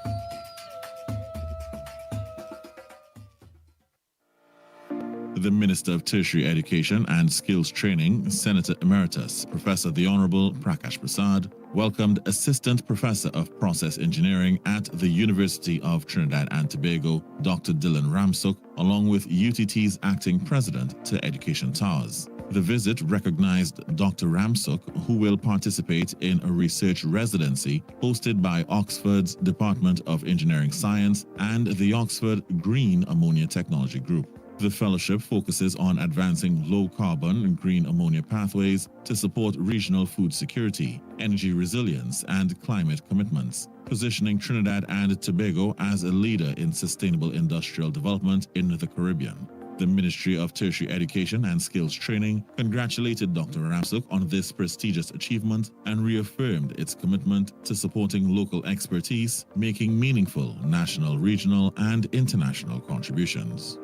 The Minister of Tertiary Education and Skills Training, Senator Emeritus, Professor the Honorable Prakash Prasad, welcomed Assistant Professor of Process Engineering at the University of Trinidad and Tobago, Dr. Dylan Ramsuk, along with UTT's Acting President to Education Towers. The visit recognized Dr. Ramsuk, who will participate in a research residency hosted by Oxford's Department of Engineering Science and the Oxford Green Ammonia Technology Group. The fellowship focuses on advancing low-carbon and green ammonia pathways to support regional food security, energy resilience, and climate commitments, positioning Trinidad and Tobago as a leader in sustainable industrial development in the Caribbean. The Ministry of Tertiary Education and Skills Training congratulated Dr. Ramsuk on this prestigious achievement and reaffirmed its commitment to supporting local expertise, making meaningful national, regional, and international contributions.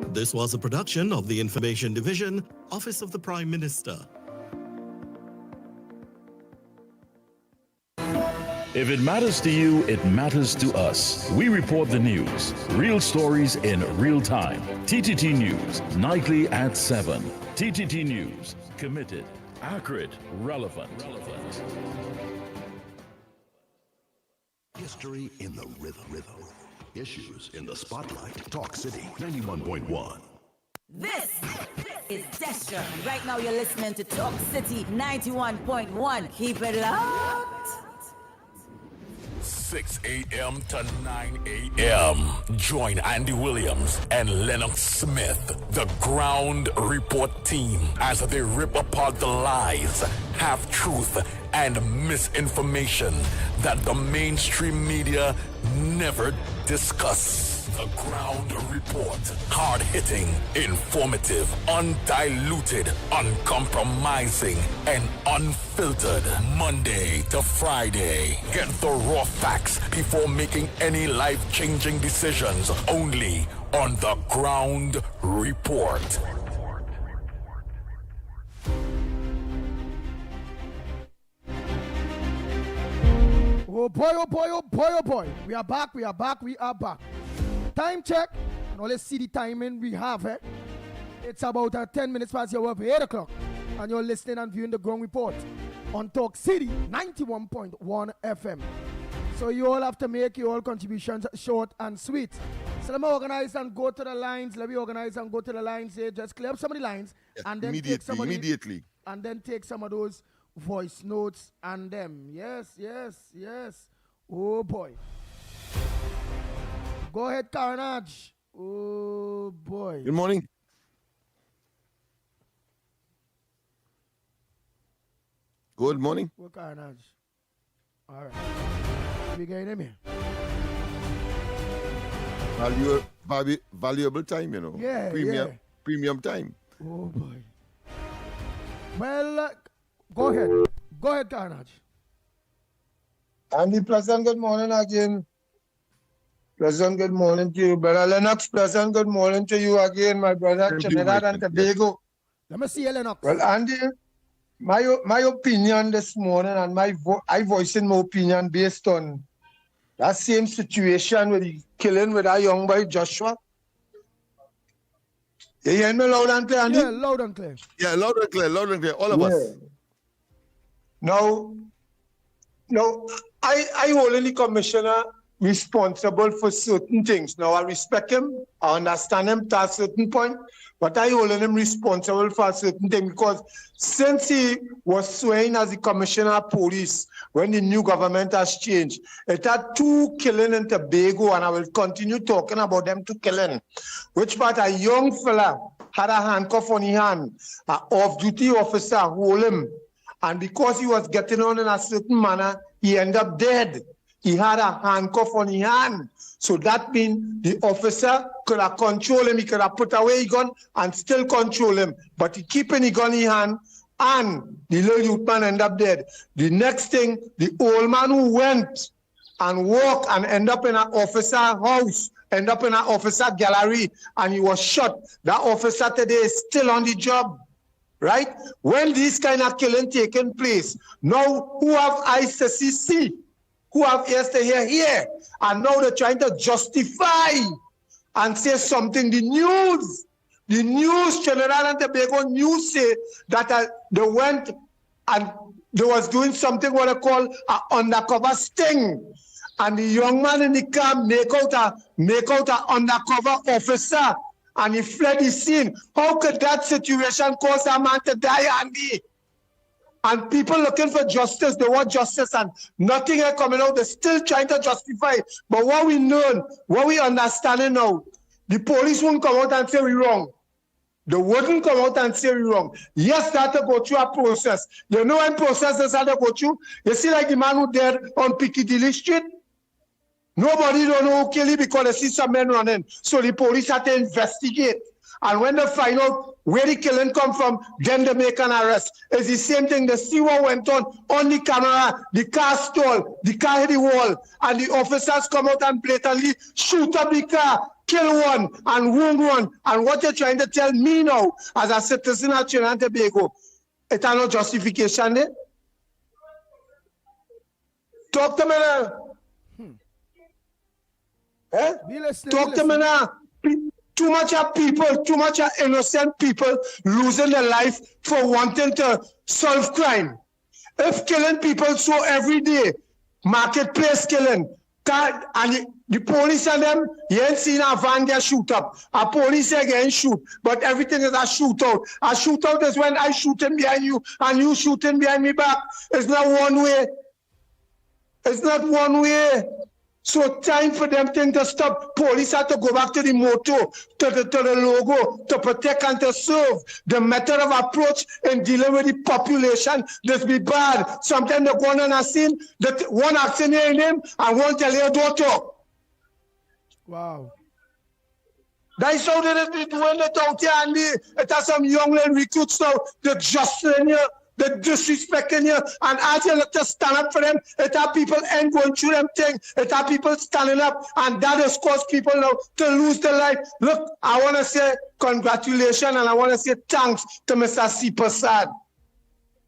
This was a production of the Information Division, Office of the Prime Minister. If it matters to you, it matters to us. We report the news, real stories in real time. TTT News, nightly at 7. TTT News, committed, accurate, relevant. History in the rhythm. Issues in the spotlight. Talk City 91.1. This is Destra. And right now you're listening to Talk City 91.1. Keep it locked. 6 a.m. to 9 a.m. Join Andy Williams and Lennox Smith, the Ground Report team, as they rip apart the lies, half-truth, and misinformation that the mainstream media never discuss. The Ground Report. Hard-hitting, informative, undiluted, uncompromising, and unfiltered. Monday to Friday. Get the raw facts before making any life-changing decisions. Only on The Ground Report. Oh boy, oh boy, oh boy, oh boy. We are back. Time check. Now let's see the timing we have. It's about 10 minutes past your 8 o'clock. And you're listening and viewing the Ground Report on Talk City 91.1 FM. So you all have to make your all contributions short and sweet. So let me organize and go to the lines. Say, just clear up some of the lines. Yes, and then immediately. And then take some of those voice notes and them. Yes. Oh boy. Go ahead, Carnage. Oh boy. Good morning. Good morning. Go Carnage. All right. We getting him here. Valuable time, you know. Yeah. Premium time. Oh boy. Well, go ahead. Go ahead, Carnage. Andy, pleasant good morning again. Pleasant good morning to you, brother Lennox. Pleasant good morning to you again, my brother Trinidad and Tobago. Let me see you, Lennox. Well, Andy, my opinion this morning, and I voicing my opinion based on that same situation with the killing with that young boy Joshua. You hear me loud and clear, Andy? Yeah, loud and clear. Yeah, loud and clear, all of us. Now, I hold the commissioner responsible for certain things. Now, I respect him, I understand him to a certain point, but I hold him responsible for a certain thing because since he was sworn as the commissioner of police, when the new government has changed, it had 2 killing in Tobago, and I will continue talking about them 2 killing, which part a young fella had a handcuff on his hand, an off-duty officer hold him, and because he was getting on in a certain manner, he ended up dead. He had a handcuff on his hand. So that means the officer could have controlled him. He could have put away his gun and still control him. But he keeping his gun in his hand, and the little youth man ended up dead. The next thing, the old man who went and walked and ended up in an officer house, ended up in an officer gallery, and he was shot. That officer today is still on the job. Right? When these kind of killing taking place, now who have eyes to see, who have ears to hear, and now they're trying to justify and say something. The news, Trinidad and Tobago news say that they went and they was doing something what they call an undercover sting. And the young man in the car make out an undercover officer, and he fled the scene. How could that situation cause a man to die, Andy? And people looking for justice, they want justice, and nothing is coming out. They're still trying to justify it. But what we know, what we understanding now, the police won't come out and say we're wrong. They wouldn't come out and say we're wrong. Yes, they have to go through a process. You know when processes have to go through? You see like the man who died on Piccadilly Street? Nobody don't know who killed him because they see some men running. So the police had to investigate. And when they find out where the killing come from, then they make an arrest. It's the same thing. They see what went on the camera. The car stole, the car hit the wall, and the officers come out and blatantly shoot up the car, kill one, and wound one. And what they're trying to tell me now, as a citizen of Trinidad and Tobago, it's no justification there. Talk to me now. Eh? Talk to me now. Too much of people, too much of innocent people losing their life for wanting to solve crime. If killing people so every day, marketplace killing, and the police and them, you ain't seen a van get shoot up. A police again shoot, but everything is a shootout. A shootout is when I shooting behind you and you shooting behind me back. It's not one way. It's not one way. So time for them things to stop. Police have to go back to the motto, to the logo, to protect and to serve. The method of approach in dealing with the population, this be bad. Sometimes they go on a scene, that one asking your name and one tell your daughter. Wow. That's how they doing it out here, and it has some young little recruits now, they're just in here. The disrespecting you, and as you look to stand up for them, it have people ain't going through them thing. It have people standing up, and that has caused people now to lose their life. Look, I want to say congratulations, and I want to say thanks to Mr. C. Prasad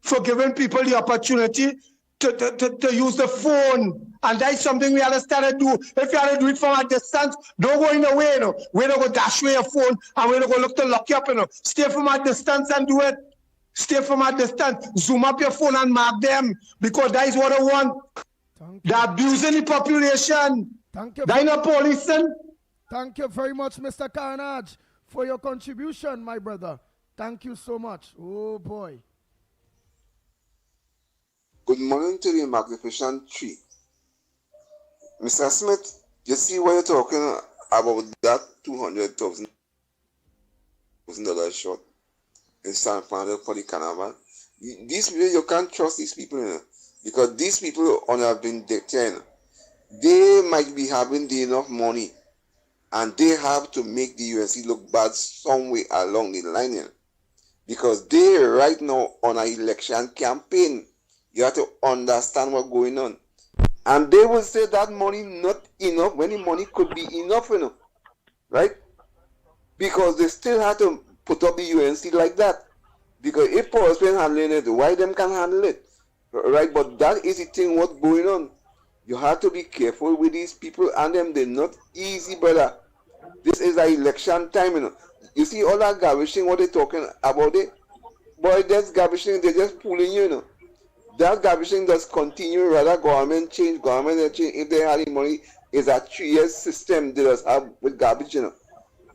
for giving people the opportunity to use the phone. And that's something we have to start to do. If you have to do it from a distance, don't go in the way, you know. We don't go dash away your phone, and we don't go look to lock you up, you know. Stay from a distance and do it. Stay from a distance. Zoom up your phone and mark them, because that is what I want. They're abusing the population. Thank you. They're not policing. Thank you very much, Mr. Carnage, for your contribution, my brother. Thank you so much. Oh, boy. Good morning to the Magnificent Tree. Mr. Smith, you see what you're talking about, that $200,000 shot in San Fernando for the carnival. These people, you can't trust these people, you know, because these people on have been detained. They might be having the enough money, and they have to make the UNC look bad somewhere along the line, you know, because they right now on an election campaign. You have to understand what's going on, and they will say that money not enough when the money could be enough, you know, right? Because they still have to put up the UNC like that. Because if Paul's been handling it, why them can handle it? Right? But that is the thing what's going on. You have to be careful with these people and them. They're not easy, brother. This is an election time, you know. You see all that garbage thing, what they're talking about it? Boy, that's garbage thing, they're just pulling you, you know. That garbage thing does continue, rather government change. If they had the money, it's a 3-year system they just have with garbage, you know.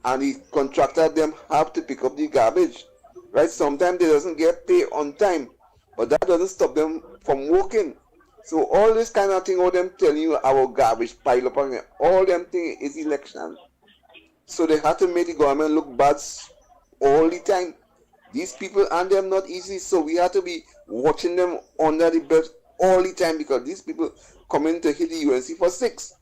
And the contractor them have to pick up the garbage, right? Sometimes they doesn't get paid on time, but that doesn't stop them from working. So all this kind of thing, all them telling you about garbage pile up on all them thing is election. So they have to make the government look bad all the time. These people and them not easy, so we have to be watching them under the belt all the time, because these people coming to hit the UNC for 6.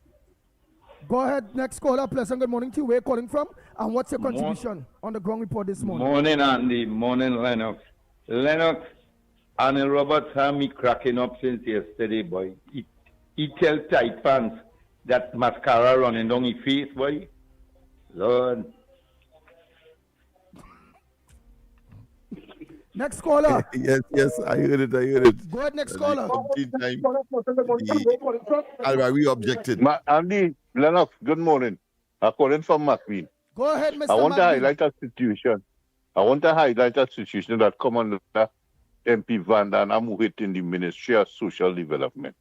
Go ahead, next caller. Pleasant good morning to you. Where are you calling from? And what's your contribution on the ground report this morning? Morning, Andy. Morning, Lennox. Lennox, Annie Roberts had me cracking up since yesterday, boy. He tell tight pants that mascara running down his face, boy. Lord. Next caller. Yes, I heard it. Go ahead, next caller. We objected. Andy, Lennox, good morning. I'm calling from McQueen. Go ahead, Mr. I want to McQueen. highlight a situation. That come under MP Van Dan Amuhit in the Ministry of Social Development.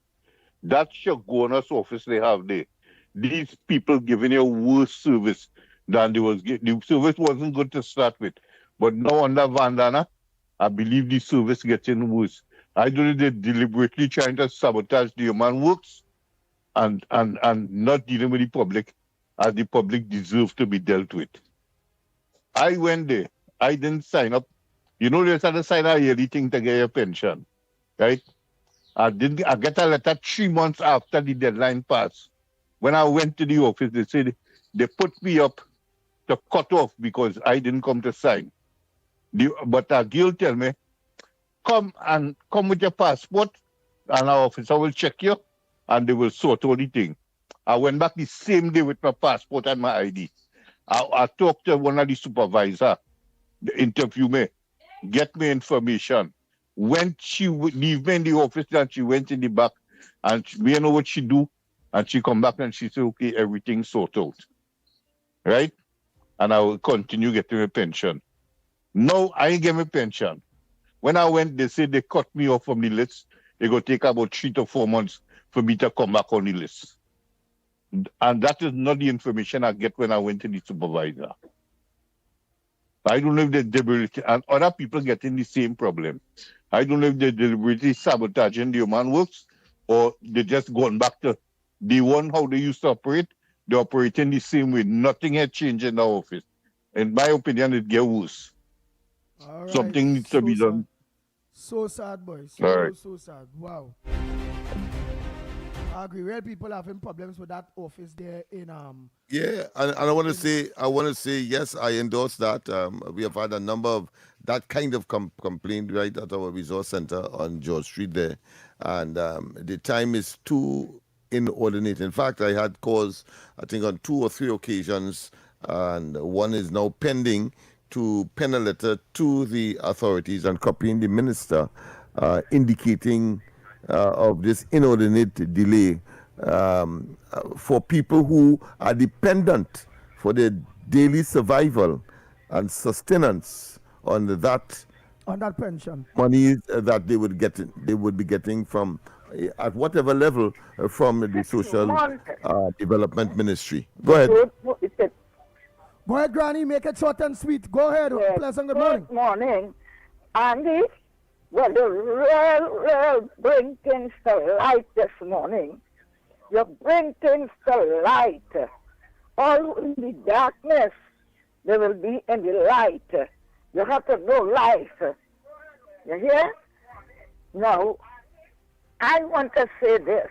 That Shagona's office they have there. These people giving you worse service than they was getting. The service wasn't good to start with. But now under Van Dana, I believe the service getting worse. I don't know they're deliberately trying to sabotage the human works and not dealing with the public as the public deserve to be dealt with. I went there. I didn't sign up. You know, there's a sign a yearly thing to get your pension, right? I get a letter 3 months after the deadline passed. When I went to the office, they said they put me up to cut off because I didn't come to sign. But a girl tell me, come with your passport, and our officer will check you, and they will sort all the thing. I went back the same day with my passport and my ID. I talked to one of the supervisors, interview me, get me information. When she would leave me in the office, and she went in the back, And you know what she do? And she come back and she say, okay, everything's sorted out. Right? And I will continue getting a pension. No, I ain't getting a pension. When I went, they said they cut me off from the list. It go take about 3 to 4 months for me to come back on the list. And that is not the information I get when I went to the supervisor. I don't know if they're deliberately, and other people getting the same problem. I don't know if they're deliberately sabotaging the human works or they're just going back to the one how they used to operate. They're operating the same way. Nothing had changed in the office. In my opinion, it gets worse. All right. Something needs to be done. So sad, boy. So sad. Wow. I agree. Real people having problems with that office there in Yeah, and I want to say yes, I endorse that. We have had a number of that kind of complaint right at our resource center on George Street there, and the time is too inordinate. In fact, I had calls, I think, on 2 or 3 occasions, and one is now pending to pen a letter to the authorities and copying the minister, indicating of this inordinate delay for people who are dependent for their daily survival and sustenance on that pension money that they would be getting from at whatever level from the social development ministry. Go ahead. Go ahead, Granny. Make it short and sweet. Go ahead. Yes. Pleasant good morning. Good morning, Andy. Well, you real bring things to light this morning. You bring things to light. All in the darkness, there will be in the light. You have to know life. You hear? Now, I want to say this.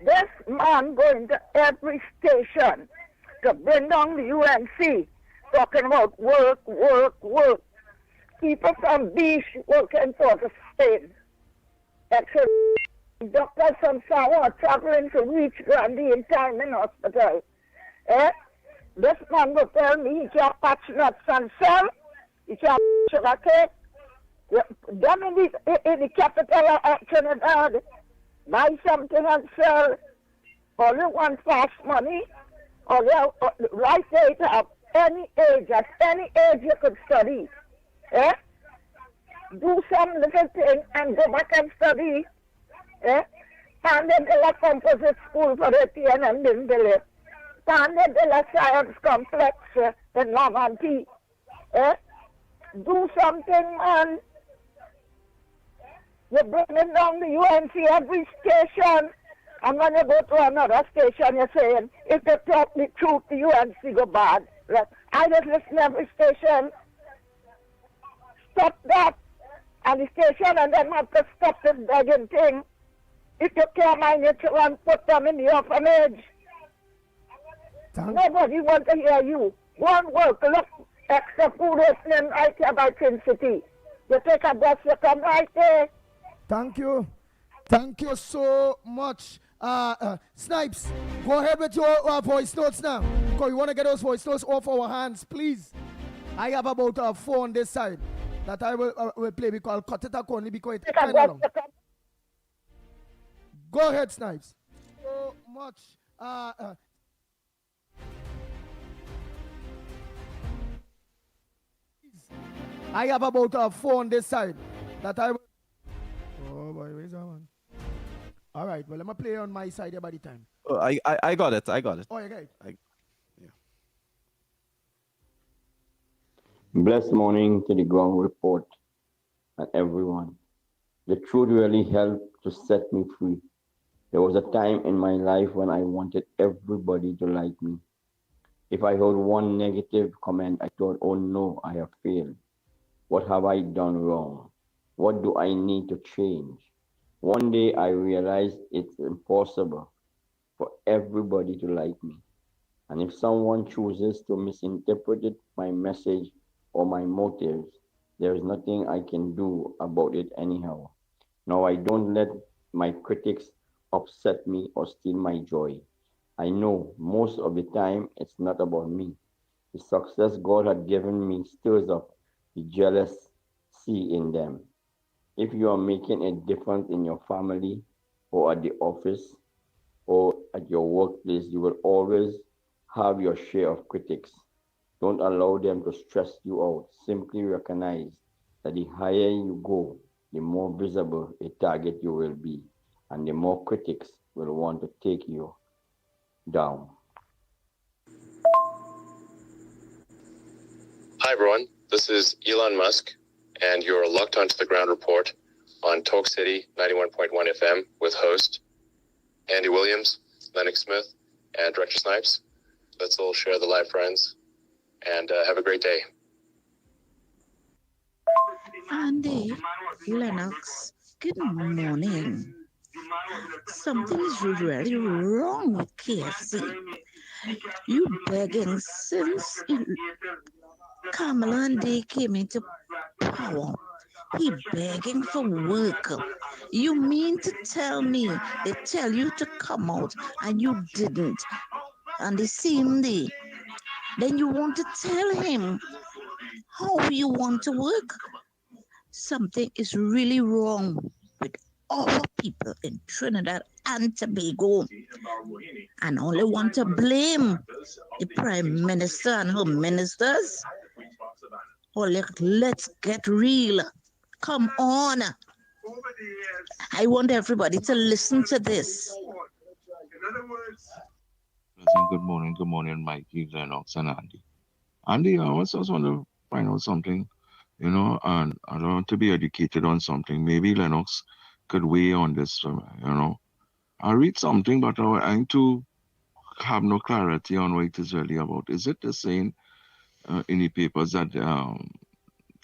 This man going to every station to bring down the UNC, talking about work. People from Beach working for the state. Except doctors from Samoa traveling to reach Grandy in time in hospital. This man will tell me he can't patch nuts and sell. He can't sugar cake. Them in the capital of Trinidad, buy something and sell. All you want fast money. Or right there at any age, you could study. Do some little thing and go back and study. And then the composite school for the TNM in Billy. And then the science complex in Normandy. Do something, man. You're bringing down the UNC every station. And when you go to another station, you're saying, if they talk the truth, the UNC go bad. Like, I just listen to every station. Stop that. And the station, and then have to stop this begging thing. If you can't mind your children, put them in the orphanage. Nobody wants to hear you. One work, look, extra food opening right here by Twin City. You take a bus, you come right there. Thank you. Thank you so much. Snipes, go ahead with your voice notes now. Because we want to get those voice notes off our hands, please. I have about 4 on this side that I will play. We call cut it only because it's kind of long. Go ahead, Snipes. So much. I have about 4 on this side that I will. Oh boy, where's that one? All right, well, I'm going to play on my side here by the time. Oh, I got it. Oh, you got it? Blessed morning to the ground report and everyone. The truth really helped to set me free. There was a time in my life when I wanted everybody to like me. If I heard one negative comment, I thought, oh no, I have failed. What have I done wrong? What do I need to change? One day I realized it's impossible for everybody to like me. And if someone chooses to misinterpret my message or my motives, there is nothing I can do about it anyhow. Now I don't let my critics upset me or steal my joy. I know most of the time it's not about me. The success God had given me stirs up the jealousy in them. If you are making a difference in your family, or at the office or at your workplace, you will always have your share of critics. Don't allow them to stress you out. Simply recognize that the higher you go, the more visible a target you will be, and the more critics will want to take you down. Hi, everyone. This is Elon Musk, and you're locked onto the Ground Report on Talk City 91.1 FM with host Andy Williams, Lennox Smith, and Director Snipes. Let's all share the live friends, and have a great day. Andy, Lennox, good morning. Something is really wrong with KFC. You begging since Kamala and they came into power. He begging for work. You mean to tell me they tell you to come out and you didn't? And the same day, then you want to tell him how you want to work? Something is really wrong with our people in Trinidad and Tobago. And I only want to blame the Prime Minister and her ministers. Or let's get real. Come on. I want everybody to listen to this. Good morning, Mikey, Lennox, and Andy. Andy, I also want to find out something, and I don't want to be educated on something. Maybe Lennox could weigh on this, I read something, but I ain't to have no clarity on what it is really about. Is it the same in the papers that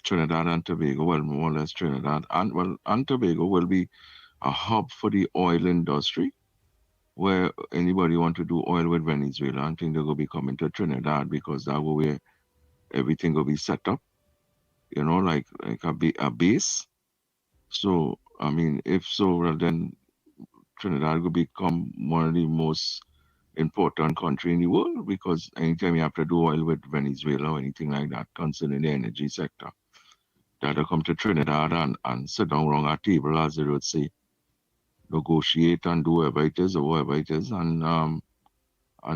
Trinidad and Tobago, well, more or less Trinidad, and Tobago will be a hub for the oil industry, where anybody want to do oil with Venezuela, I think they're going to be coming to Trinidad because that will where everything will be set up, like a base. So, I mean, if so, well, then Trinidad will become one of the most important country in the world because anytime you have to do oil with Venezuela or anything like that concerning the energy sector, that'll come to Trinidad and sit down around a table, as they would say, negotiate and do whatever it is, and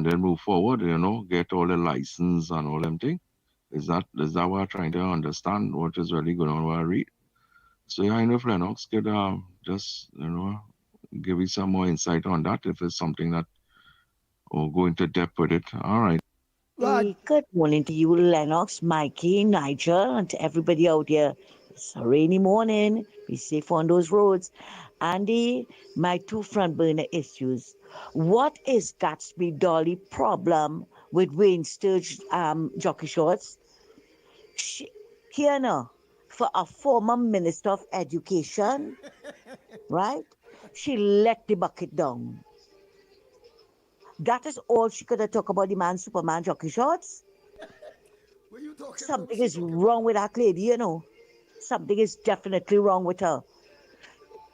then move forward, get all the license and all them things. Is that what I'm trying to understand what is really going on what I read? So yeah, I know if Lennox could just, give you some more insight on that if it's something that or go into depth with it. All right. Hey, good morning to you, Lennox, Mikey, Nigel, and to everybody out there. It's a rainy morning. Be safe on those roads. Andy, my two front burner issues. What is Gatsby Dolly problem with Wayne Sturge jockey shorts? Here now, for a former Minister of Education, right? She let the bucket down. That is all she could have talked about the Superman jockey shorts. Something is wrong with that lady, Something is definitely wrong with her.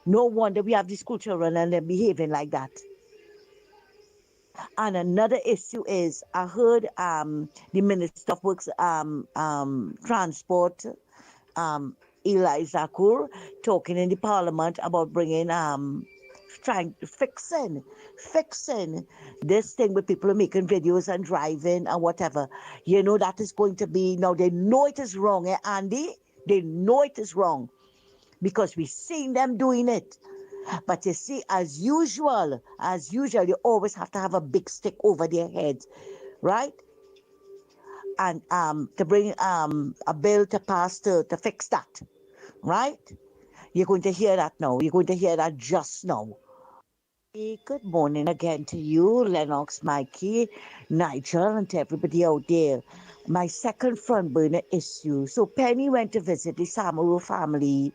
No wonder we have the school children and they're behaving like that. And another issue is, I heard the Minister of Works Transport, Eli Zakur, talking in the Parliament about bringing fixing this thing with people making videos and driving and whatever. That is going to be, now they know it is wrong, Andy? They know it is wrong because we've seen them doing it. But you see, as usual, you always have to have a big stick over their heads, right? And to bring a bill to pass to fix that, right? You're going to hear that now. You're going to hear that just now. Hey, good morning again to you, Lennox, Mikey, Nigel, and to everybody out there. My second front burner issue. So Penny went to visit the Samaru family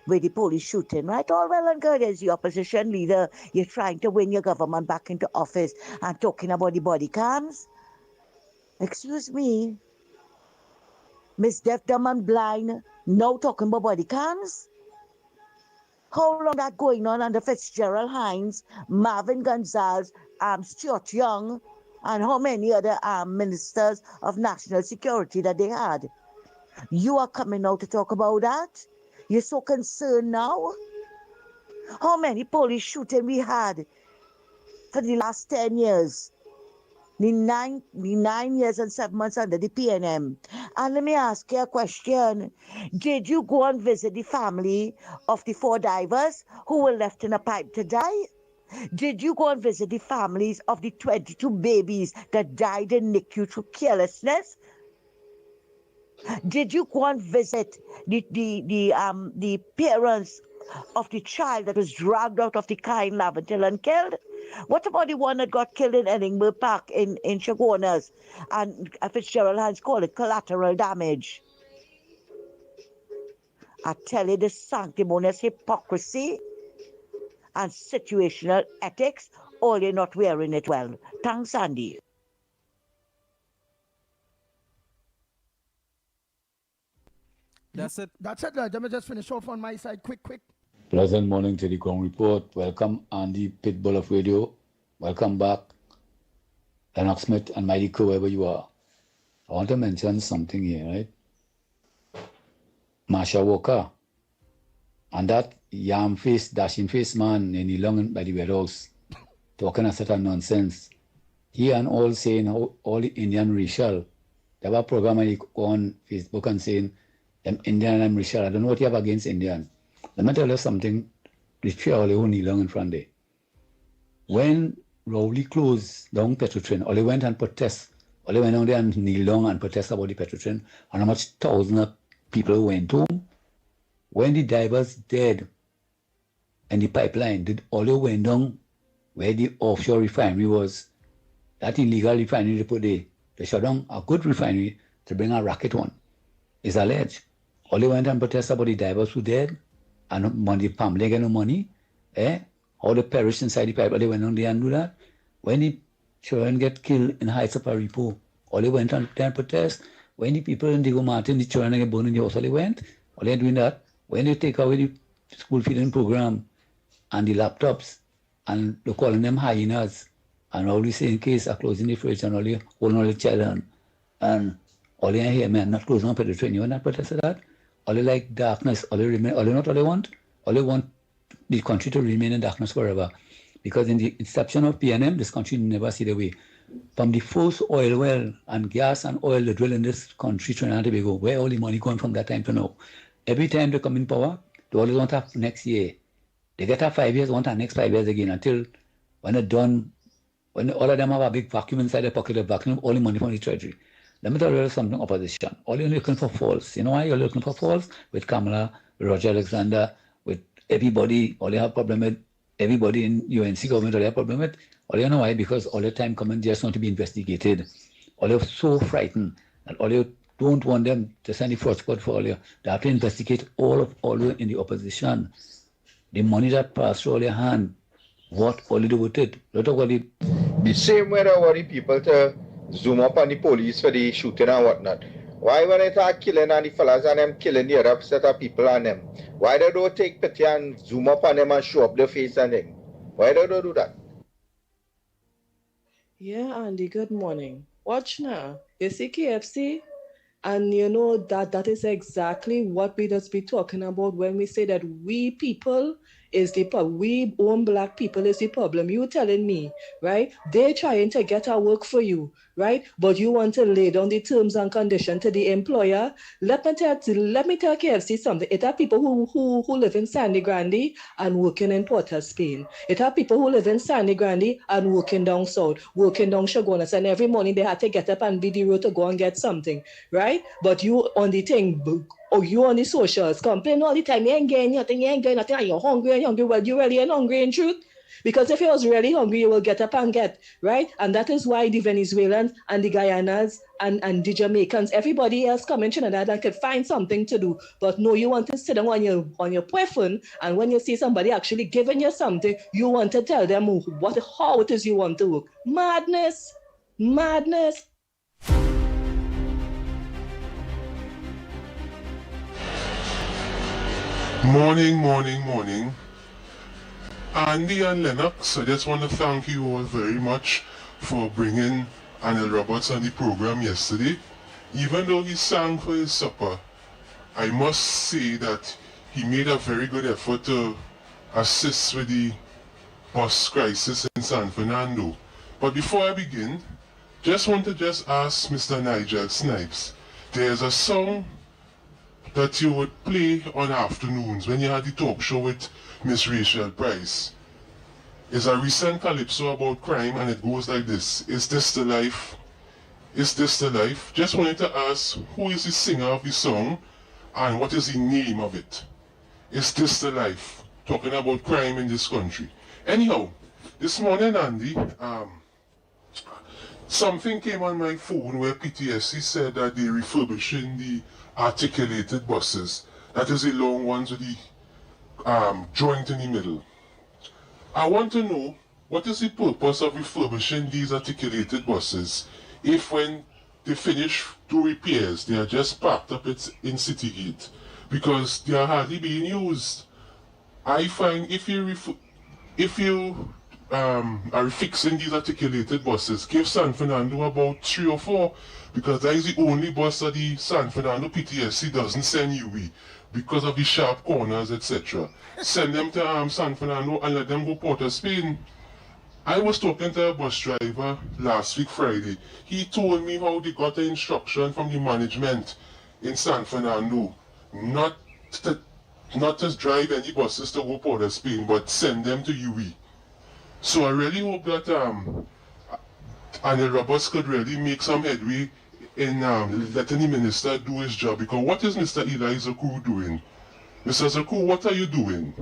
with the police shooting, right? All well and good. As the opposition leader, you're trying to win your government back into office and talking about the body cams. Excuse me. Miss Deaf, Dumb and Blind, now talking about body cams? How long that going on under Fitzgerald Hines, Marvin Gonzalez, Stuart Young, and how many other ministers of national security that they had? You are coming out to talk about that? You're so concerned now? How many police shootings we had for the last 10 years? The 9 years and 7 months under the PNM. And let me ask you a question. Did you go and visit the family of the 4 divers who were left in a pipe to die? Did you go and visit the families of the 22 babies that died in NICU through carelessness? Did you go and visit the parents of the child that was dragged out of the car in Laventille and killed? What about the one that got killed in Edinburgh Park in Chagonas? And Fitzgerald Hans called it collateral damage. I tell you, the sanctimonious hypocrisy and situational ethics, or you're not wearing it well. Thanks, Andy. That's it. That's it. Let me just finish off on my side quick. Pleasant morning to the Ground Report. Welcome, Andy Pitbull of Radio. Welcome back, Lennox Smith and Mighty Co, wherever you are. I want to mention something here, right? Marsha Walker and that yam face, dashing face man in the long by the warehouse talking a set of nonsense. He and all saying how all the Indian racial. There was a program on Facebook and saying them Indian and racial. I don't know what you have against Indian. Let me tell you something. The fear all who kneel down in front there. When Rowley closed down Petrotrain, all they went and protest. All they went down there and kneel down and protest about the Petrotrain and how much thousands of people went home. When the divers dead and the pipeline, did all they went down where the offshore refinery was, that illegal refinery they put there. They shut down a good refinery to bring a racket one. It's alleged. All they went and protest about the divers who dead and the family get no money. How they perished inside the pipe, all they went on there and do that. When the children get killed in Heights of Paripo, all they went on there and protest. When the people in Diego Martin, the children get burned in the house, all they doing that. When they take away the school feeding program and the laptops and they're calling them hyenas and all these saying case are closing the fridge and all they holding all the children and all they hear man not closing up at the train, you want not protest that? All they like darkness, all they remain, all they not all they want the country to remain in darkness forever. Because in the inception of PNM, this country never see the way. From the first oil well and gas and oil they drill in this country, Trinidad and Tobago, where all the money going from that time to now. Every time they come in power, they always want to have next year. They get up 5 years, want to next 5 years again until when they're done, when all of them have a big vacuum inside their pocket, they vacuum all the money from the treasury. Let me tell you something, opposition. All you're looking for faults. You know why you're looking for faults? With Kamala, with Roger Alexander, with everybody, all you have problem with, everybody in UNC government, all you have problem with. All you know why? Because all the time coming, they just want to be investigated. All you're so frightened that all you don't want them to send the fraud squad for all you. They have to investigate all you in the opposition. The money that passed through all your hand, what all you do with it? The same way they worry people to zoom up on the police for the shooting and whatnot. Why when they start killing and the fellas and them killing the other set of people on them? Why they don't take pity and zoom up on them and show up their face and them? Why they don't do that? Yeah, Andy, good morning. Watch now. You see KFC? And you know that is exactly what we just be talking about when we say that we people is the problem. We own black people is the problem. You telling me, right? They're trying to get our work for you, right? But you want to lay down the terms and conditions to the employer. Let me tell KFC something. It are people who live in Sandy Grande and working in Port of Spain. It are people who live in Sandy Grande and working down south, working down Chagonas, and every morning they have to get up and be the road to go and get something, right? But you on the thing, or you on the socials complain all the time, you ain't getting nothing, and you're hungry. Well, you really ain't hungry in truth. Because if you was really hungry, you will get up and get, right? And that is why the Venezuelans and the Guyanas and the Jamaicans, everybody else come in Trinidad and could find something to do. But no, you want to sit down on your phone, and when you see somebody actually giving you something, you want to tell them how it is you want to work. Madness. Morning. Andy and Lennox, I just want to thank you all very much for bringing Anil Roberts on the program yesterday. Even though he sang for his supper, I must say that he made a very good effort to assist with the bus crisis in San Fernando. But before I begin, just want to ask Mr. Nigel Snipes, there's a song that you would play on afternoons when you had the talk show with Miss Rachel Price. It's a recent calypso about crime and it goes like this. Is this the life? Is this the life? Just wanted to ask who is the singer of the song and what is the name of it? Is this the life? Talking about crime in this country. Anyhow, this morning, Andy, something came on my phone where PTSC said that they're refurbishing the articulated buses. That is the long ones with the joint in the middle. I want to know, what is the purpose of refurbishing these articulated buses if when they finish do repairs, they are just parked up in Citygate? Because they are hardly being used. I find if you are fixing these articulated buses, give San Fernando about 3 or 4, because that is the only bus that the San Fernando PTSC doesn't send UE because of the sharp corners, etc. Send them to San Fernando and let them go Port of Spain. I was talking to a bus driver last week Friday. He told me how they got the instruction from the management in San Fernando not to drive any buses to go Port of Spain, but send them to UE. So I really hope that Anil Roberts could really make some headway in letting the minister do his job. Because what is Mr. Eli Zaku doing? Mr. Zaku, what are you doing?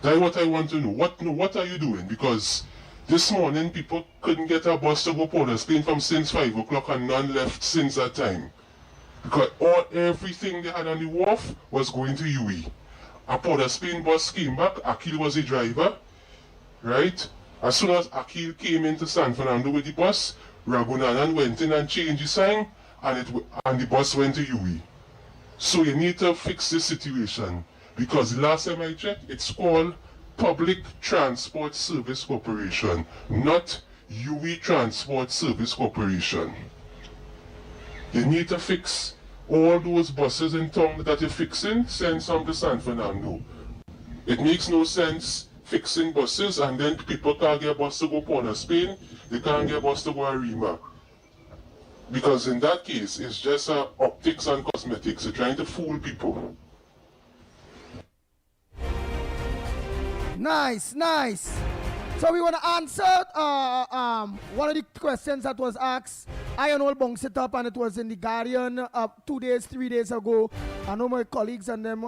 That's what I want to know. What are you doing? Because this morning people couldn't get a bus to go Port of Spain from since 5 o'clock and none left since that time. Because everything they had on the wharf was going to UE. A Port of Spain bus came back, Akil was the driver, right? As soon as Akil came into San Fernando with the bus, Ragunanan went in and changed the sign, and the bus went to UE. So you need to fix this situation, because last time I checked, it's called Public Transport Service Corporation, not UE Transport Service Corporation. You need to fix all those buses in town that you're fixing, send some to San Fernando. It makes no sense fixing buses and then people can't get a bus to go Port of Spain, they can't get a bus to go Arima. Because in that case, it's just optics and cosmetics. You're trying to fool people. Nice, nice. So we want to answer one of the questions that was asked. I and all bunks it up, and it was in the Guardian 2 days, 3 days ago. I know my colleagues and them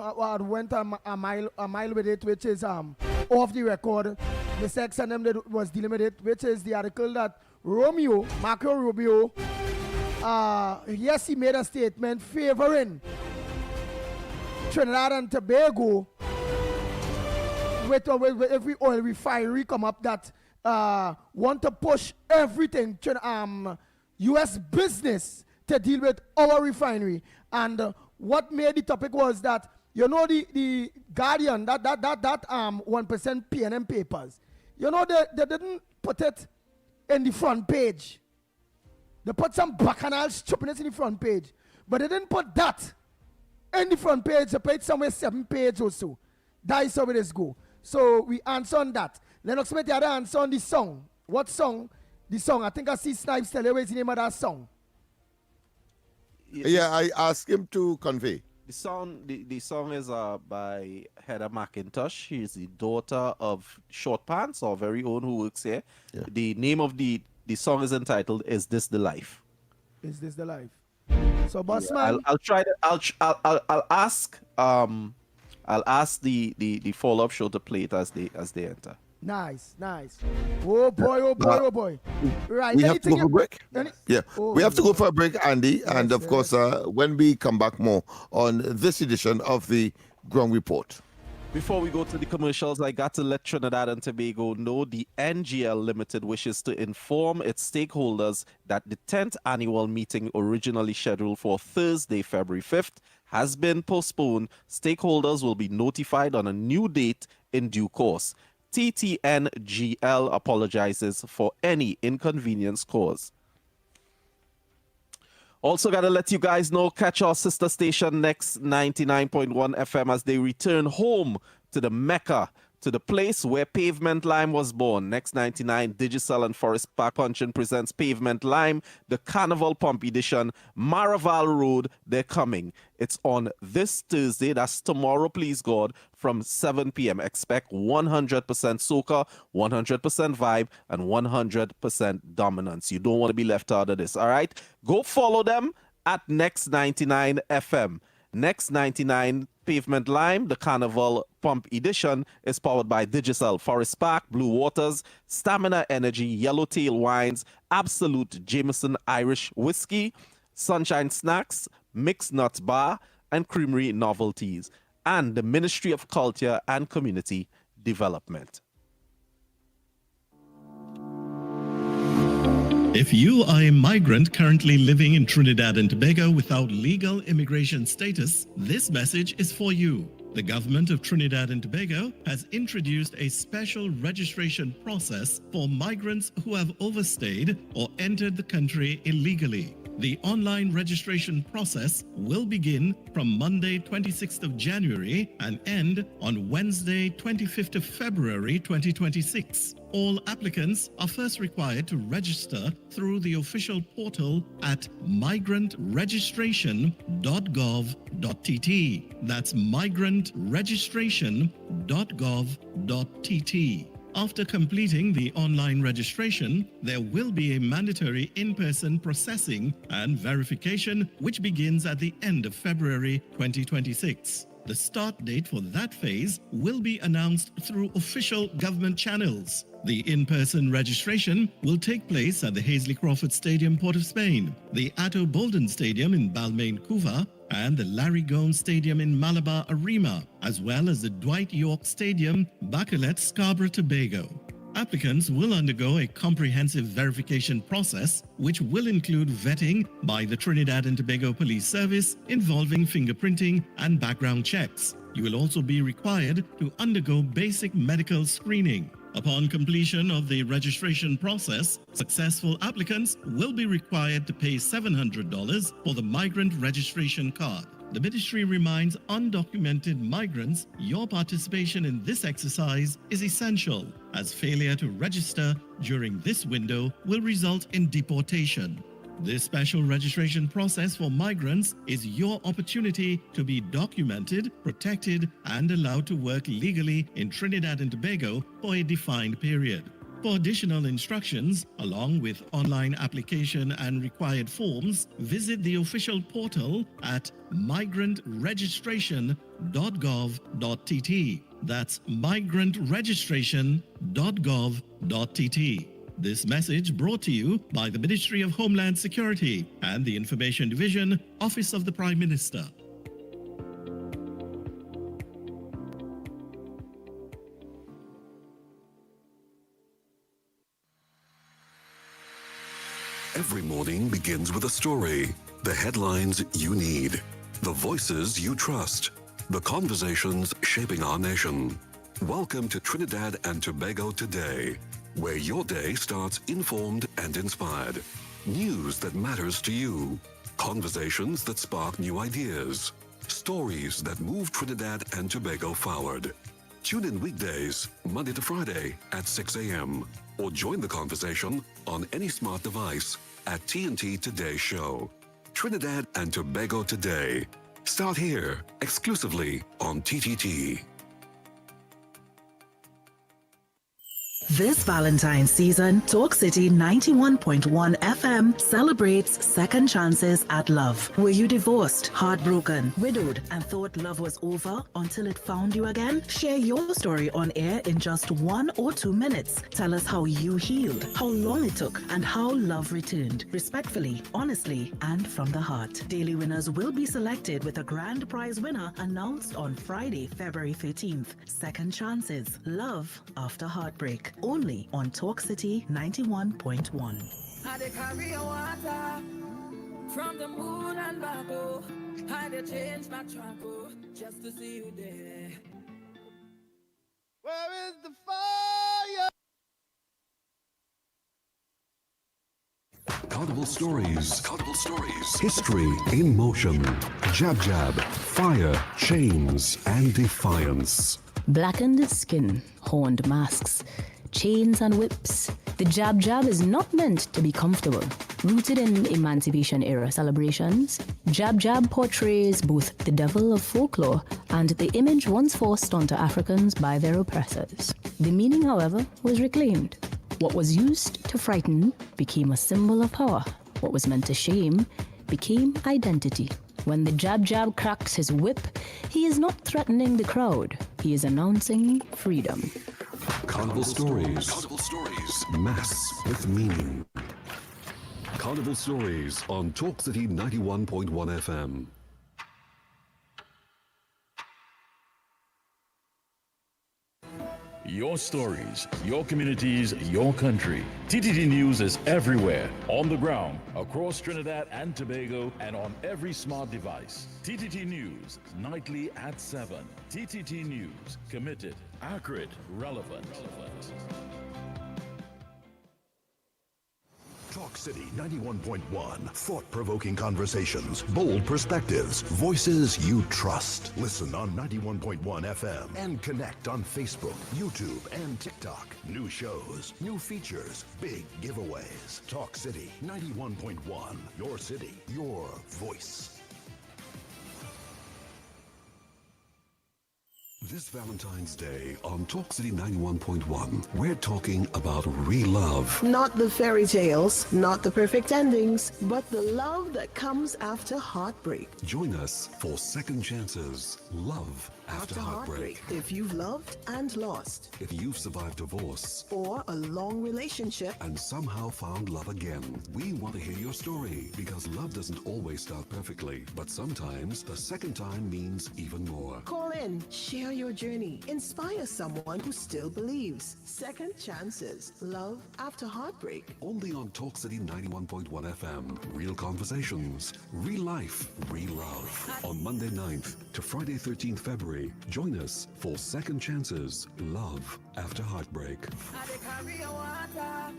went a mile with it, which is off the record. The sex and them that was dealing with it, which is the article that Marco Rubio, yes, he made a statement favoring Trinidad and Tobago with every oil refinery come up that want to push everything to U.S. business to deal with our refinery. And what made the topic was that, you know, the Guardian, that 1% PNM papers, you know, they didn't put it in the front page. They put some bacchanal stupidness in the front page, but they didn't put that in the front page. They put it somewhere 7 pages or so. That is how it is go. So we answer on that. Lennox Smith, the other answer on the song. What song? The song. I think I see Snipes tell you what's the name of that song. Yeah, I asked him to convey. The song is by Heather McIntosh. She's the daughter of Short Pants, our very own, who works here. Yeah. The name of the song is entitled "Is This the Life?" Is this the life? So, Bossman, I'll try to. I'll ask. I'll ask the follow-up show to play it as they enter. Nice, nice. Oh boy, oh boy, oh boy. Right. We have to go for a break. We have to go for a break, Andy. Yes, and of course, when we come back more on this edition of the Ground Report. Before we go to the commercials, I got to let Trinidad and Tobago know the NGL Limited wishes to inform its stakeholders that the 10th annual meeting, originally scheduled for Thursday, February 5th, has been postponed. Stakeholders will be notified on a new date in due course. TTNGL apologizes for any inconvenience caused. Also got to let you guys know, catch our sister station Next 99.1 FM as they return home to the Mecca, to the place where Pavement Lime was born. Next 99, Digicel and Forest Park Puncheon presents Pavement Lime, the Carnival Pump Edition, Maraval Road, they're coming. It's on this Thursday, that's tomorrow, please God, from 7 p.m. Expect 100% soca, 100% vibe, and 100% dominance. You don't want to be left out of this, all right? Go follow them at Next 99 FM. Next 99 Pavement Lime, the Carnival Pump Edition, is powered by Digicel, Forest Park, Blue Waters, Stamina Energy, Yellowtail Wines, Absolute Jameson Irish Whiskey, Sunshine Snacks, Mixed Nuts Bar, and Creamery Novelties, and the Ministry of Culture and Community Development. If you are a migrant currently living in Trinidad and Tobago without legal immigration status, this message is for you. The government of Trinidad and Tobago has introduced a special registration process for migrants who have overstayed or entered the country illegally. The online registration process will begin from Monday 26th of January and end on Wednesday 25th of February 2026. All applicants are first required to register through the official portal at migrantregistration.gov.tt. That's migrantregistration.gov.tt. After completing the online registration, there will be a mandatory in-person processing and verification which begins at the end of February 2026. The start date for that phase will be announced through official government channels. The in-person registration will take place at the Hazley Crawford Stadium, Port of Spain, the Atto Bolden Stadium in Balmain, Couva, and the Larry Gomes Stadium in Malabar, Arima, as well as the Dwight York Stadium, Bacalet, Scarborough, Tobago. Applicants will undergo a comprehensive verification process, which will include vetting by the Trinidad and Tobago Police Service involving fingerprinting and background checks. You will also be required to undergo basic medical screening. Upon completion of the registration process, successful applicants will be required to pay $700 for the migrant registration card. The ministry reminds undocumented migrants your participation in this exercise is essential, as failure to register during this window will result in deportation. This special registration process for migrants is your opportunity to be documented, protected, and allowed to work legally in Trinidad and Tobago for a defined period. For additional instructions, along with online application and required forms, visit the official portal at migrantregistration.gov.tt. That's migrantregistration.gov.tt. This message brought to you by the Ministry of Homeland Security and the Information Division, Office of the Prime Minister. Every morning begins with a story, the headlines you need, the voices you trust, the conversations shaping our nation. Welcome to Trinidad and Tobago Today, where your day starts informed and inspired. News that matters to you, conversations that spark new ideas, stories that move Trinidad and Tobago forward. Tune in weekdays, Monday to Friday at 6 a.m. or join the conversation on any smart device at TNT Today Show. Trinidad and Tobago Today. Start here, exclusively on TTT. This Valentine's season, Talk City 91.1 FM celebrates second chances at love. Were you divorced, heartbroken, widowed, and thought love was over until it found you again? Share your story on air in just 1 or 2 minutes. Tell us how you healed, how long it took, and how love returned. Respectfully, honestly, and from the heart. Daily winners will be selected with a grand prize winner announced on Friday, February 13th. Second chances. Love after heartbreak. Only on Talk City 91.1. I dey carry your water from the moon and back, oh. I dey change my track, oh, just to see you there. Where is the fire? Carnival stories. History in motion. Jab jab, fire, chains, and defiance. Blackened skin, horned masks, chains and whips. The jab jab is not meant to be comfortable. Rooted in Emancipation era celebrations, jab jab portrays both the devil of folklore and the image once forced onto Africans by their oppressors. The meaning, however, was reclaimed. What was used to frighten became a symbol of power. What was meant to shame became identity. When the jab jab cracks his whip, he is not threatening the crowd. He is announcing freedom. Carnival Stories. Mass with meaning. Carnival Stories on Talk City 91.1 FM. Your stories, your communities, your country. TTT News is everywhere, on the ground, across Trinidad and Tobago, and on every smart device. TTT News, nightly at 7. TTT News, committed, accurate, relevant. Talk City 91.1. Thought-provoking conversations, bold perspectives, voices you trust. Listen on 91.1 FM and connect on Facebook, YouTube, and TikTok. New shows, new features, big giveaways. Talk City 91.1. Your city, your voice. This Valentine's Day on Talk City 91.1, we're talking about real love. Not the fairy tales, not the perfect endings, but the love that comes after heartbreak. Join us for Second Chances, Love After Heartbreak. If you've loved and lost, If you've survived divorce or a long relationship, and somehow found love again, we want to hear your story, because love doesn't always start perfectly, but sometimes the second time means even more. call in, share your journey, inspire someone who still believes. Second chances, love after heartbreak. Only on Talk City 91.1 FM. Real conversations, real life, real love. On Monday 9th to Friday 13th February, join us for Second Chances, Love After Heartbreak. I dey carry your water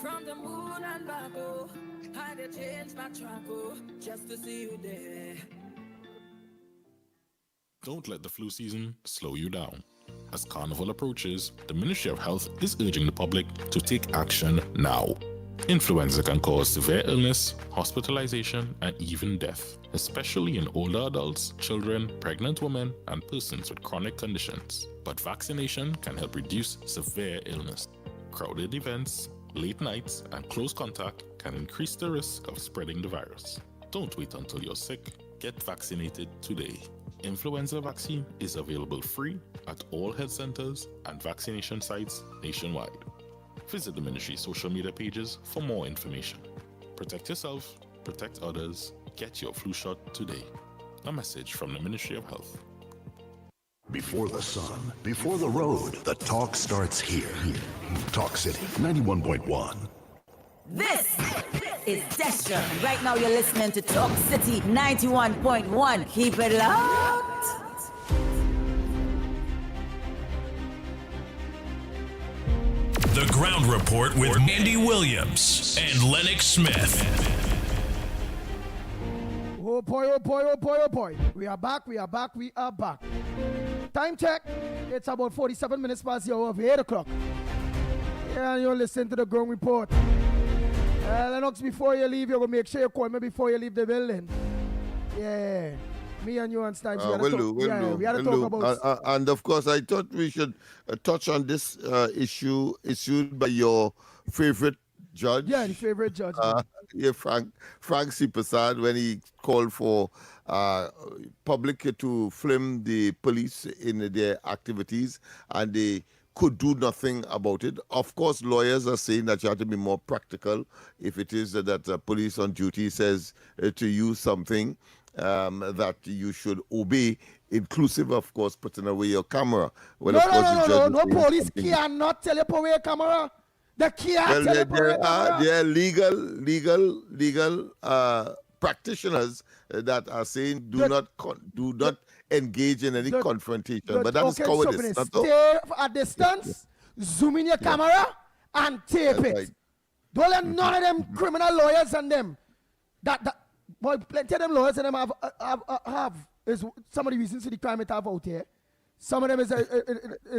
from the moon and back, oh. I dey change my track, oh, just to see you there. Don't let the flu season slow you down. As Carnival approaches, the Ministry of Health is urging the public to take action now. Influenza can cause severe illness, hospitalization, and even death, especially in older adults, children, pregnant women, and persons with chronic conditions. But vaccination can help reduce severe illness. Crowded events, late nights, and close contact can increase the risk of spreading the virus. Don't wait until you're sick. Get vaccinated today. Influenza vaccine is available free at all health centers and vaccination sites nationwide. Visit the ministry's social media pages for more information. Protect yourself, protect others, get your flu shot today. A message from the Ministry of Health. Before the sun, before the road, the talk starts here. Talk City 91.1. This is Destra. And right now you're listening to Talk City 91.1. Keep it locked. The Ground Report with Andy Williams and Lennox Smith. Oh boy, oh boy, oh boy, oh boy. We are back, we are back, we are back. Time check. It's about 47 minutes past the hour of 8 o'clock. Yeah, you're listening to the Ground Report. Lennox, before you leave, you're going to make sure you call me before you leave the building. Yeah. Me and you and Stan. We had to talk about... and of course, I thought we should touch on this issue issued by your favorite judge. Yeah, the favorite judge. Frank C. Prasad, when he called for public to film the police in their activities, and they could do nothing about it. Of course, lawyers are saying that you have to be more practical if it is that police on duty says to use something that you should obey, inclusive, of course, putting away your camera. Well, no, police cannot tell you to put away your camera. They can't tell you to put away your camera. There are legal practitioners that are saying do not engage in any confrontation. But that is cowardice. Stay at distance, zoom in your camera, and tape it. Right. Don't let none of them criminal lawyers and them boy, plenty of them lawyers and them have is some of the reasons for the crime it have out here. Some of them is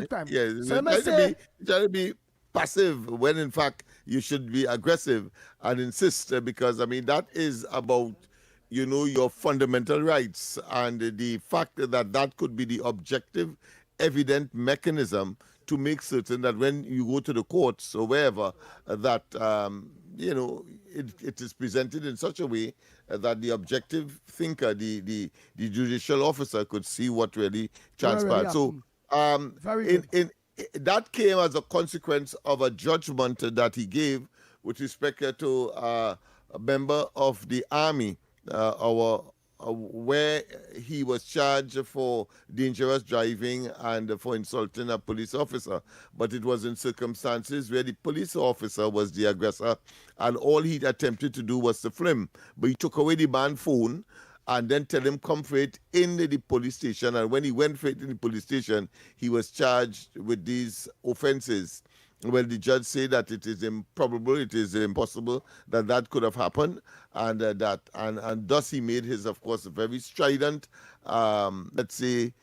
crime. Yeah, So trying to be passive when in fact you should be aggressive and insist because I mean that is about your fundamental rights and the fact that could be the objective evident mechanism to make certain that when you go to the courts or wherever that it is presented in such a way that the objective thinker, the judicial officer could see what really transpired. So that came as a consequence of a judgment that he gave with respect to a member of the army, where he was charged for dangerous driving and for insulting a police officer. But it was in circumstances where the police officer was the aggressor, and all he attempted to do was to film. But he took away the man's phone and then tell him come for it in the police station. And when he went for it in the police station, he was charged with these offenses. Well, the judge said that it is improbable, it is impossible that could have happened, and and thus he made his, of course, very strident, let's say,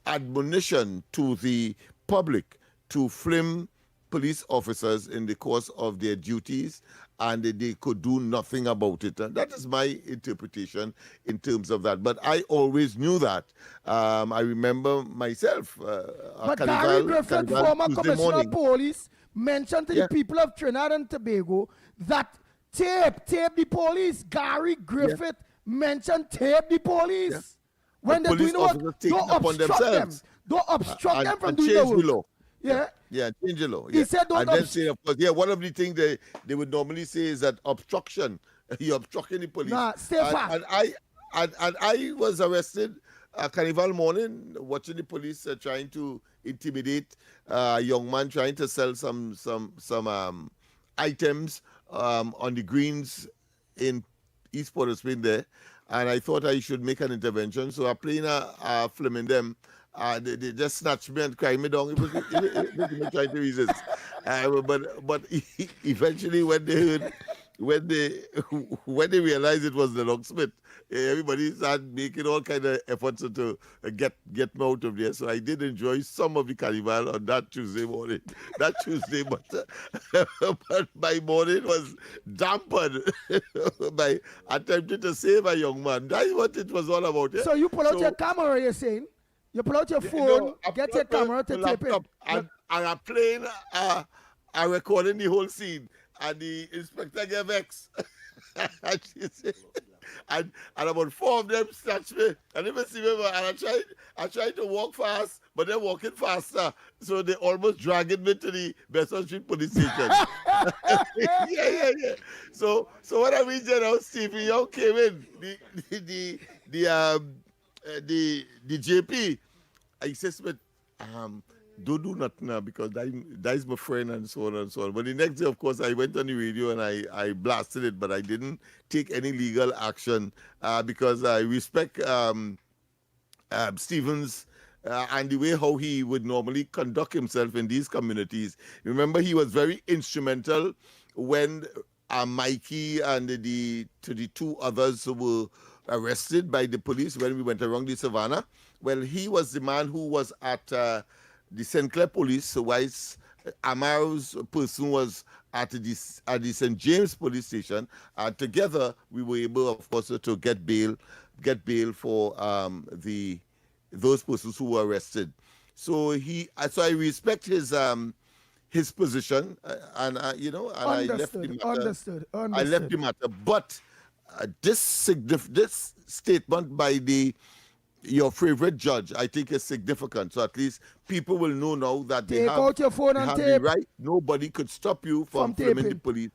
admonition to the public to film police officers in the course of their duties, and they could do nothing about it. And that is my interpretation in terms of that. But I always knew that. I remember myself. But Gary Griffith, former commissioner of police, mentioned to the people of Trinidad and Tobago that tape the police. Gary Griffith mentioned tape the police. Yeah. When they're doing what, don't obstruct them. Don't obstruct them from doing the work. Law. Yeah. Yeah, change the law. He said don't and then say, of course, one of the things they would normally say is that obstruction. You're obstructing the police. Nah, stay fast. And I was arrested Carnival morning watching the police trying to intimidate a young man trying to sell some items on the greens in East Port of Spain there. And I thought I should make an intervention. So I playing a film in them. They just snatched me and cried me down. It was trying to resist. But eventually when they realized it was the locksmith, everybody started making all kind of efforts to get me out of there. So I did enjoy some of the carnival on that Tuesday morning. But my morning was dampened by attempting to save a young man. That's what it was all about. Yeah? So you pull out your camera, you're saying? You pull out your phone, get your camera to tape it. And I'm playing, recording the whole scene. And the inspector gave vexed. And she said, and about 4 of them snatched me. I never see me, and I tried to walk fast, but they're walking faster. So they almost dragged me to the Besson Street police station. yeah. So when I reached there now, Stevie Young came in, the JP. I said, don't do nothing now because that is my friend and so on and so on. But the next day, of course, I went on the radio and I blasted it, but I didn't take any legal action because I respect Stevens and the way how he would normally conduct himself in these communities. Remember, he was very instrumental when Mikey and the 2 others were arrested by the police when we went around the savannah. Well, he was the man who was at the St. Clair police, whilst Amaro's person was at the St. James police station. Together, we were able, of course, to get bail for those persons who were arrested. So I respect his position, and I left the matter. Understood. I left the matter, but this statement by your favorite judge, I think, is significant. So at least people will know now that they have, out your phone and the right. Nobody could stop you from filming the police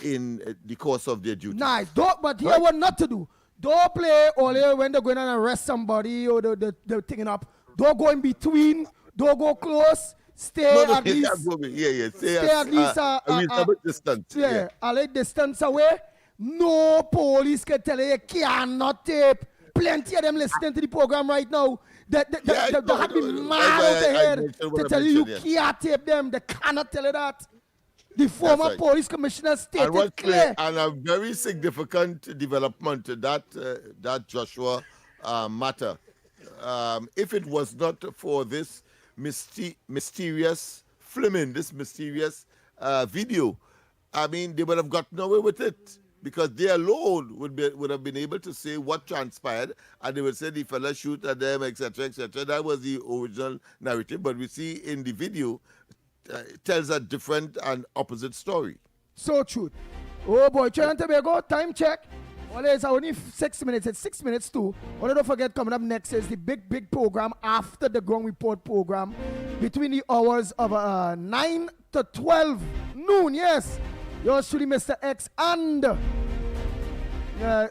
in the course of their duty. Nice. But here what not to do. Don't play only when they're going to arrest somebody or they're taking up. Don't go in between. Don't go close. Stay at least. Stay at least a reasonable distance. Yeah, a little distance away. No police can tell you cannot tape. Plenty of them listening to the program right now. They have been mad out of head to tell you can't tape them. They cannot tell you that. The former police commissioner stated clear. And a very significant development that Joshua matter if it was not for this mysterious filming, this mysterious video, I mean, they would have gotten away with it because they alone would have been able to say what transpired, and they would say the fella shoot at them, etc., etc. That was the original narrative, but we see in the video tells a different and opposite story. So true. Oh boy, Trinidad and Tobago, time check. Well, it's only 6 minutes. It's 6 minutes too. Well, don't forget, coming up next is the big program after the Ground Report program between the hours of 9 to 12 noon. Yes. Yours truly, Mr. X and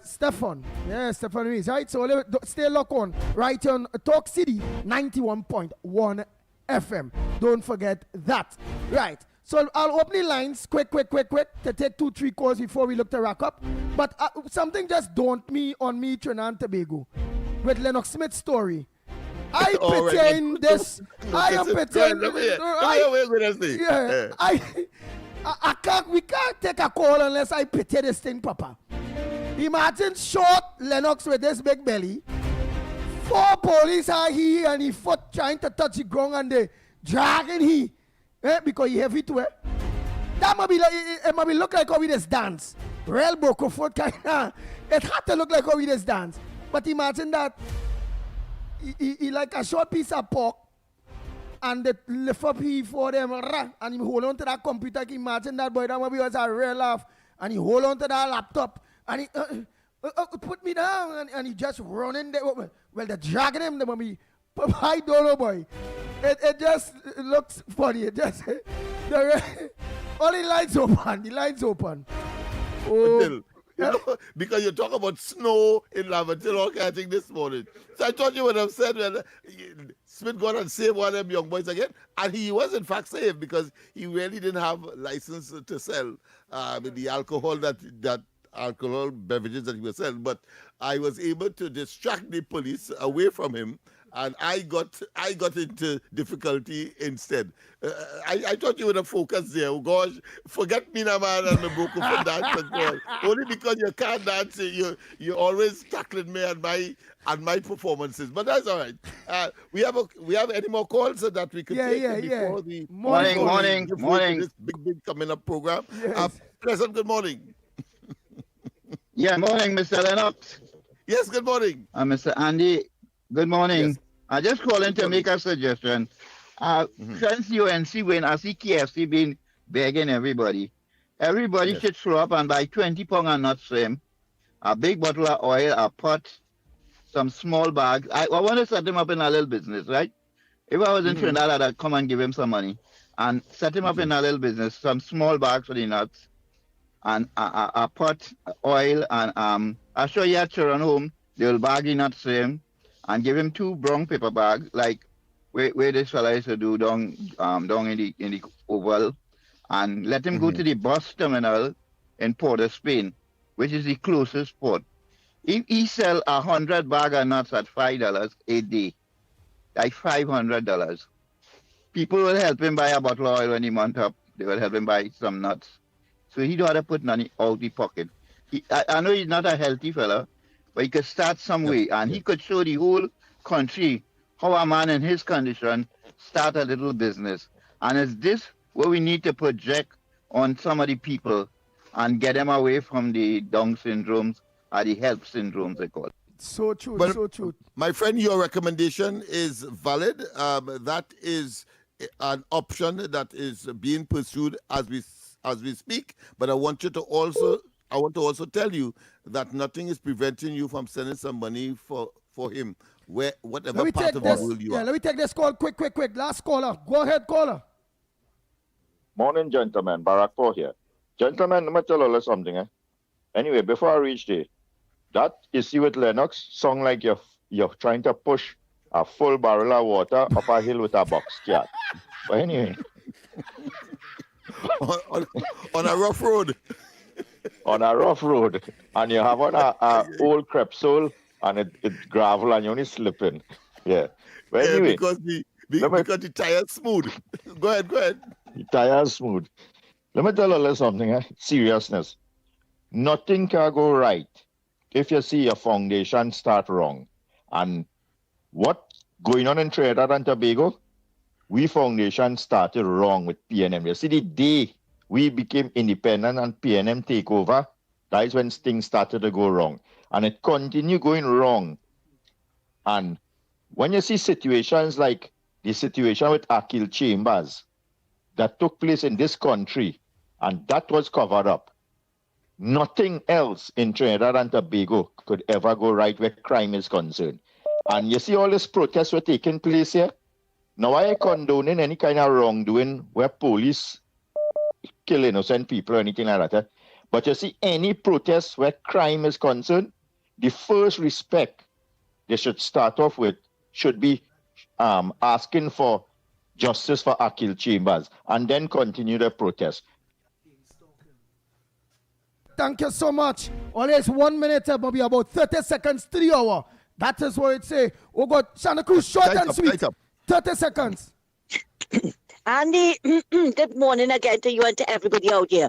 Stefan. Yeah, Stefan Rees. Right? So stay locked on right here on Talk City 91.1 FM. Don't forget that. Right. So I'll open the lines quick to take 2-3 calls before we look to rack up. But something just dawned me on me, Trinidad and Tobago, with Lennox Smith's story. I pitying this. I am pitying. We can't take a call unless I pity this thing, Papa. Imagine short Lennox with this big belly. 4 police are here and he foot trying to touch the ground and they dragging he. Because he heavy to it. That might be like, it might be look like how we just dance. Real Boko foot kind of. It had to look like how we just dance. But imagine that he like a short piece of pork and they lift up he for them and he hold on to that computer. Imagine that boy, that might be was a real laugh. And he hold on to that laptop and he put me down and he just running there. Well, they're dragging him. They might be, I don't know, boy. It just looks funny. It just all the lines open. The lines open. Oh, because you talk about snow in Lavatil all kind of thing this morning. So I thought you would have said when Smith got and saved one of them young boys again, and he was in fact saved because he really didn't have license to sell the alcohol that alcohol beverages that he was selling. But I was able to distract the police away from him. And I got into difficulty instead. I thought you would have focused there. Oh gosh, forget me now, man, and the broken for dance and all. Only because you can't dance, you're always tackling me and my performances. But that's all right. We have any more calls that we could take before the morning. This big coming up program. Yes. Pleasant good morning. Yeah, morning, Mr. Lennox. Yes, good morning. Mr. Andy, good morning. Yes. I just calling to make a suggestion. Since UNC win, I see KFC been begging everybody. Everybody should throw up and buy 20 pounds of nuts for him, a big bottle of oil, a pot, some small bags. I want to set him up in a little business, right? If I was in Trinidad, I'd come and give him some money and set him up in a little business, some small bags for the nuts and a pot, oil, and I'll show you at children home. They will bag the nuts for him and give him 2 brown paper bags, like where this fella used to do down in the Oval, and let him go to the bus terminal in Port of Spain, which is the closest port. If he sell 100 bag of nuts at $5 a day, like $500, people will help him buy a bottle of oil when he month up. They will help him buy some nuts. So he don't have to put money out the pocket. I know he's not a healthy fella, but he could start some way, and he could show the whole country how a man in his condition start a little business. And is this what we need to project on some of the people and get them away from the Down syndromes or the health syndromes, they call it? So true, so true. My friend, your recommendation is valid. That is an option that is being pursued as we speak. But I want to also tell you that nothing is preventing you from sending some money for him, whatever part of the world you are. Let me take this call quick. Last caller. Go ahead, caller. Morning, gentlemen. Barack Paul here. Gentlemen, let me tell you something. Anyway, before I reach there, that issue with Lennox sound like you're trying to push a full barrel of water up a hill with a box cat. But anyway. on a rough road. On a rough road. And you have on a old crepe sole and it's gravel and you're only slipping. Yeah. But anyway. Because the tire's smooth. Go ahead. The tire's smooth. Let me tell you a little something. Seriousness. Nothing can go right if you see your foundation start wrong. And what going on in Trinidad and Tobago, we foundation started wrong with PNM. You see, the day we became independent and PNM take over, that is when things started to go wrong. And it continued going wrong. And when you see situations like the situation with Akil Chambers that took place in this country, and that was covered up, nothing else in Trinidad and Tobago could ever go right where crime is concerned. And you see all these protests were taking place here. Now I condoning any kind of wrongdoing where police kill innocent people or anything like that. But you see any protest where crime is concerned, the first respect they should start off with should be asking for justice for Akil Chambers and then continue the protest. Thank you so much. Always 1 minute, maybe about 30 seconds, 3 hours. That is what it say. Oh God, Santa Cruz, short and sweet. 30 seconds. Andy, good morning again to you and to everybody out here.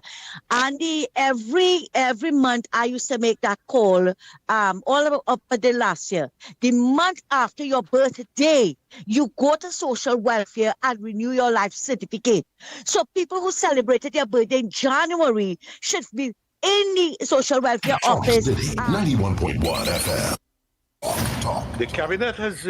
Andy, every month I used to make that call all up the last year. The month after your birthday, you go to social welfare and renew your life certificate. So people who celebrated their birthday in January should be in the social welfare office. 91.1 FM. The cabinet has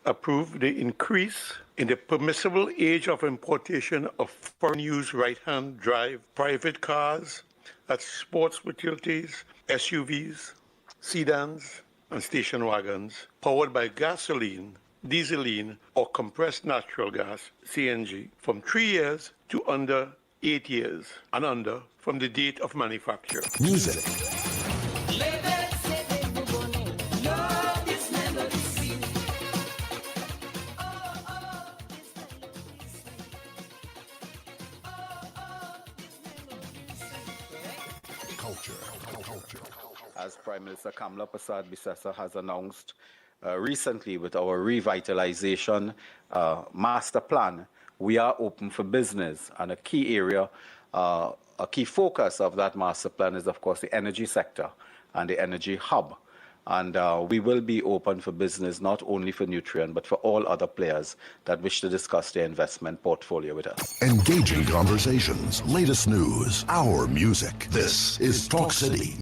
approved the increase in the permissible age of importation of foreign-use right-hand drive private cars, that's sports utilities, SUVs, sedans, and station wagons, powered by gasoline, dieseline, or compressed natural gas, CNG, from 3 years to under 8 years, and under from the date of manufacture. Music. As Prime Minister Kamla Persad-Bissessar has announced recently with our revitalization master plan, we are open for business. And a key area, a key focus of that master plan is, of course, the energy sector and the energy hub. And we will be open for business, not only for Nutrien, but for all other players that wish to discuss their investment portfolio with us. Engaging conversations, latest news, our music. This is Talk City